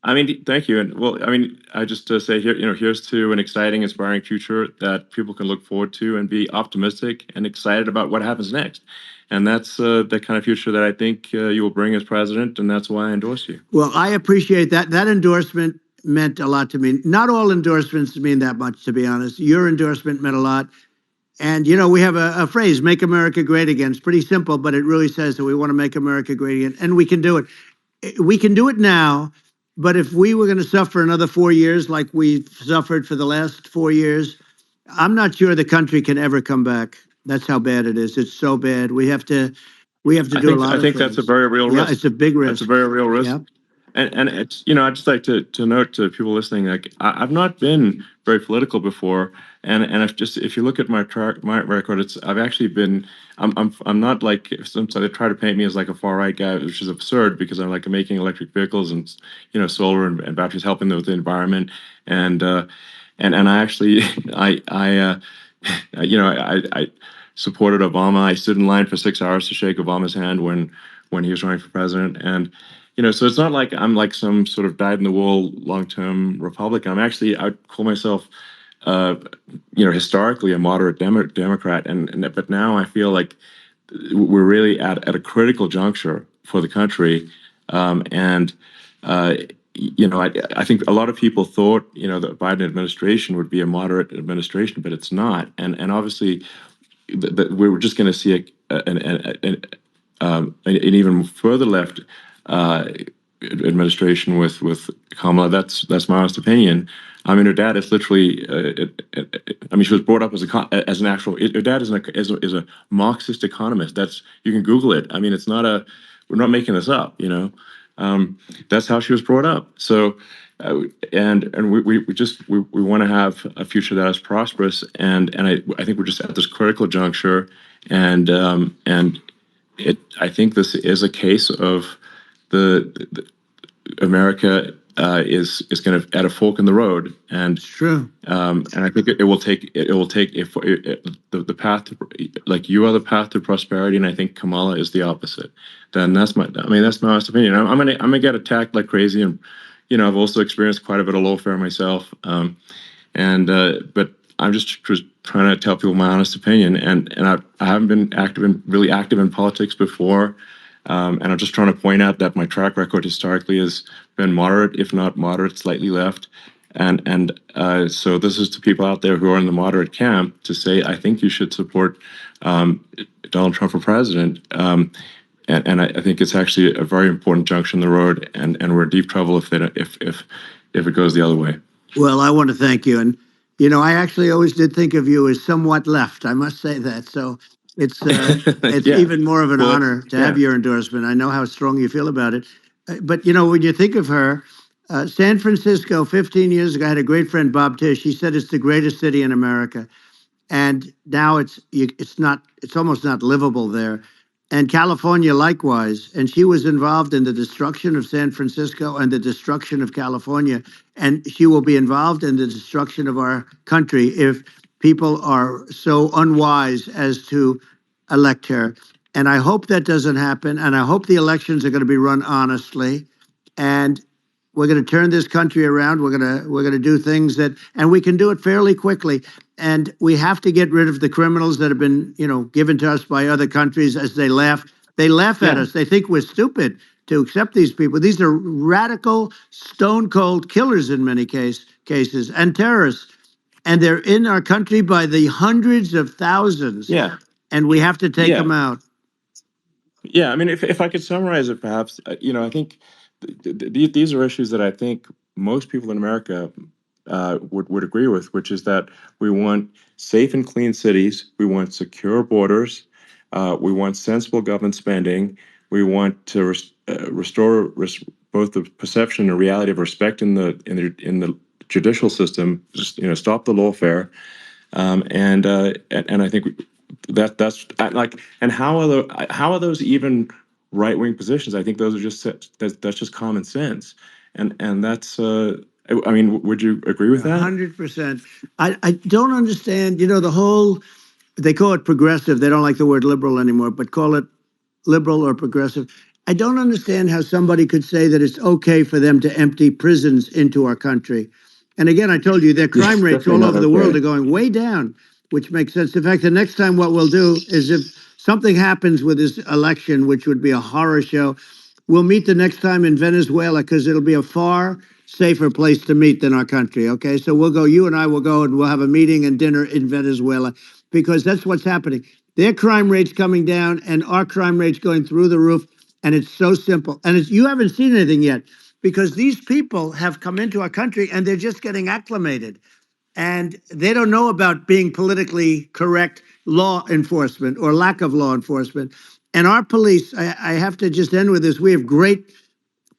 Speaker 1: I mean, thank you. And I just say here, here's to an exciting, inspiring future that people can look forward to and be optimistic and excited about what happens next. And that's the kind of future that I think you will bring as president, and that's why I endorse you.
Speaker 2: Well, I appreciate that. That endorsement meant a lot to me. Not all endorsements mean that much, to be honest. Your endorsement meant a lot. And, we have a phrase, make America great again. It's pretty simple, but it really says that we want to make America great again. And we can do it. We can do it now. But if we were going to suffer another 4 years like we've suffered for the last 4 years, I'm not sure the country can ever come back. That's how bad it is. It's so bad. We have to do a lot of things.
Speaker 1: I think that's a very real risk.
Speaker 2: Yeah, it's a big risk.
Speaker 1: That's a very real risk.
Speaker 2: Yeah.
Speaker 1: And it's, I'd just like to note to people listening, like I've not been very political before, and if you look at my record, I've actually been I'm not like some they try to paint me as like a far right guy, which is absurd because I'm like making electric vehicles and solar and batteries, helping with the environment, and I actually I supported Obama. I stood in line for 6 hours to shake Obama's hand when he was running for president, and so it's not like I'm like some sort of dyed-in-the-wool long-term Republican. I'd call myself, historically a moderate Democrat, but now I feel like we're really at a critical juncture for the country, and I think a lot of people thought the Biden administration would be a moderate administration, but it's not, and obviously we were just going to see an even further left administration with Kamala. That's my honest opinion. I mean, her dad is literally. She was brought up as an actual. Her dad is a Marxist economist. You can Google it. I mean, it's not we're not making this up. That's how she was brought up. So, and we want to have a future that is prosperous. And I think we're just at this critical juncture, and I think this is a case of the America is kind of at a fork in the road, and
Speaker 2: it's true.
Speaker 1: And I think it will take the path to, like, you are the path to prosperity, and I think Kamala is the opposite. Then that's my honest opinion. I'm gonna get attacked like crazy, and I've also experienced quite a bit of lawfare myself, but I'm just trying to tell people my honest opinion, and I haven't been really active in politics before. And I'm just trying to point out that my track record historically has been moderate, if not moderate, slightly left. And so this is to people out there who are in the moderate camp to say, I think you should support Donald Trump for president. And I think it's actually a very important junction in the road, and we're in deep trouble if it goes the other way.
Speaker 2: Well, I want to thank you. And, I actually always did think of you as somewhat left. I must say that. So it's
Speaker 1: Yeah.
Speaker 2: even more of an honor to have your endorsement. I know how strong you feel about it. But, when you think of her, San Francisco 15 years ago, I had a great friend, Bob Tish. He said it's the greatest city in America. And now it's almost not livable there. And California likewise. And she was involved in the destruction of San Francisco and the destruction of California. And she will be involved in the destruction of our country if people are so unwise as to elect her. And I hope that doesn't happen. And I hope the elections are going to be run honestly. And we're going to turn this country around. We're going to do things and we can do it fairly quickly. And we have to get rid of the criminals that have been, given to us by other countries as they laugh. They laugh at us. They think we're stupid to accept these people. These are radical, stone cold killers in many cases and terrorists. And they're in our country by the hundreds of thousands.
Speaker 1: Yeah.
Speaker 2: And we have to take them out.
Speaker 1: Yeah. I mean, if I could summarize it, perhaps, I think these are issues that I think most people in America would agree with, which is that we want safe and clean cities, we want secure borders, we want sensible government spending, we want to restore both the perception and reality of respect in the judicial system, just stop the lawfare, and I think that's like, and how are those even right-wing positions? I think those are that's just common sense, and that's. I mean, would you agree with that?
Speaker 2: 100%. I don't understand, the whole, they call it progressive. They don't like the word liberal anymore, but call it liberal or progressive. I don't understand how somebody could say that it's okay for them to empty prisons into our country. And again, I told you, their crime rates all over the world are going way down, which makes sense. In fact, the next time what we'll do is, if something happens with this election, which would be a horror show, we'll meet the next time in Venezuela, because it'll be a far safer place to meet than our country. Okay, so we'll go. You and I will go, and we'll have a meeting and dinner in Venezuela because that's what's happening. Their crime rate's coming down, and our crime rate's going through the roof. And it's so simple. And you haven't seen anything yet because these people have come into our country and they're just getting acclimated. And they don't know about being politically correct law enforcement or lack of law enforcement. And our police, I have to just end with this. We have great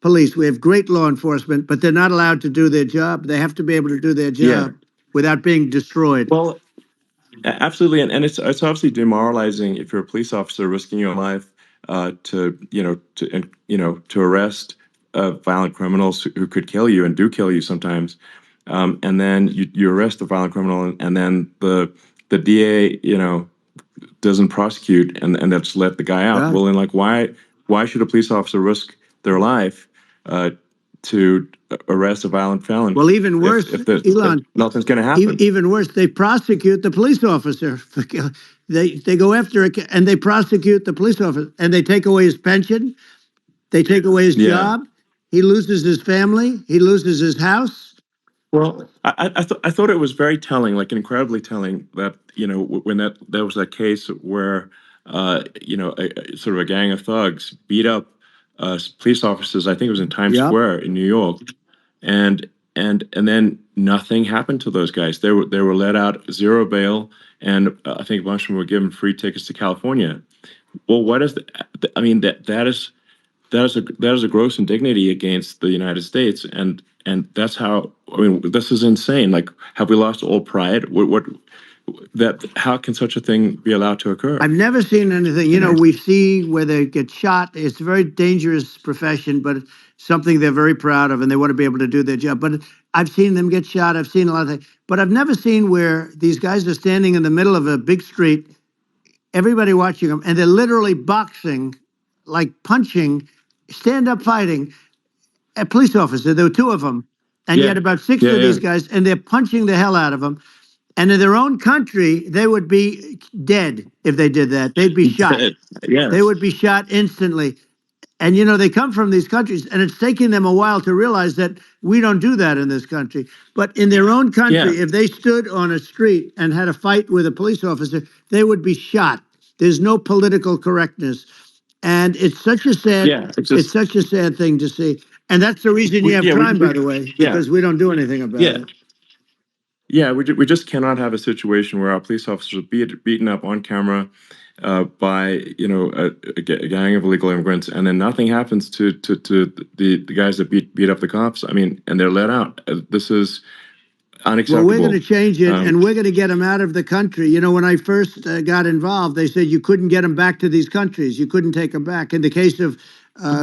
Speaker 2: police. We have great law enforcement, but they're not allowed to do their job. They have to be able to do their job without being destroyed.
Speaker 1: Well, absolutely, and it's obviously demoralizing if you're a police officer risking your life to arrest violent criminals who could kill you and do kill you sometimes, and then you arrest the violent criminal, and then the DA doesn't prosecute and that's let the guy out.
Speaker 2: Right.
Speaker 1: Well, then why should a police officer risk their life to arrest a violent felon?
Speaker 2: Well, even worse, Elon,
Speaker 1: if nothing's going to happen.
Speaker 2: Even worse, they prosecute the police officer. They go after it and they prosecute the police officer and they take away his pension. They take away his job. He loses his family. He loses his house.
Speaker 1: Well, I thought it was very telling, like incredibly telling, that when there was that case where sort of a gang of thugs beat up police officers. I think it was in Times Square in New York, and then nothing happened to those guys. They were let out, zero bail, and I think a bunch of them were given free tickets to California. Well, what is I mean, that is a gross indignity against the United States, and that's how. I mean, this is insane. Like, have we lost all pride? How can such a thing be allowed to occur?
Speaker 2: I've never seen anything. We see where they get shot. It's a very dangerous profession, but it's something they're very proud of, and they want to be able to do their job. But I've seen them get shot. I've seen a lot of things, but I've never seen where these guys are standing in the middle of a big street, everybody watching them, and they're literally boxing, like punching, stand-up fighting a police officer. There were two of them, and you had about six of these guys, and they're punching the hell out of them. And in their own country, they would be dead if they did that. They'd be shot.
Speaker 1: Yes.
Speaker 2: They would be shot instantly. And, they come from these countries, and it's taking them a while to realize that we don't do that in this country. But in their own country, if they stood on a street and had a fight with a police officer, they would be shot. There's no political correctness. And it's such a sad, it's such a sad thing to see. And that's the reason you have crime, by the way, because we don't do anything about it.
Speaker 1: Yeah, we just cannot have a situation where our police officers are beaten up on camera by a gang of illegal immigrants, and then nothing happens to the guys that beat up the cops. I mean, and they're let out. This is unacceptable.
Speaker 2: Well, we're going to change it, and we're going to get them out of the country. When I first got involved, they said you couldn't get them back to these countries. You couldn't take them back. In the case of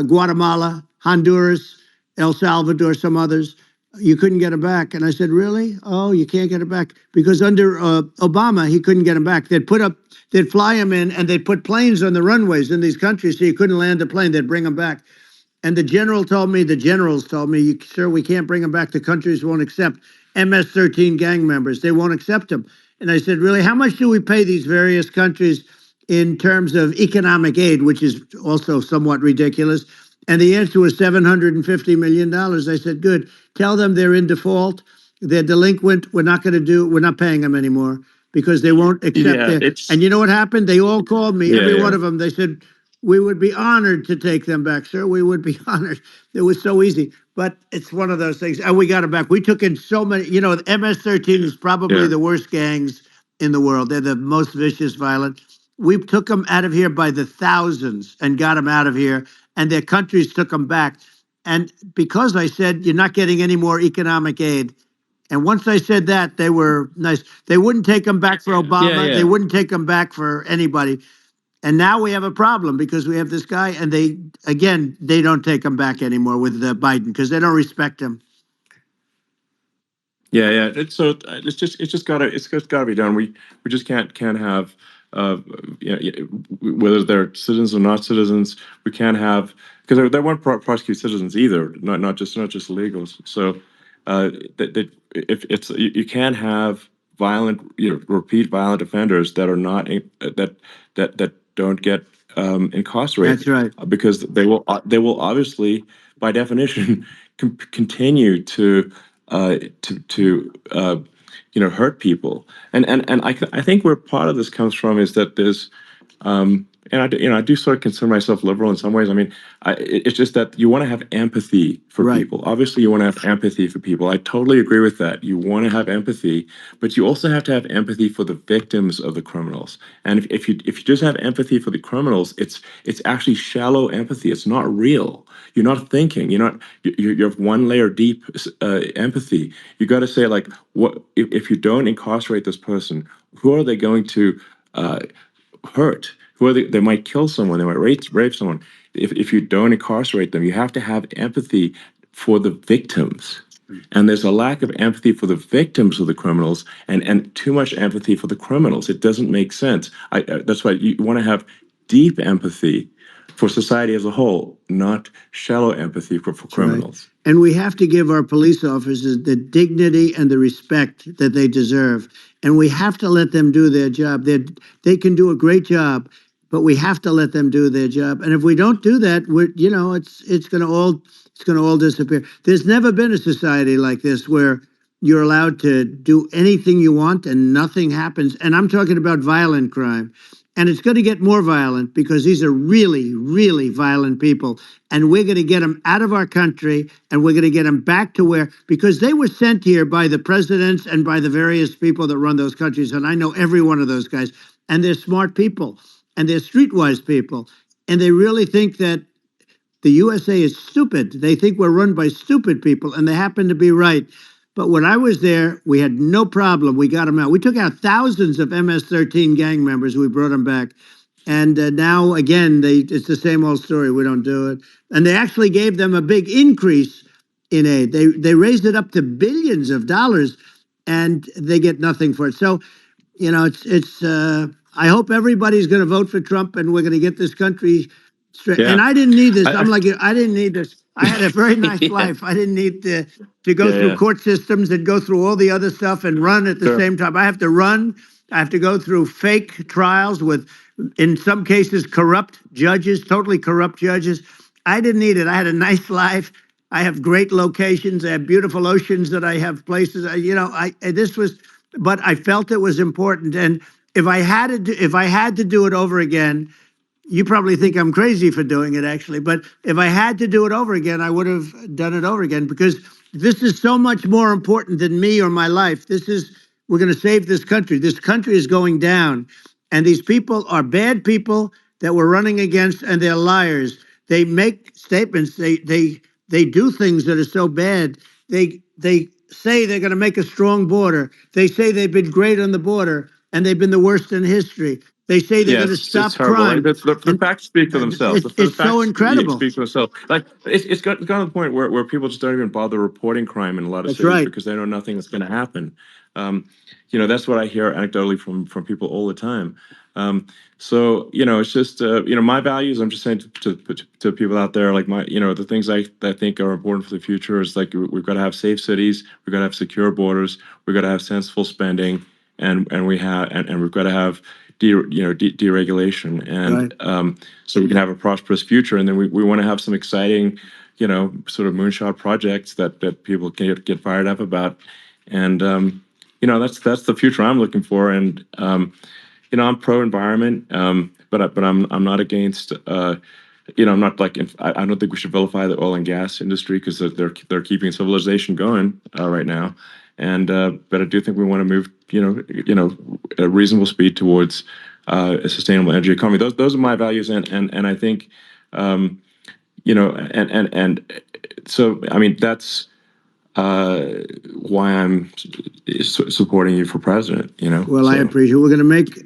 Speaker 2: Guatemala, Honduras, El Salvador, some others, you couldn't get them back. And I said, really? Oh, you can't get them back? Because under Obama, he couldn't get them back. They'd fly him in, and they'd put planes on the runways in these countries so you couldn't land a plane. They'd bring them back. And the generals told me, sir, we can't bring them back. The countries won't accept MS-13 gang members. They won't accept them. And I said, really, how much do we pay these various countries in terms of economic aid, which is also somewhat ridiculous? And the answer was $750 million. I said, good. Tell them they're in default. They're delinquent. We're not paying them anymore because they won't accept it. And you know what happened? They all called me, every one of them. They said, we would be honored to take them back, sir. We would be honored. It was so easy. But it's one of those things. And we got them back. We took in so many. The MS-13 is probably the worst gangs in the world. They're the most vicious, violent. We took them out of here by the thousands and got them out of here. And their countries took them back. And because I said, you're not getting any more economic aid. And once I said that, they were nice. They wouldn't take them back for Obama. They wouldn't take them back for anybody. And now we have a problem because we have this guy, and they don't take him back anymore with Biden because they don't respect him.
Speaker 1: It's just gotta be done. We just can't have whether they're citizens or not citizens. We can't have, because they won't prosecute citizens either, not just illegals. So if you can't have repeat violent offenders that are not that don't get incarcerated.
Speaker 2: That's right.
Speaker 1: Because they will obviously, by definition, continue to hurt people. And I think where part of this comes from is that there's and I do sort of consider myself liberal in some ways. I mean, it's just that you want to have empathy for
Speaker 2: Right.
Speaker 1: people. Obviously, you want to have empathy for people. I totally agree with that. You want to have empathy, but you also have to have empathy for the victims of the criminals. And if you just have empathy for the criminals, it's actually shallow empathy. It's not real. You're not thinking. You have one layer deep empathy. You got to say, like, what if you don't incarcerate this person? Who are they going to hurt? Who are they might kill someone. They might rape someone. If you don't incarcerate them, you have to have empathy for the victims. And there's a lack of empathy for the victims of the criminals, and too much empathy for the criminals. It doesn't make sense. That's why you want to have deep empathy for society as a whole, not shallow empathy for criminals.
Speaker 2: Right. And we have to give our police officers the dignity and the respect that they deserve. And we have to let them do their job. They can do a great job, but we have to let them do their job. And if we don't do that, it's going to all disappear. There's never been a society like this where you're allowed to do anything you want and nothing happens. And I'm talking about violent crime. And it's going to get more violent because these are really, really violent people. And we're going to get them out of our country, and we're going to get them back to because they were sent here by the presidents and by the various people that run those countries. And I know every one of those guys. And they're smart people, and they're streetwise people. And they really think that the USA is stupid. They think we're run by stupid people, and they happen to be right. But when I was there, we had no problem. We got them out. We took out thousands of MS-13 gang members. We brought them back. And now, again, it's the same old story. We don't do it. And they actually gave them a big increase in aid. They raised it up to billions of dollars, and they get nothing for it. So, I hope everybody's going to vote for Trump, and we're going to get this country straight.
Speaker 1: Yeah.
Speaker 2: And I didn't need this. I'm like, I didn't need this. I had a very nice life. I didn't need to go through court systems and go through all the other stuff and run at the same time. I have to run. I have to go through fake trials with, in some cases, corrupt judges, totally corrupt judges. I didn't need it. I had a nice life. I have great locations. I have beautiful oceans that I have places. But I felt it was important. And if I had to do it over again, you probably think I'm crazy for doing it, actually. But if I had to do it over again, I would have done it over again, because this is so much more important than me or my life. We're going to save this country. This country is going down. And these people are bad people that we're running against, and they're liars. They make statements. They do things that are so bad. They say they're going to make a strong border. They say they've been great on the border, and they've been the worst in history. They say they're going to stop crime.
Speaker 1: The facts speak for themselves.
Speaker 2: It's so incredible.
Speaker 1: Speak for themselves. Like it's gotten to the point where people just don't even bother reporting crime in a lot of cities because they know nothing is going to happen. That's what I hear anecdotally from people all the time. So it's just my values. I'm just saying to people out there, like the things I think are important for the future is, like, we've got to have safe cities, we've got to have secure borders, we've got to have sensible spending, and we've got to have deregulation, and so we can have a prosperous future. And then we want to have some exciting, sort of moonshot projects that people can get fired up about. And that's the future I'm looking for. And I'm pro environment, but I'm not against. I'm not like, I don't think we should vilify the oil and gas industry, because they're keeping civilization going right now. And but I do think we want to move, at a reasonable speed towards a sustainable energy economy. Those are my values, and I think, and so I mean that's why I'm supporting you for president.
Speaker 2: Well, I appreciate it.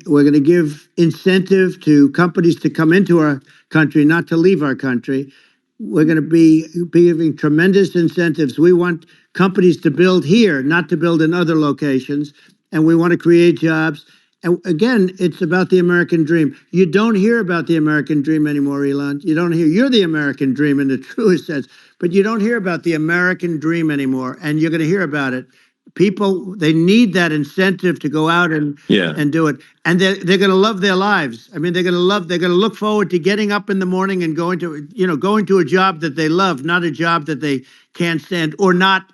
Speaker 2: We're going to give incentive to companies to come into our country, not to leave our country. We're going to be giving tremendous incentives. We want companies to build here, not to build in other locations. And we want to create jobs. And again, it's about the American dream. You don't hear about the American dream anymore, Elon. You're the American dream in the truest sense, but you don't hear about the American dream anymore. And you're going to hear about it, people, they need that incentive to go out and
Speaker 1: Yeah.
Speaker 2: do it. And they're going to love their lives. I mean, they're going to look forward to getting up in the morning and going to a job that they love, not a job that they can't stand, or not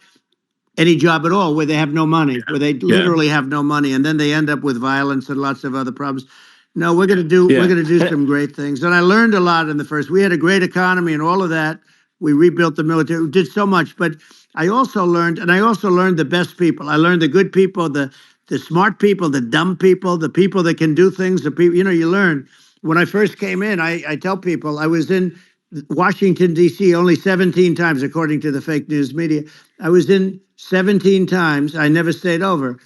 Speaker 2: any job at all where they have no money, where they literally have no money, and then they end up with violence and lots of other problems. No, we're going to do some great things. And I learned a lot in the first. We had a great economy and all of that. We rebuilt the military. We did so much, but I also learned the best people. I learned the good people, the smart people, the dumb people, the people that can do things, the people, you learn. When I first came in, I tell people I was in Washington, D.C. only 17 times, according to the fake news media. I was in 17 times. I never stayed over.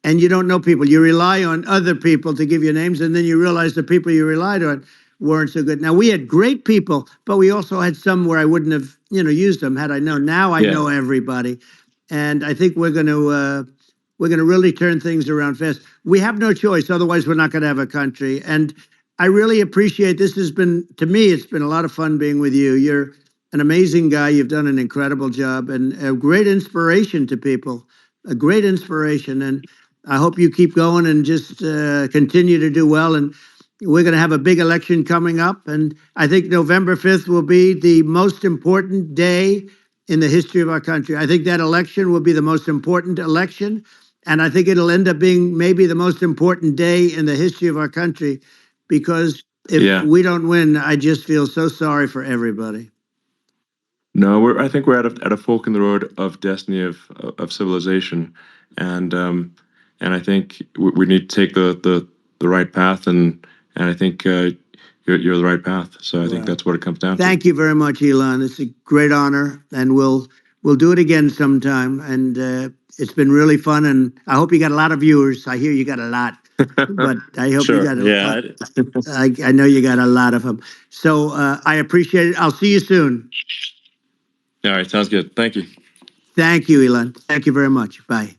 Speaker 2: And you don't know people. You rely on other people to give you names, and then you realize the people you relied on weren't so good. Now, we had great people, but we also had some where I wouldn't have, used them had I known. Now I know everybody. And I think we're going to really turn things around fast. We have no choice. Otherwise, we're not going to have a country. And I really appreciate this. To me, it's been a lot of fun being with you. You're an amazing guy. You've done an incredible job and a great inspiration to people, a great inspiration. And I hope you keep going and just continue to do well. And we're going to have a big election coming up. And I think November 5th will be the most important day in the history of our country. I think that election will be the most important election. And I think it'll end up being maybe the most important day in the history of our country, because if we don't win, I just feel so sorry for everybody.
Speaker 1: No, I think we're at a fork in the road of destiny of civilization, and I think we need to take the right path, and I think you're the right path. So I think that's what it comes down to. Thank
Speaker 2: you very much, Elon. It's a great honor, and we'll do it again sometime. And it's been really fun, and I hope you got a lot of viewers. I hear you got a lot, but I hope you got I know you got a lot of them. So I appreciate it. I'll see you soon.
Speaker 1: All right, sounds good. Thank you.
Speaker 2: Thank you, Elon. Thank you very much. Bye.